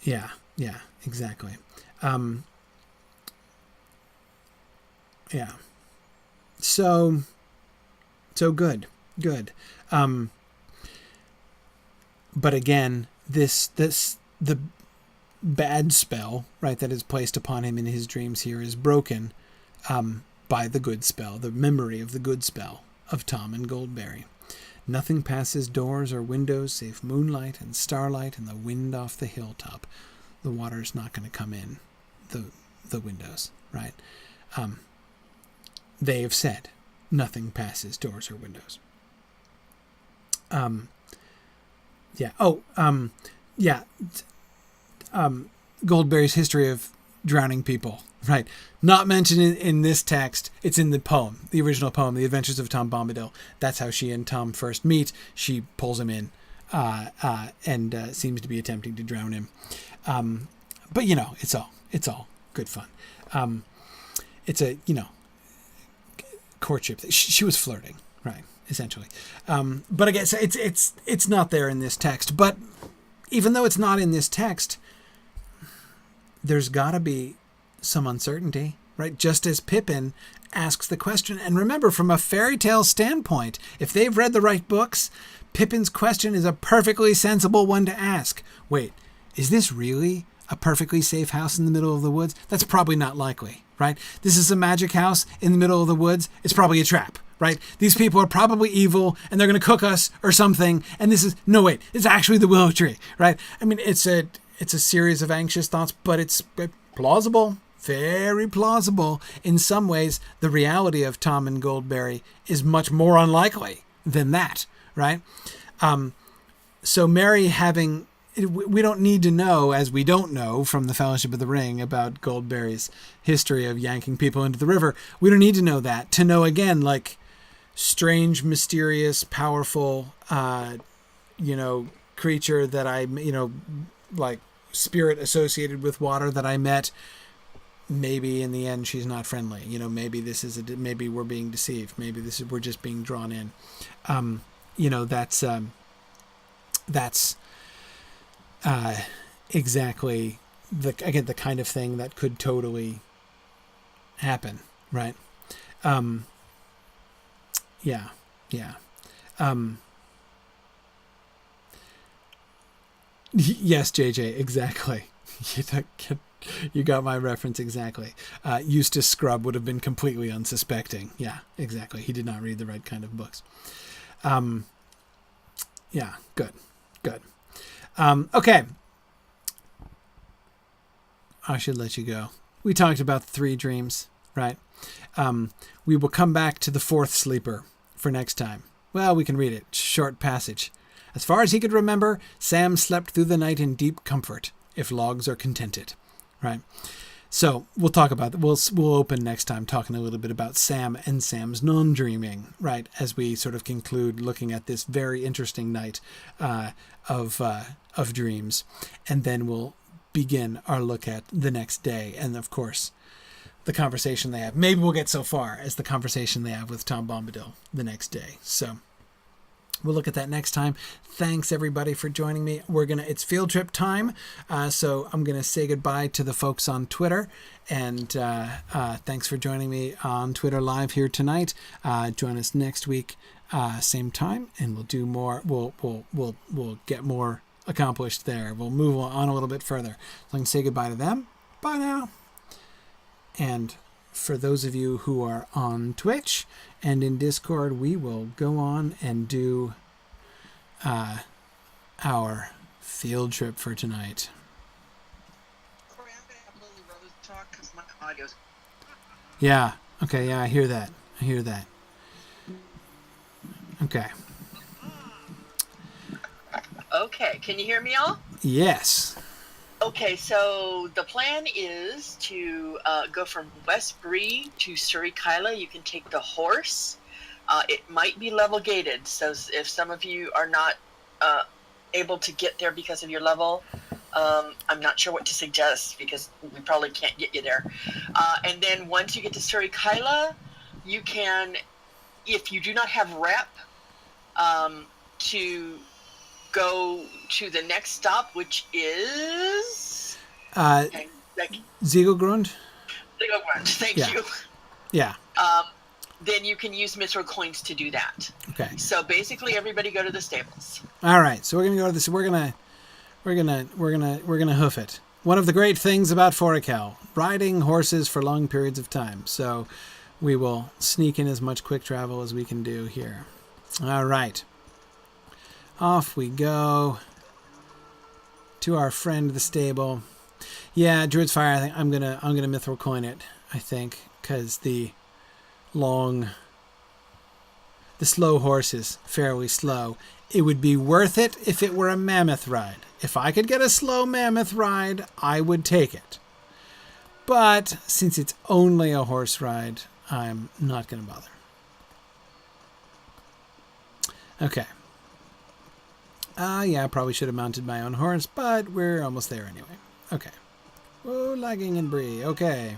B: Yeah, exactly. Yeah. So good. But again, the bad spell, right, that is placed upon him in his dreams here is broken, by the good spell, the memory of the good spell of Tom and Goldberry. Nothing passes doors or windows save moonlight and starlight and the wind off the hilltop. The water's not going to come in the windows, right? They have said nothing passes doors or windows. Goldberry's history of drowning people, right? Not mentioned in this text. It's in the poem, the original poem, The Adventures of Tom Bombadil. That's how she and Tom first meet. She pulls him in and seems to be attempting to drown him. But, it's all good fun. It's a, courtship. She was flirting, right, essentially. But again, so it's not there in this text. But even though it's not in this text, there's got to be some uncertainty, right? Just as Pippin asks the question. And remember, from a fairy tale standpoint, if they've read the right books, Pippin's question is a perfectly sensible one to ask. Wait, is this really a perfectly safe house in the middle of the woods? That's probably not likely, right? This is a magic house in the middle of the woods. It's probably a trap, right? These people are probably evil and they're going to cook us or something. And it's actually the willow tree, right? I mean, it's a series of anxious thoughts, but it's plausible, very plausible. In some ways, the reality of Tom and Goldberry is much more unlikely than that, right? So Merry having... We don't need to know, as we don't know from the Fellowship of the Ring, about Goldberry's history of yanking people into the river. We don't need to know that to know, again, like, strange, mysterious, powerful, creature that I, like spirit associated with water that I met. Maybe in the end she's not friendly. Maybe this is maybe we're being deceived. Maybe we're just being drawn in. That's exactly the kind of thing that could totally happen, right? Yeah. Yes, JJ, exactly. You got my reference exactly. Eustace Scrubb would have been completely unsuspecting. Yeah, exactly. He did not read the right kind of books. Yeah, good. Okay. I should let you go. We talked about the 3 dreams, right? We will come back to the 4th sleeper for next time. Well, we can read it. Short passage. As far as he could remember, Sam slept through the night in deep comfort, if logs are contented, right? So we'll talk about that. We'll open next time talking a little bit about Sam and Sam's non-dreaming, right? As we sort of conclude looking at this very interesting night of dreams, and then we'll begin our look at the next day, and of course, the conversation they have. Maybe we'll get so far as the conversation they have with Tom Bombadil the next day. So we'll look at that next time. Thanks everybody for joining me. It's field trip time. So I'm going to say goodbye to the folks on Twitter, and thanks for joining me on Twitter Live here tonight. Join us next week, same time, and we'll do more. We'll get more accomplished there. We'll move on a little bit further. So I can say goodbye to them. Bye now. And for those of you who are on Twitch and in Discord, we will go on and do our field trip for tonight.
A: Corey, I'm going to have a little Rose talk because my audio's...
B: Yeah. Okay. Yeah, I hear that. Okay.
A: Okay, can you hear me all?
B: Yes.
A: Okay, so the plan is to go from West Bree to Surrey Kyla. You can take the horse. It might be level gated, so if some of you are not able to get there because of your level, I'm not sure what to suggest because we probably can't get you there. And then once you get to Surrey Kyla, you can, if you do not have rep, to go to the next stop, which is
B: Ziegelgrund.
A: Thank you.
B: Yeah.
A: Then you can use mithril coins to do that.
B: Okay.
A: So basically, everybody go to the stables.
B: All right. So we're gonna go to this. We're gonna hoof it. One of the great things about Forakel, riding horses for long periods of time. So we will sneak in as much quick travel as we can do here. All right. Off we go to our friend the stable. Yeah, Druid's Fire. I think I'm gonna mithril coin it. I think because the slow horse is fairly slow. It would be worth it if it were a mammoth ride. If I could get a slow mammoth ride, I would take it. But since it's only a horse ride, I'm not gonna bother. Okay. Yeah, I probably should have mounted my own horse, but we're almost there anyway. Okay. Whoa, lagging and Bree. Okay.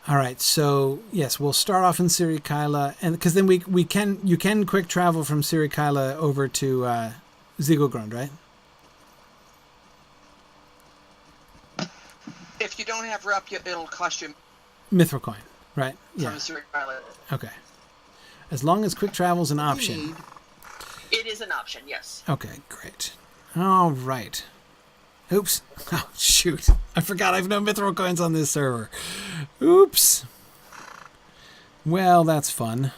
B: All right, so yes, we'll start off in Surrey Kyla, and because then you can quick travel from Surrey Kyla over to Ziegelgrund, right?
C: If you don't have rep, it'll cost you
B: mithril coin, right?
C: From Surrey Kyla.
B: Okay. As long as quick travel's an option.
A: It is an option, yes.
B: Okay, great. All right. Oops. Oh, shoot. I forgot I have no mithril coins on this server. Oops. Well, that's fun.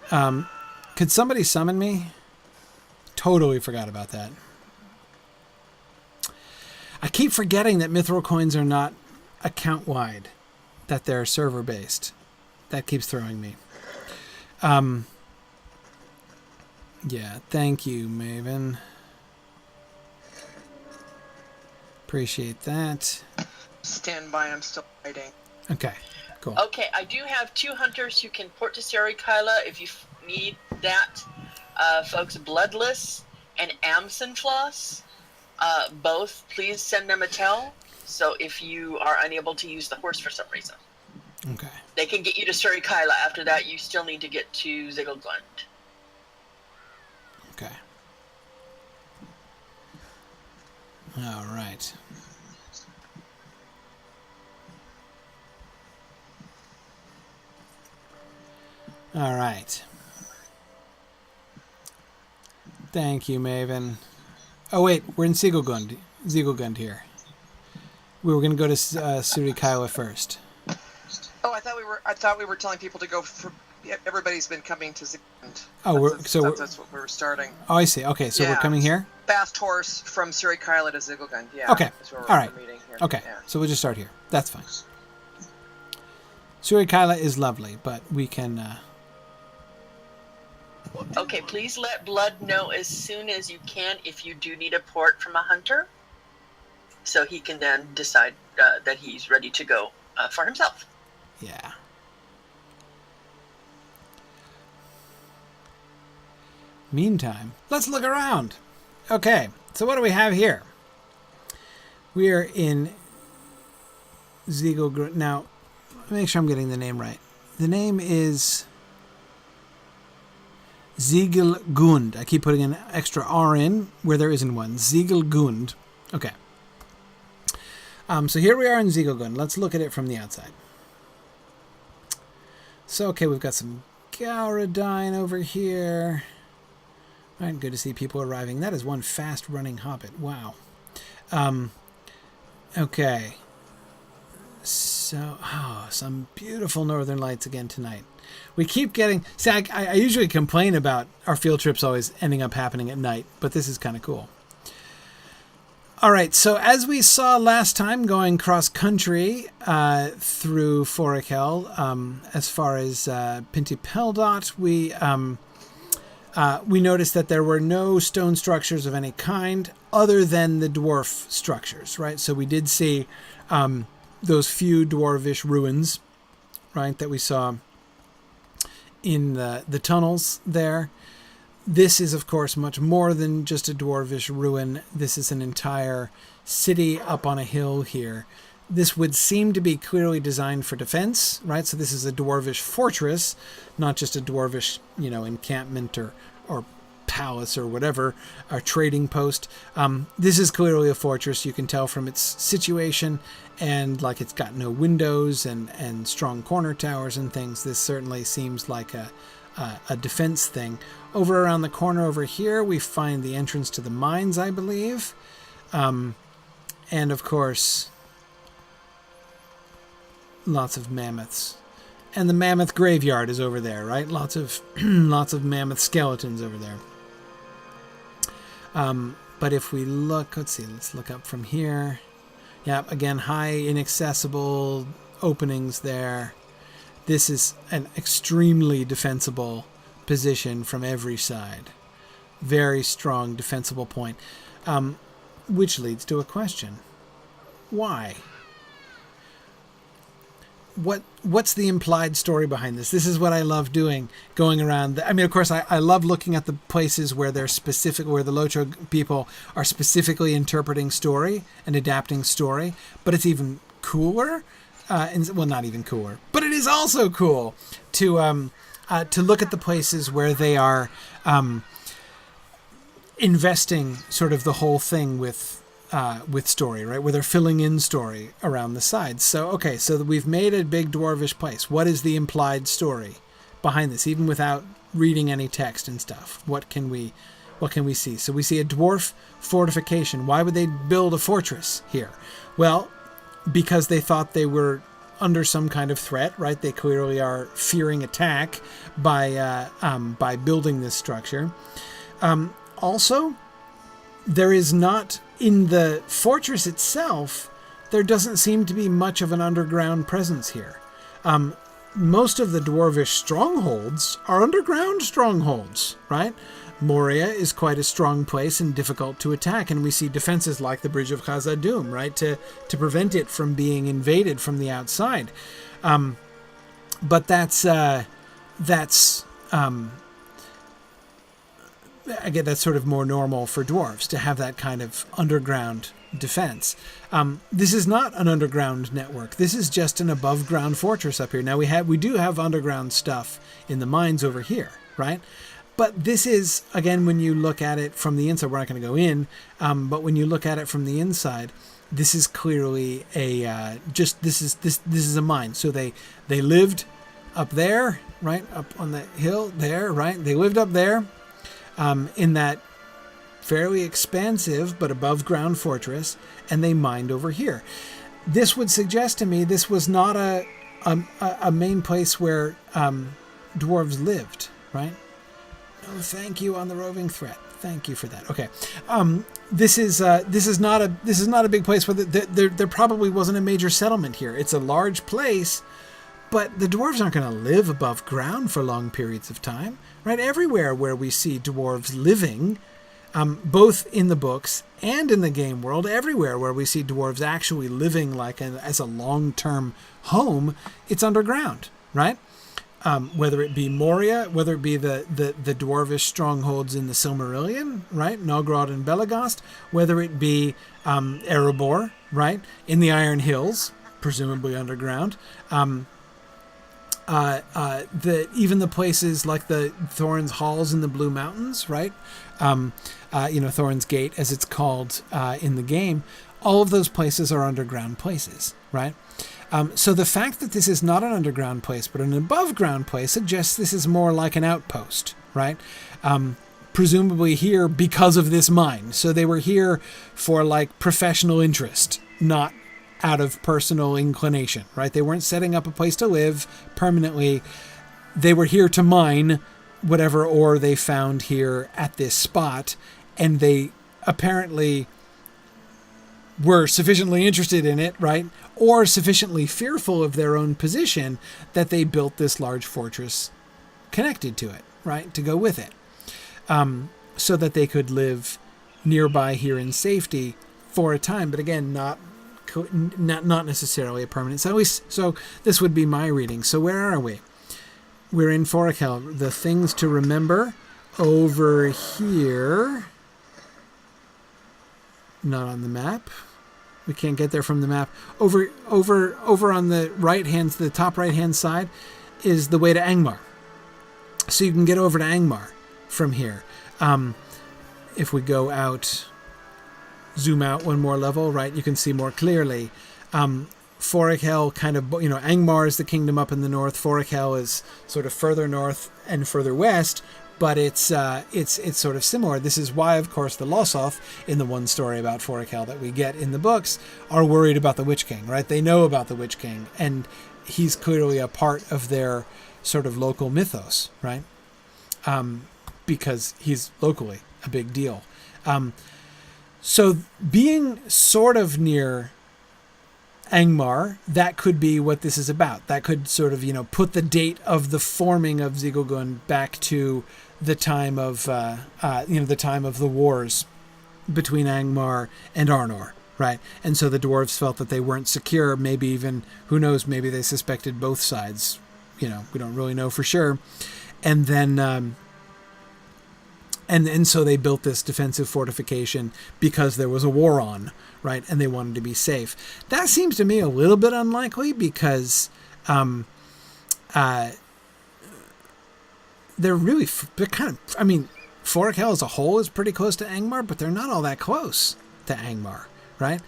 B: Could somebody summon me? Totally forgot about that. I keep forgetting that Mithril coins are not account-wide, that they're server-based. That keeps throwing me. Yeah, thank you, Maven. Appreciate that.
C: Stand by, I'm still writing.
B: Okay, cool.
A: Okay, I do have 2 hunters who can port to Serikila if you need that. Folks, Bloodless and Amsonfloss. Both, please send them a tell. So if you are unable to use the horse for some reason.
B: Okay.
A: They can get you to Serikila. After that, you still need to get to Zigglgund.
B: Okay. All right. All right. Thank you, Maven. Oh, wait. We're in Zigglgund here. We were going to go to Surikawa first.
C: Oh, I thought we were telling people to go for. Everybody's been coming to Zigglgund.
B: Oh,
C: that's what we were starting.
B: Oh, I see. Okay, so we're coming here?
C: Fast horse from Surikila to Zigglgund. Yeah.
B: Okay.
C: That's where
B: All right.
C: we're meeting here.
B: Okay.
C: Yeah.
B: So we'll just start here. That's fine. Surikila is lovely, but we can...
A: Okay, please let Blood know as soon as you can if you do need a port from a hunter. So he can then decide that he's ready to go for himself.
B: Yeah. Meantime, let's look around. Okay, so what do we have here? We are in Zigglgund. Now, make sure I'm getting the name right. The name is Zigglgund. I keep putting an extra R in where there isn't one. Zigglgund. Okay. So here we are in Zigglgund. Let's look at it from the outside. So, okay, we've got some Gauradine over here. All right, good to see people arriving. That is one fast-running hobbit. Wow. Okay. So, some beautiful northern lights again tonight. We keep getting... See, I usually complain about our field trips always ending up happening at night, but this is kind of cool. All right, so as we saw last time going cross-country through Forakel, as far as Pinti Peldot, we noticed that there were no stone structures of any kind other than the dwarf structures, right? So we did see those few dwarvish ruins, right, that we saw in the tunnels there. This is, of course, much more than just a dwarvish ruin. This is an entire city up on a hill here. This would seem to be clearly designed for defense, right? So this is a dwarvish fortress, not just a dwarvish, encampment or palace or whatever, a trading post. This is clearly a fortress. You can tell from its situation, and like it's got no windows and strong corner towers and things. This certainly seems like a defense thing. Over around the corner over here, we find the entrance to the mines, I believe. And of course, lots of mammoths. And the mammoth graveyard is over there, right? Lots of mammoth skeletons over there. But if we look, let's look up from here. Yeah, again, high, inaccessible openings there. This is an extremely defensible position from every side. Very strong defensible point. Which leads to a question. Why? What's the implied story behind this? This is what I love doing, going around. I mean, of course, I love looking at the places where they're specific, where the Locho people are specifically interpreting story and adapting story. But it's even cooler, well, not even cooler, but it is also cool to look at the places where they are investing sort of the whole thing with story, right? Where they're filling in story around the sides. So, okay, so we've made a big dwarvish place. What is the implied story behind this, even without reading any text and stuff? What can we see? So we see a dwarf fortification. Why would they build a fortress here? Well, because they thought they were under some kind of threat, right? They clearly are fearing attack by building this structure. Also, there is not, in the fortress itself, there doesn't seem to be much of an underground presence here. Most of the dwarvish strongholds are underground strongholds, right? Moria is quite a strong place and difficult to attack, and we see defenses like the Bridge of Khazad-dûm, right, to prevent it from being invaded from the outside. But that's again, that's sort of more normal for dwarves to have that kind of underground defense. This is not an underground network. This is just an above ground fortress up here. Now we do have underground stuff in the mines over here, right? But this is, again, when you look at it from the inside, we're not going to go in, but when you look at it from the inside, this is clearly this is a mine. So they lived up there, right, up on the hill there, right? They lived up there in that fairly expansive but above ground fortress, and they mined over here. This would suggest to me this was not a main place where dwarves lived, right? Oh, thank you on the roving threat. Thank you for that. Okay, this is not a big place where there probably wasn't a major settlement here. It's a large place, but the dwarves aren't going to live above ground for long periods of time, right? Everywhere where we see dwarves living, both in the books and in the game world, everywhere where we see dwarves actually living as a long-term home, it's underground, right? Whether it be Moria, whether it be the dwarvish strongholds in the Silmarillion, right, Nogrod and Belegost, whether it be Erebor, right, in the Iron Hills, presumably underground, even the places like the Thorin's Halls in the Blue Mountains, right, Thorin's Gate, as it's called in the game, all of those places are underground places, right? So the fact that this is not an underground place but an above ground place suggests this is more like an outpost, right? Presumably here because of this mine. So they were here for like professional interest, not out of personal inclination, right? They weren't setting up a place to live permanently. They were here to mine whatever ore they found here at this spot, and they apparently were sufficiently interested in it, right? Or sufficiently fearful of their own position that they built this large fortress connected to it, right? To go with it. So that they could live nearby here in safety for a time, but again, not necessarily a permanent. So this would be my reading. So where are we? We're in Forakel. The things to remember over here. Not on the map. We can't get there from the map. Over on the the top right hand side, is the way to Angmar. So you can get over to Angmar from here. If we go out, zoom out one more level, right, you can see more clearly. Forakel kind of, Angmar is the kingdom up in the north. Forakel is sort of further north and further west. But it's sort of similar. This is why, of course, the Lossoth, in the one story about Forakel that we get in the books, are worried about the Witch King, right? They know about the Witch King, and he's clearly a part of their sort of local mythos, right? Because he's locally a big deal. So being sort of near Angmar, that could be what this is about. That could sort of, put the date of the forming of Zigilgun back to the time of, the time of the wars between Angmar and Arnor, right? And so the dwarves felt that they weren't secure. Maybe even, who knows, maybe they suspected both sides. We don't really know for sure. And then, and so they built this defensive fortification because there was a war on, right? And they wanted to be safe. That seems to me a little bit unlikely because they're kind of, Forakel as a whole is pretty close to Angmar, but they're not all that close to Angmar, right?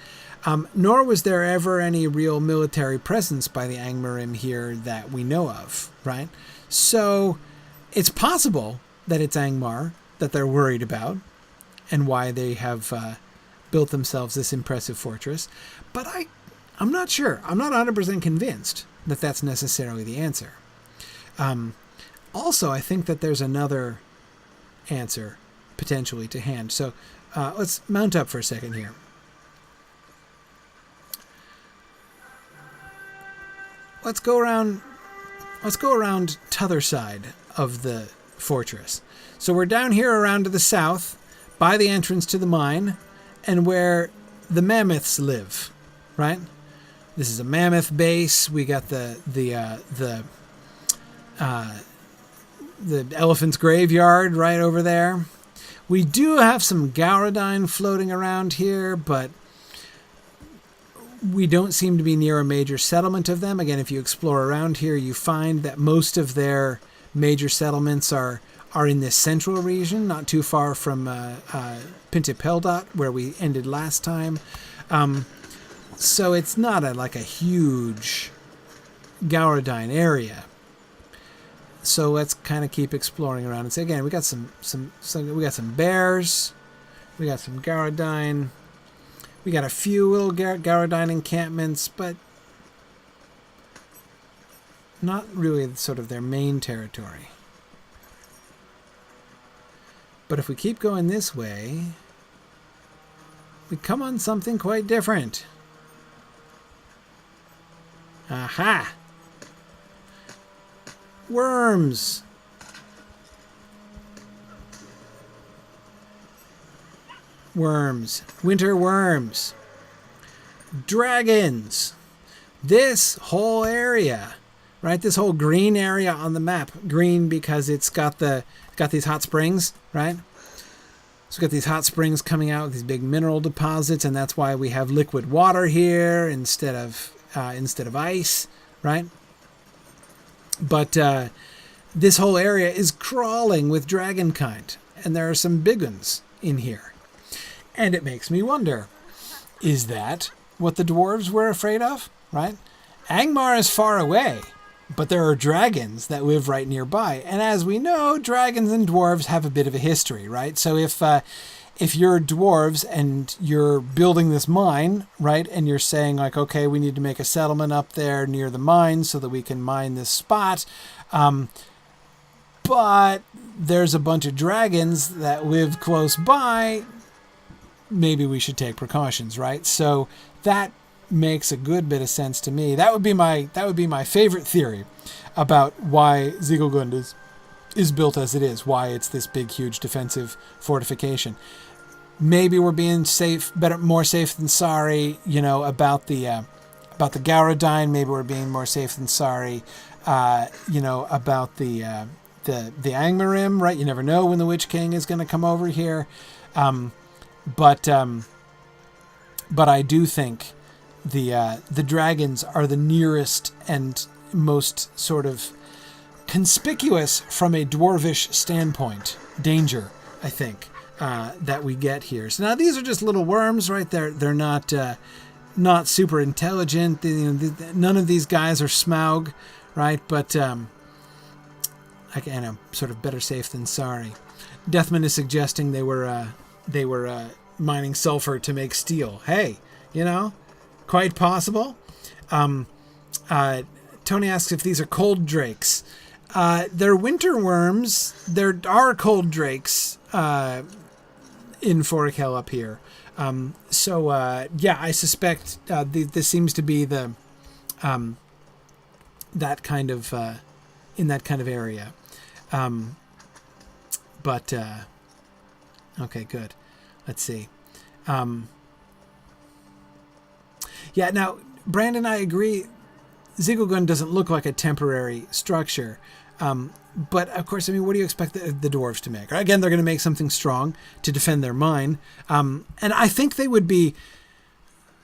B: Nor was there ever any real military presence by the Angmarim here that we know of, right? So it's possible that it's Angmar that they're worried about and why they have built themselves this impressive fortress. But I'm not sure. I'm not 100% convinced that that's necessarily the answer. Also, I think that there's another answer potentially to hand. So let's mount up for a second here. Let's go around t'other side of the fortress. So we're down here around to the south, by the entrance to the mine, and where the mammoths live, right? This is a mammoth base. We got the elephant's graveyard right over there. We do have some Gauradine floating around here, but we don't seem to be near a major settlement of them. Again, if you explore around here, you find that most of their major settlements are in this central region, not too far from Pintipeldat, where we ended last time. So it's not a huge Gauradine area. So let's kind of keep exploring around and say again, we got some bears, we got some Gauradine, we got a few little Gauradine encampments, but not really sort of their main territory. But if we keep going this way, we come on something quite different. Aha! Worms! Worms. Winter worms. Dragons. This whole area, right? This whole green area on the map. Green because it's got these hot springs, right? So we've got these hot springs coming out with these big mineral deposits, and that's why we have liquid water here instead of ice, right? But this whole area is crawling with dragonkind, and there are some big ones in here. And it makes me wonder, is that what the dwarves were afraid of, right? Angmar is far away, but there are dragons that live right nearby. And as we know, dragons and dwarves have a bit of a history, right? So if you're dwarves and you're building this mine, right, and you're saying like, okay, we need to make a settlement up there near the mine so that we can mine this spot, but there's a bunch of dragons that live close by, maybe we should take precautions, right? So that makes a good bit of sense to me. That would be my favorite theory about why Ziegelgund is built as it is, why it's this big, huge defensive fortification. Maybe we're being more safe than sorry, about the Gauradine. Maybe we're being more safe than sorry, about the Angmarim, right? You never know when the Witch King is going to come over here. But I do think the dragons are the nearest and most sort of conspicuous from a dwarvish standpoint danger, I think, that we get here. So now these are just little worms, right? They're not super intelligent. None of these guys are Smaug, right? But I'm sort of better safe than sorry. Deathman is suggesting they were mining sulfur to make steel. Hey, quite possible. Tony asks if these are cold drakes. They're winter worms. There are cold drakes in Foricel up here. I suspect this seems to be the that kind of in that kind of area. Okay, good. Let's see. Now, Brandon, I agree. Ziegelgund doesn't look like a temporary structure. But, of course, what do you expect the dwarves to make? Again, they're going to make something strong to defend their mine. And I think they would be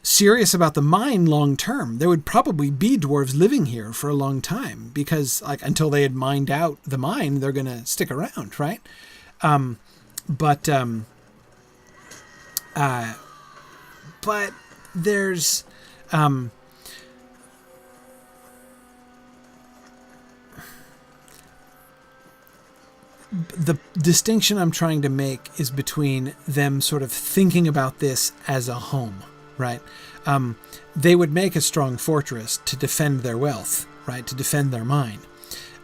B: serious about the mine long term. There would probably be dwarves living here for a long time because, until they had mined out the mine, they're going to stick around, right? But there's the distinction I'm trying to make is between them sort of thinking about this as a home, right? They would make a strong fortress to defend their wealth, right? To defend their mine.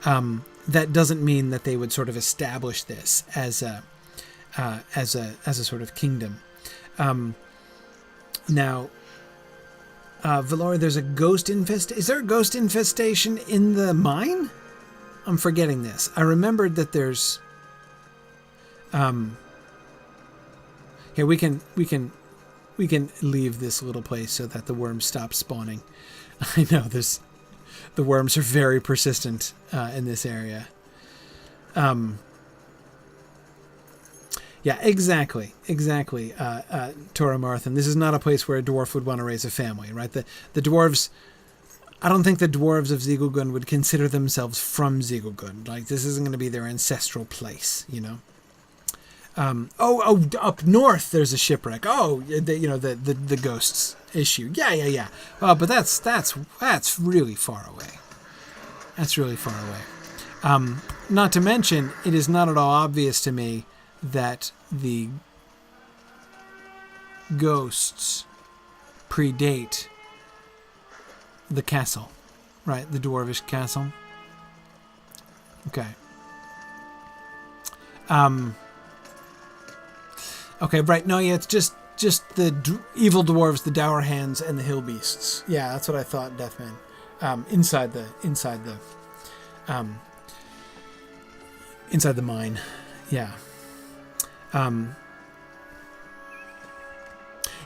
B: That doesn't mean that they would sort of establish this as as a sort of kingdom. Now, Valora, there's a ghost infestation. Is there a ghost infestation in the mine? I'm forgetting this. I remembered that there's. Here we can leave this little place so that the worms stop spawning. I know the worms are very persistent in this area. Yeah, exactly. Tora Marthan. This is not a place where a dwarf would want to raise a family, right? The dwarves. I don't think the dwarves of Ziegelgun would consider themselves from Ziegelgun. Like, this isn't going to be their ancestral place, you know. Up north there's a shipwreck. The ghosts issue. Yeah. But that's really far away. That's really far away. Not to mention, it is not at all obvious to me that the ghosts predate the castle, right? The dwarvish castle. Okay. Okay, right. No, yeah, it's just the evil dwarves, the dour hands, and the hill beasts. Yeah, that's what I thought, Deathman. Inside the mine. Yeah.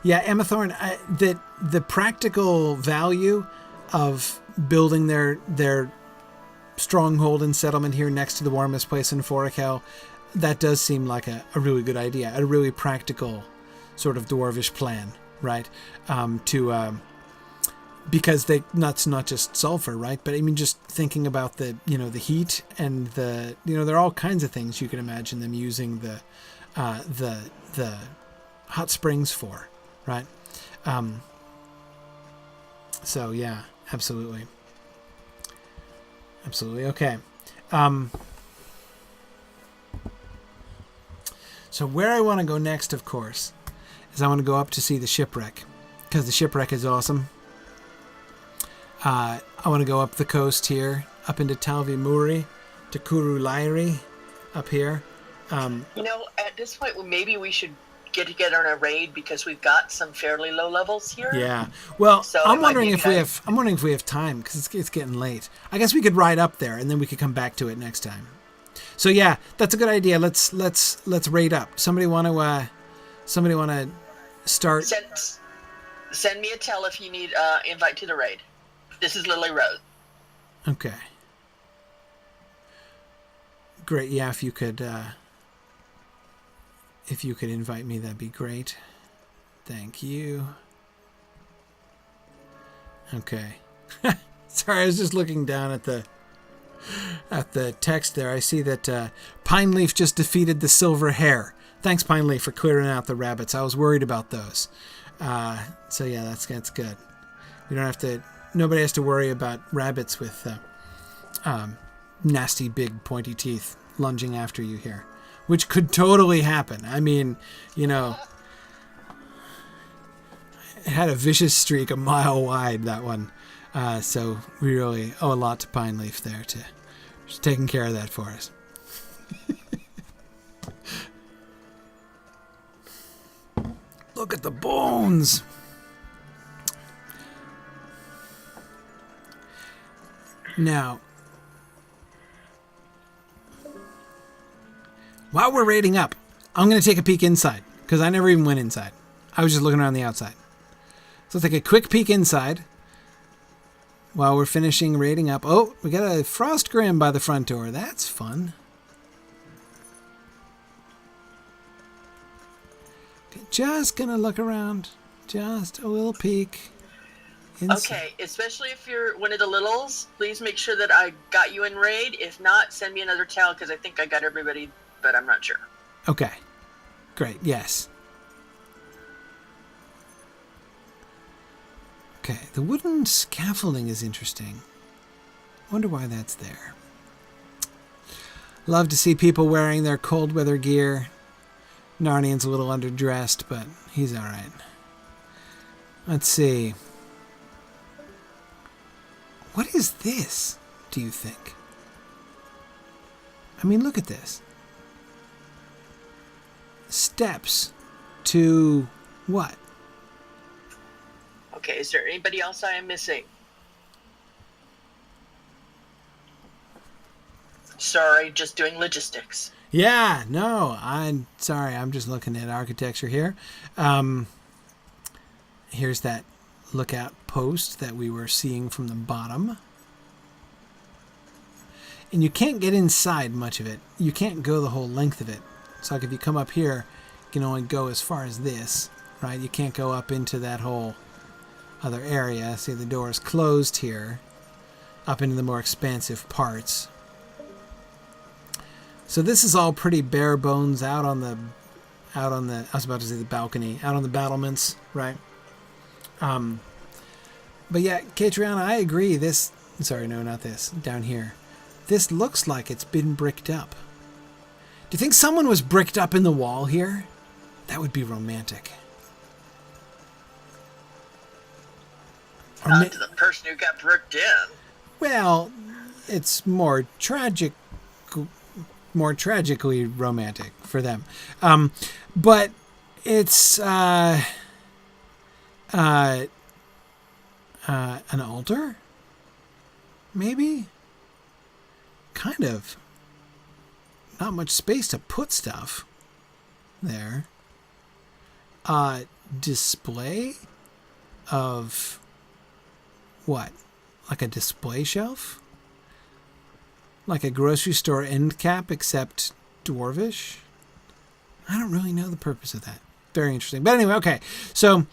B: Emma Thorne, the practical value of building their stronghold and settlement here next to the warmest place in Forakel, that does seem like a really good idea, a really practical sort of dwarvish plan, right? Because that's not just sulfur, right? But I mean, just thinking about the heat and there are all kinds of things you can imagine them using the hot springs for, right? So yeah, absolutely. Okay. So where I want to go next, of course, is I want to go up to see the shipwreck, because the shipwreck is awesome. I want to go up the coast here, up into Talvi Muri, to Kurulairi, up here.
A: At this point, maybe we should get together on a raid, because we've got some fairly low levels here.
B: Yeah. Well,
A: so
B: I'm wondering if we have time, because it's getting late. I guess we could ride up there and then we could come back to it next time. So yeah, that's a good idea. Let's raid up. Somebody want to start?
A: Send me a tell if you need invite to the raid. This is Lily Rose.
B: Okay. Great. Yeah, if you could invite me, that'd be great. Thank you. Okay. Sorry, I was just looking down at the text there. I see that Pine Leaf just defeated the Silver Hare. Thanks, Pine Leaf, for clearing out the rabbits. I was worried about those. So yeah, that's good. We don't have to. Nobody has to worry about rabbits with nasty, big, pointy teeth lunging after you here, which could totally happen. I mean, it had a vicious streak a mile wide, that one. So we really owe a lot to Pine Leaf there to just taking care of that for us. Look at the bones. Now, while we're raiding up, I'm going to take a peek inside, because I never even went inside. I was just looking around the outside. So let's take a quick peek inside while we're finishing raiding up. Oh, we got a Frost Grim by the front door. That's fun. Okay, just going to look around. Just a little peek. Inside.
A: Okay, especially if you're one of the littles, please make sure that I got you in raid. If not, send me another tell, because I think I got everybody, but I'm not sure.
B: Okay. Great, yes. Okay, the wooden scaffolding is interesting. Wonder why that's there. Love to see people wearing their cold weather gear. Narnian's a little underdressed, but he's alright. Let's see. What is this, do you think? I mean, look at this. steps to what?
A: Okay, is there anybody else I am missing? Sorry, just doing logistics.
B: Yeah, no, I'm sorry. I'm just looking at architecture here. Here's that lookout post that we were seeing from the bottom. And you can't get inside much of it. You can't go the whole length of it. So like if you come up here, you can only go as far as this, right? You can't go up into that whole other area. See, the door is closed here, up into the more expansive parts. So this is all pretty bare bones out on the, I was about to say the balcony, out on the battlements, right? But yeah, Catriona, I agree. This, sorry, no, not this, down here. This looks like it's been bricked up. Do you think someone was bricked up in the wall here? That would be romantic. Or
A: Not to the person who got bricked in.
B: well, it's more tragically romantic for them. But it's an altar? Maybe? Kind of. Not much space to put stuff there. Display of what? Like a display shelf? Like a grocery store end cap, except dwarvish? I don't really know the purpose of that. Very interesting. But anyway, okay. So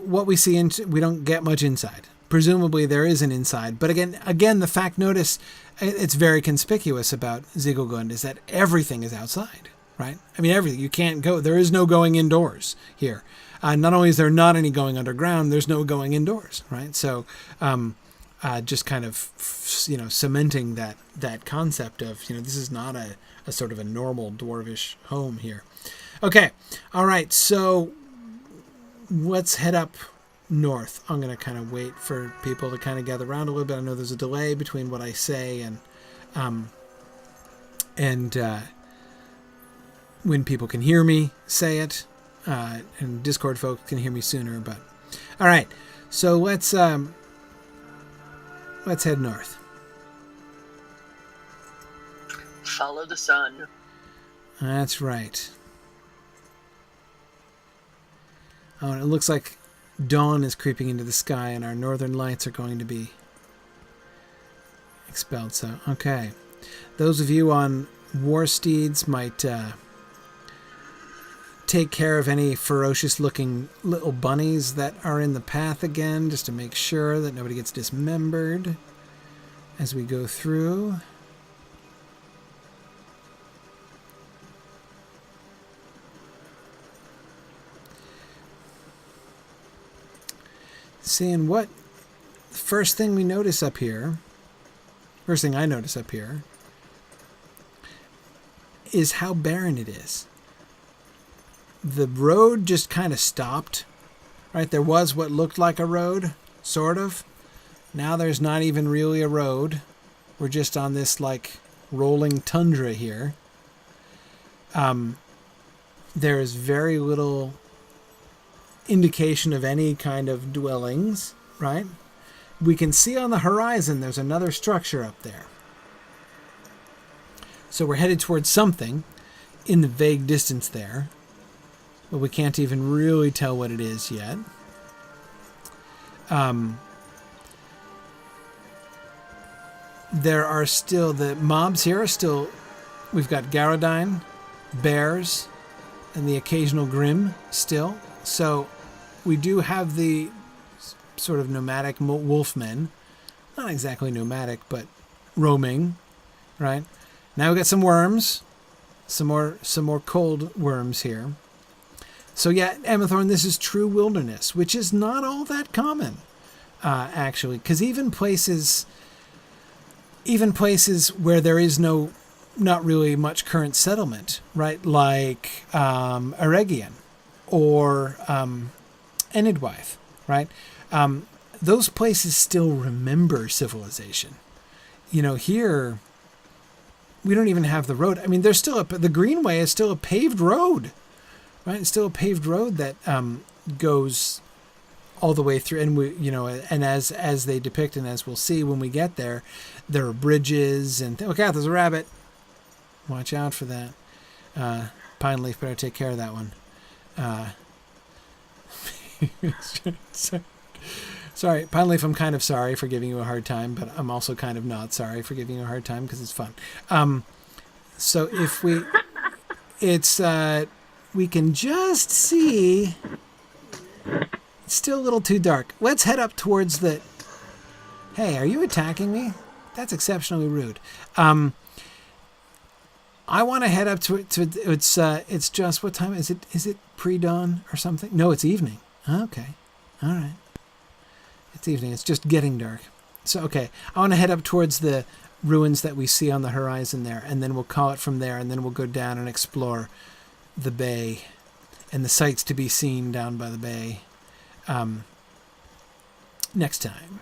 B: what we see, we don't get much inside. Presumably there is an inside. But again, the fact notice, it's very conspicuous about Ziegelgund is that everything is outside, right? I mean, everything. You can't go. There is no going indoors here. Not only is there not any going underground, there's no going indoors, right? So just kind of, cementing that concept of, this is not a sort of a normal dwarvish home here. Okay. All right. So let's head up north. I'm going to kind of wait for people to kind of gather around a little bit. I know there's a delay between what I say and when people can hear me say it, and Discord folks can hear me sooner, but all right. So let's head north.
A: Follow the sun.
B: That's right. Oh, and it looks like dawn is creeping into the sky and our northern lights are going to be expelled. So, okay. Those of you on war steeds might take care of any ferocious looking little bunnies that are in the path again, just to make sure that nobody gets dismembered as we go through. Seeing what first thing I notice up here is how barren it is. The road just kind of stopped, right? There was what looked like a road, sort of. Now there's not even really a road. We're just on this like rolling tundra here. There is very little indication of any kind of dwellings, right? We can see on the horizon there's another structure up there. So we're headed towards something in the vague distance there, but we can't even really tell what it is yet. There are still, the mobs here are still, we've got Garodine, bears, and the occasional Grim still. So we do have the sort of nomadic wolfmen. Not exactly nomadic, but roaming, right? Now we've got some worms, some more cold worms here. So yeah, Emethorn, this is true wilderness, which is not all that common, actually, because even places where there is not really much current settlement, right? Like Eregion or Enidwythe, right? Those places still remember civilization. Here we don't even have the road. I mean, there's still the Greenway is still a paved road, right? It's still a paved road that goes all the way through. And and as they depict and as we'll see when we get there, there are bridges and look out, there's a rabbit. Watch out for that. Pine Leaf better take care of that one. Sorry, Pine Leaf, I'm kind of sorry for giving you a hard time, but I'm also kind of not sorry for giving you a hard time because it's fun. So if we can just see, it's still a little too dark. Let's head up towards the, hey, are you attacking me? That's exceptionally rude. I want to head up to it's just, what time is it? Is it pre-dawn or something? No, it's evening. Okay. All right. It's evening. It's just getting dark. So, okay. I want to head up towards the ruins that we see on the horizon there, and then we'll call it from there, and then we'll go down and explore the bay and the sights to be seen down by the bay next time.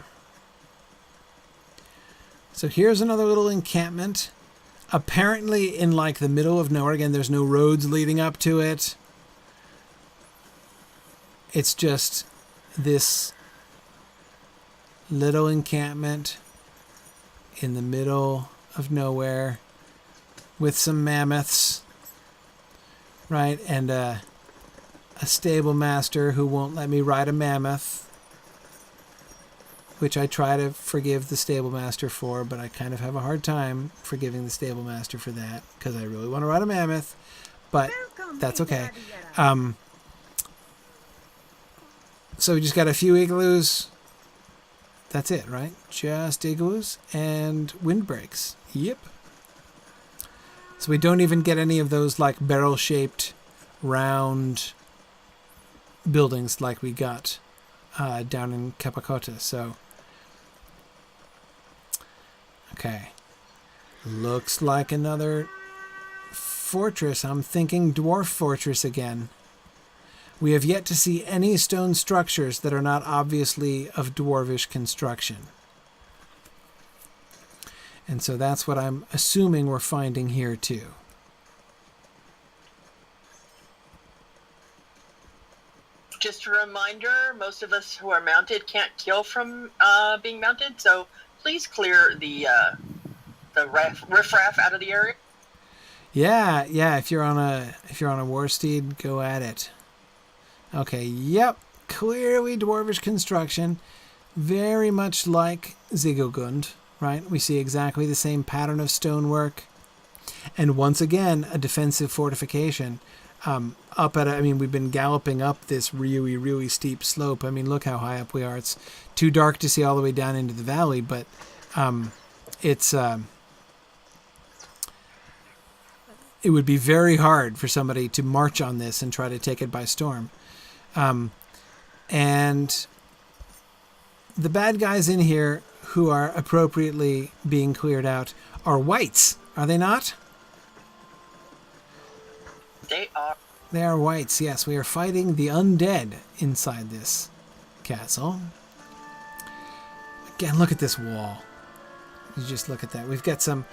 B: So here's another little encampment. Apparently in like the middle of nowhere. Again, there's no roads leading up to it. It's just this little encampment in the middle of nowhere with some mammoths, right? And a stable master who won't let me ride a mammoth, which I try to forgive the stable master for, but I kind of have a hard time forgiving the stable master for that because I really want to ride a mammoth, but that's okay. So we just got a few igloos. That's it, right? Just igloos and windbreaks. Yep. So we don't even get any of those like barrel-shaped round buildings like we got down in Capacota. So, okay. Looks like another fortress. I'm thinking dwarf fortress again. We have yet to see any stone structures that are not obviously of dwarvish construction. And so that's what I'm assuming we're finding here too.
A: Just a reminder, most of us who are mounted can't kill from being mounted, so please clear the riffraff out of the area.
B: Yeah. If you're on a war steed, go at it. Okay. Yep. Clearly dwarvish construction, very much like Zigogund, right? We see exactly the same pattern of stonework, and once again a defensive fortification. Up at, I mean, we've been galloping up this really, really steep slope. I mean, look how high up we are. It's too dark to see all the way down into the valley, but it would be very hard for somebody to march on this and try to take it by storm. And the bad guys in here who are appropriately being cleared out are whites, are they not?
A: They are.
B: They are whites, yes. We are fighting the undead inside this castle. Again, look at this wall. You just look at that. We've got some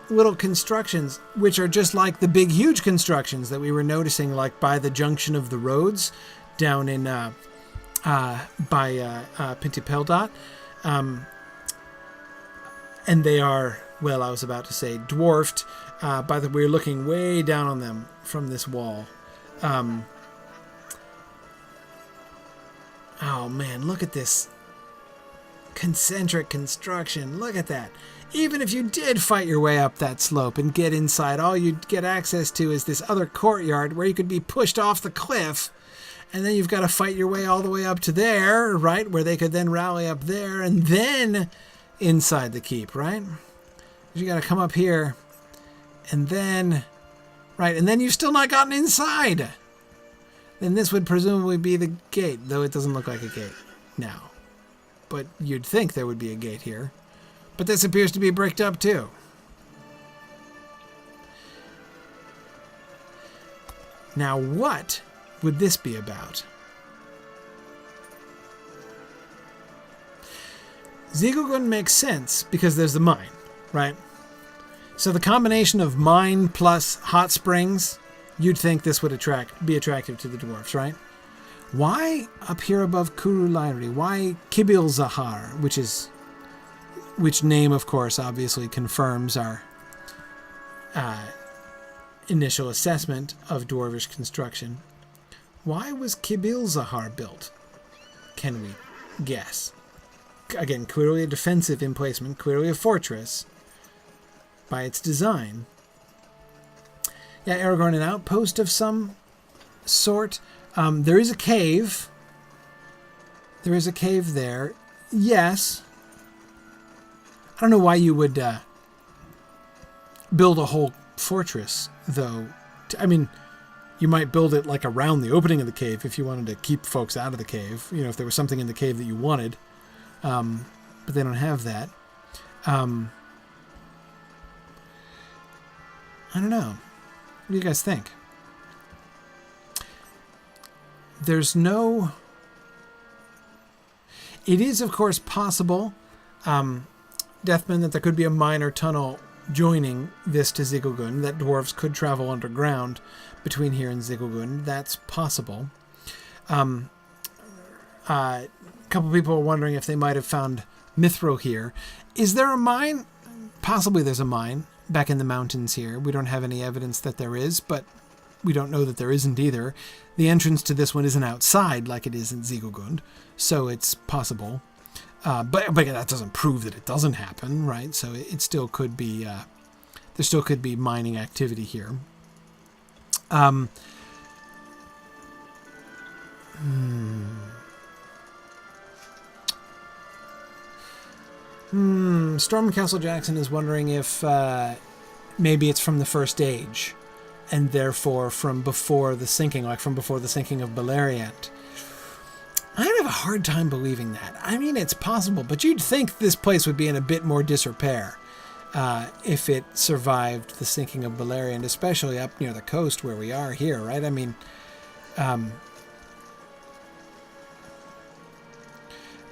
B: little constructions, which are just like the big, huge constructions that we were noticing, like by the junction of the roads down in by Pintipeldot. And they are, well, I was about to say dwarfed. We're looking way down on them from this wall. Oh man, look at this concentric construction. Look at that. Even if you did fight your way up that slope and get inside, all you'd get access to is this other courtyard where you could be pushed off the cliff. And then you've got to fight your way all the way up to there, right? Where they could then rally up there and then inside the keep, right? You got to come up here. And then, right, and then you've still not gotten inside. Then this would presumably be the gate, though it doesn't look like a gate now. But you'd think there would be a gate here. But this appears to be bricked up too. Now what would this be about? Zigogund makes sense because there's the mine, right? So the combination of mine plus hot springs, you'd think this would be attractive to the dwarves, right? Why up here above Kurulairi? Why Kibil Zahar, which name, of course, obviously confirms our initial assessment of dwarvish construction. Why was Kibil Zahar built? Can we guess? Again, clearly a defensive emplacement, clearly a fortress by its design. Yeah, Aragorn, an outpost of some sort. There is a cave. There is a cave there. Yes. I don't know why you would build a whole fortress, though. I mean, you might build it like around the opening of the cave if you wanted to keep folks out of the cave. You know, if there was something in the cave that you wanted. But they don't have that. I don't know. What do you guys think? There's no... It is, of course, possible, Deathman, that there could be a minor tunnel joining this to Ziggelgund, that dwarves could travel underground between here and Ziggelgund. That's possible. A couple people are wondering if they might have found Mithril here. Is there a mine? Possibly there's a mine back in the mountains here. We don't have any evidence that there is, but we don't know that there isn't either. The entrance to this one isn't outside like it is in Ziggelgund, so it's possible. But that doesn't prove that it doesn't happen, right? So it still could be, there still could be mining activity here. Stormcastle Jackson is wondering if maybe it's from the First Age, and therefore from before the sinking, like from before the sinking of Beleriand. I have a hard time believing that. I mean, it's possible, but you'd think this place would be in a bit more disrepair if it survived the sinking of Beleriand, especially up near the coast where we are here, right? I mean,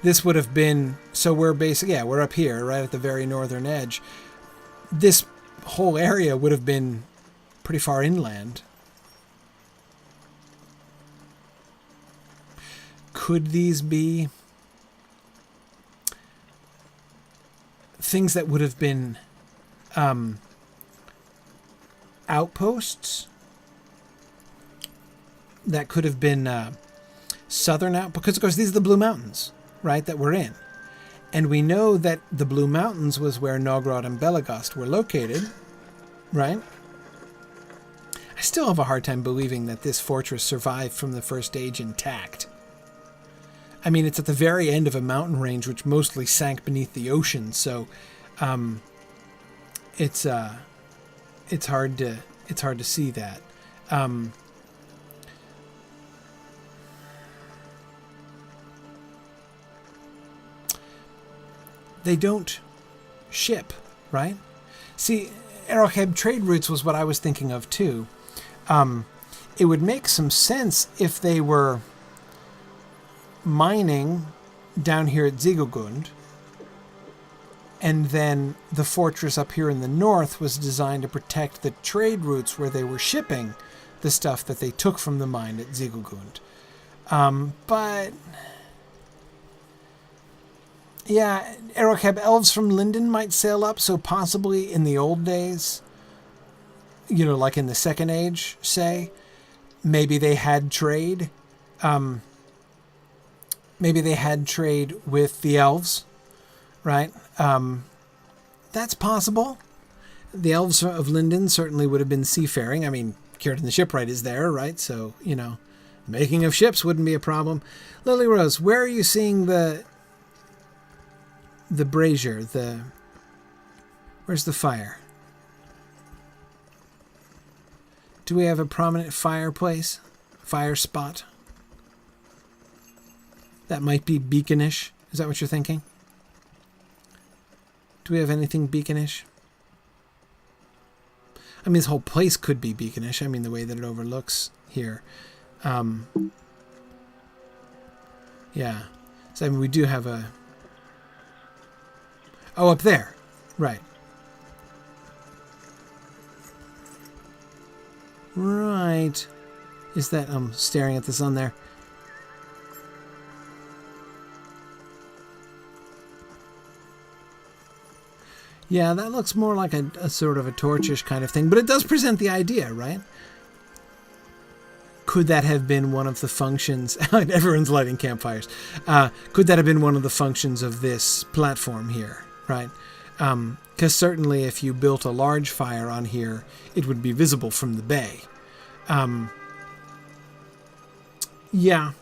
B: this would have been, so we're basically, yeah, we're up here, right at the very northern edge. This whole area would have been pretty far inland. Could these be things that would have been outposts? That could have been southern out, because of course these are the Blue Mountains, right, that we're in. And we know that the Blue Mountains was where Nogrod and Belegost were located, right? I still have a hard time believing that this fortress survived from the First Age intact. I mean, it's at the very end of a mountain range which mostly sank beneath the ocean, so it's hard to see that. They don't ship, right? See, Arrowhead trade routes was what I was thinking of too. It would make some sense if they were mining down here at Ziggelgund, and then the fortress up here in the north was designed to protect the trade routes where they were shipping the stuff that they took from the mine at Ziggelgund. But yeah, Arrowcab elves from Linden might sail up, so possibly in the old days, you know, like in the Second Age, say, maybe they had trade. Maybe they had trade with the elves, right? That's possible. The elves of Linden certainly would have been seafaring. I mean, Kieran the Shipwright is there, right? So, you know, making of ships wouldn't be a problem. Lily Rose, where are you seeing the brazier? Where's the fire? Do we have a prominent fireplace? Fire spot? That might be beaconish. Is that what you're thinking? Do we have anything beaconish? I mean, this whole place could be beaconish. I mean, the way that it overlooks here. Yeah. So, I mean, we do have a... Oh, up there. Right. Right. Is that... I'm staring at the sun there. Yeah, that looks more like a sort of a torchish kind of thing, but it does present the idea, right? Could that have been one of the functions... Everyone's lighting campfires. Could that have been one of the functions of this platform here, right? Because certainly if you built a large fire on here, it would be visible from the bay. Yeah.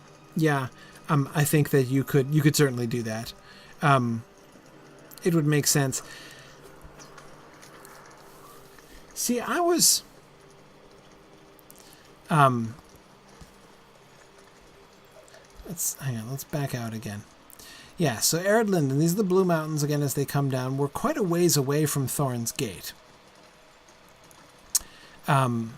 B: I think that you could certainly do that. It would make sense. See, I was... let's back out again. Yeah, so Eredlund, and these are the Blue Mountains again as they come down. We're quite a ways away from Thorn's Gate. But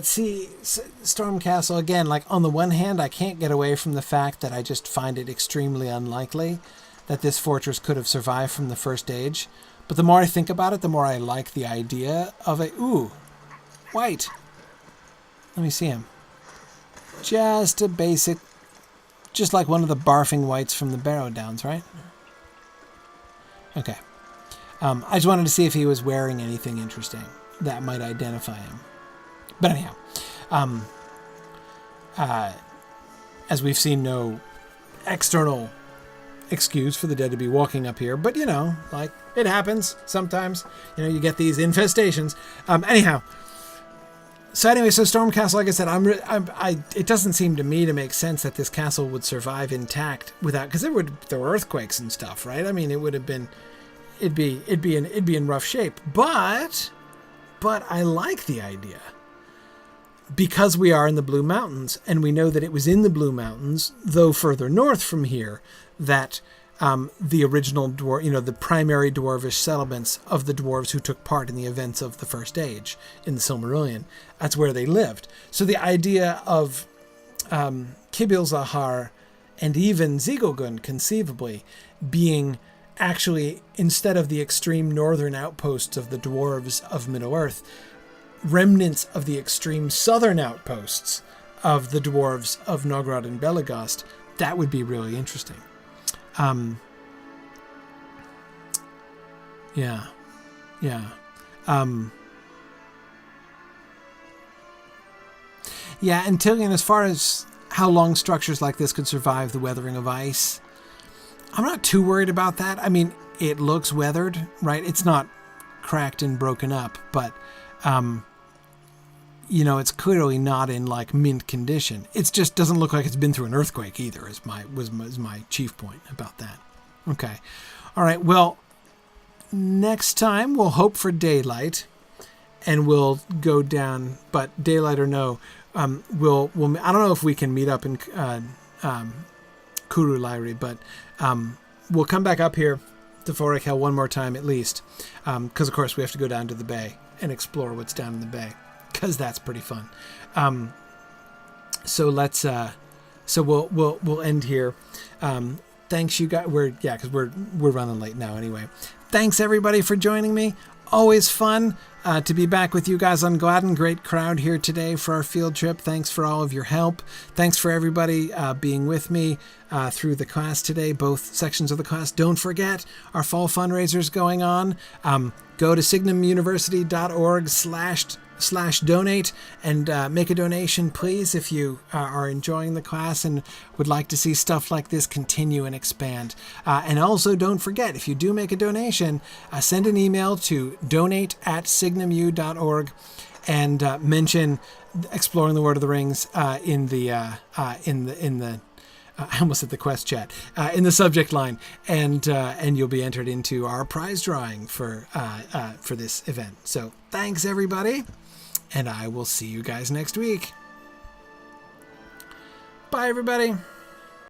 B: see, Stormcastle, again, like on the one hand, I can't get away from the fact that I just find it extremely unlikely that this fortress could have survived from the First Age. But the more I think about it, the more I like the idea of it. Ooh, white. Let me see him. Just a basic, just like one of the barfing whites from the Barrow Downs, right? Okay. I just wanted to see if he was wearing anything interesting that might identify him. But anyhow, as we've seen, no external excuse for the dead to be walking up here, but like it happens sometimes. You get these infestations. Anyhow, so Stormcastle, like I said, it doesn't seem to me to make sense that this castle would survive intact without, because there were earthquakes and stuff, right? I mean, it'd be in rough shape, but I like the idea. Because we are in the Blue Mountains, and we know that it was in the Blue Mountains, though further north from here, that the original the primary dwarvish settlements of the dwarves who took part in the events of the First Age in the Silmarillion, that's where they lived. So the idea of Kibil-Zahar and even Zigogun, conceivably, being actually, instead of the extreme northern outposts of the dwarves of Middle-earth, remnants of the extreme southern outposts of the dwarves of Nogrod and Belegost, that would be really interesting. Yeah. And Tillian, as far as how long structures like this could survive the weathering of ice, I'm not too worried about that. I mean, it looks weathered, right? It's not cracked and broken up, but it's clearly not in like mint condition. It just doesn't look like it's been through an earthquake either, was my chief point about that. Okay. All right. Well, next time we'll hope for daylight and we'll go down, but daylight or no, we'll I don't know if we can meet up in Kuru Lairi, but we'll come back up here to Forakhel one more time at least, because of course we have to go down to the bay and explore what's down in the bay, because that's pretty fun. So let's so we'll end here. Thanks you guys. Because we're running late now anyway. Thanks everybody for joining me. Always fun to be back with you guys on Gladden. Great crowd here today for our field trip. Thanks for all of your help. Thanks for everybody being with me through the class today, both sections of the class. Don't forget our fall fundraisers going on. Go to signumuniversity.org/donate and make a donation, please, if you are enjoying the class and would like to see stuff like this continue and expand. And also don't forget, if you do make a donation, send an email to donate@signumu.org and mention Exploring the Word of the Rings in the I almost said the quest chat in the subject line, and you'll be entered into our prize drawing for this event. So thanks everybody, and I will see you guys next week. Bye everybody.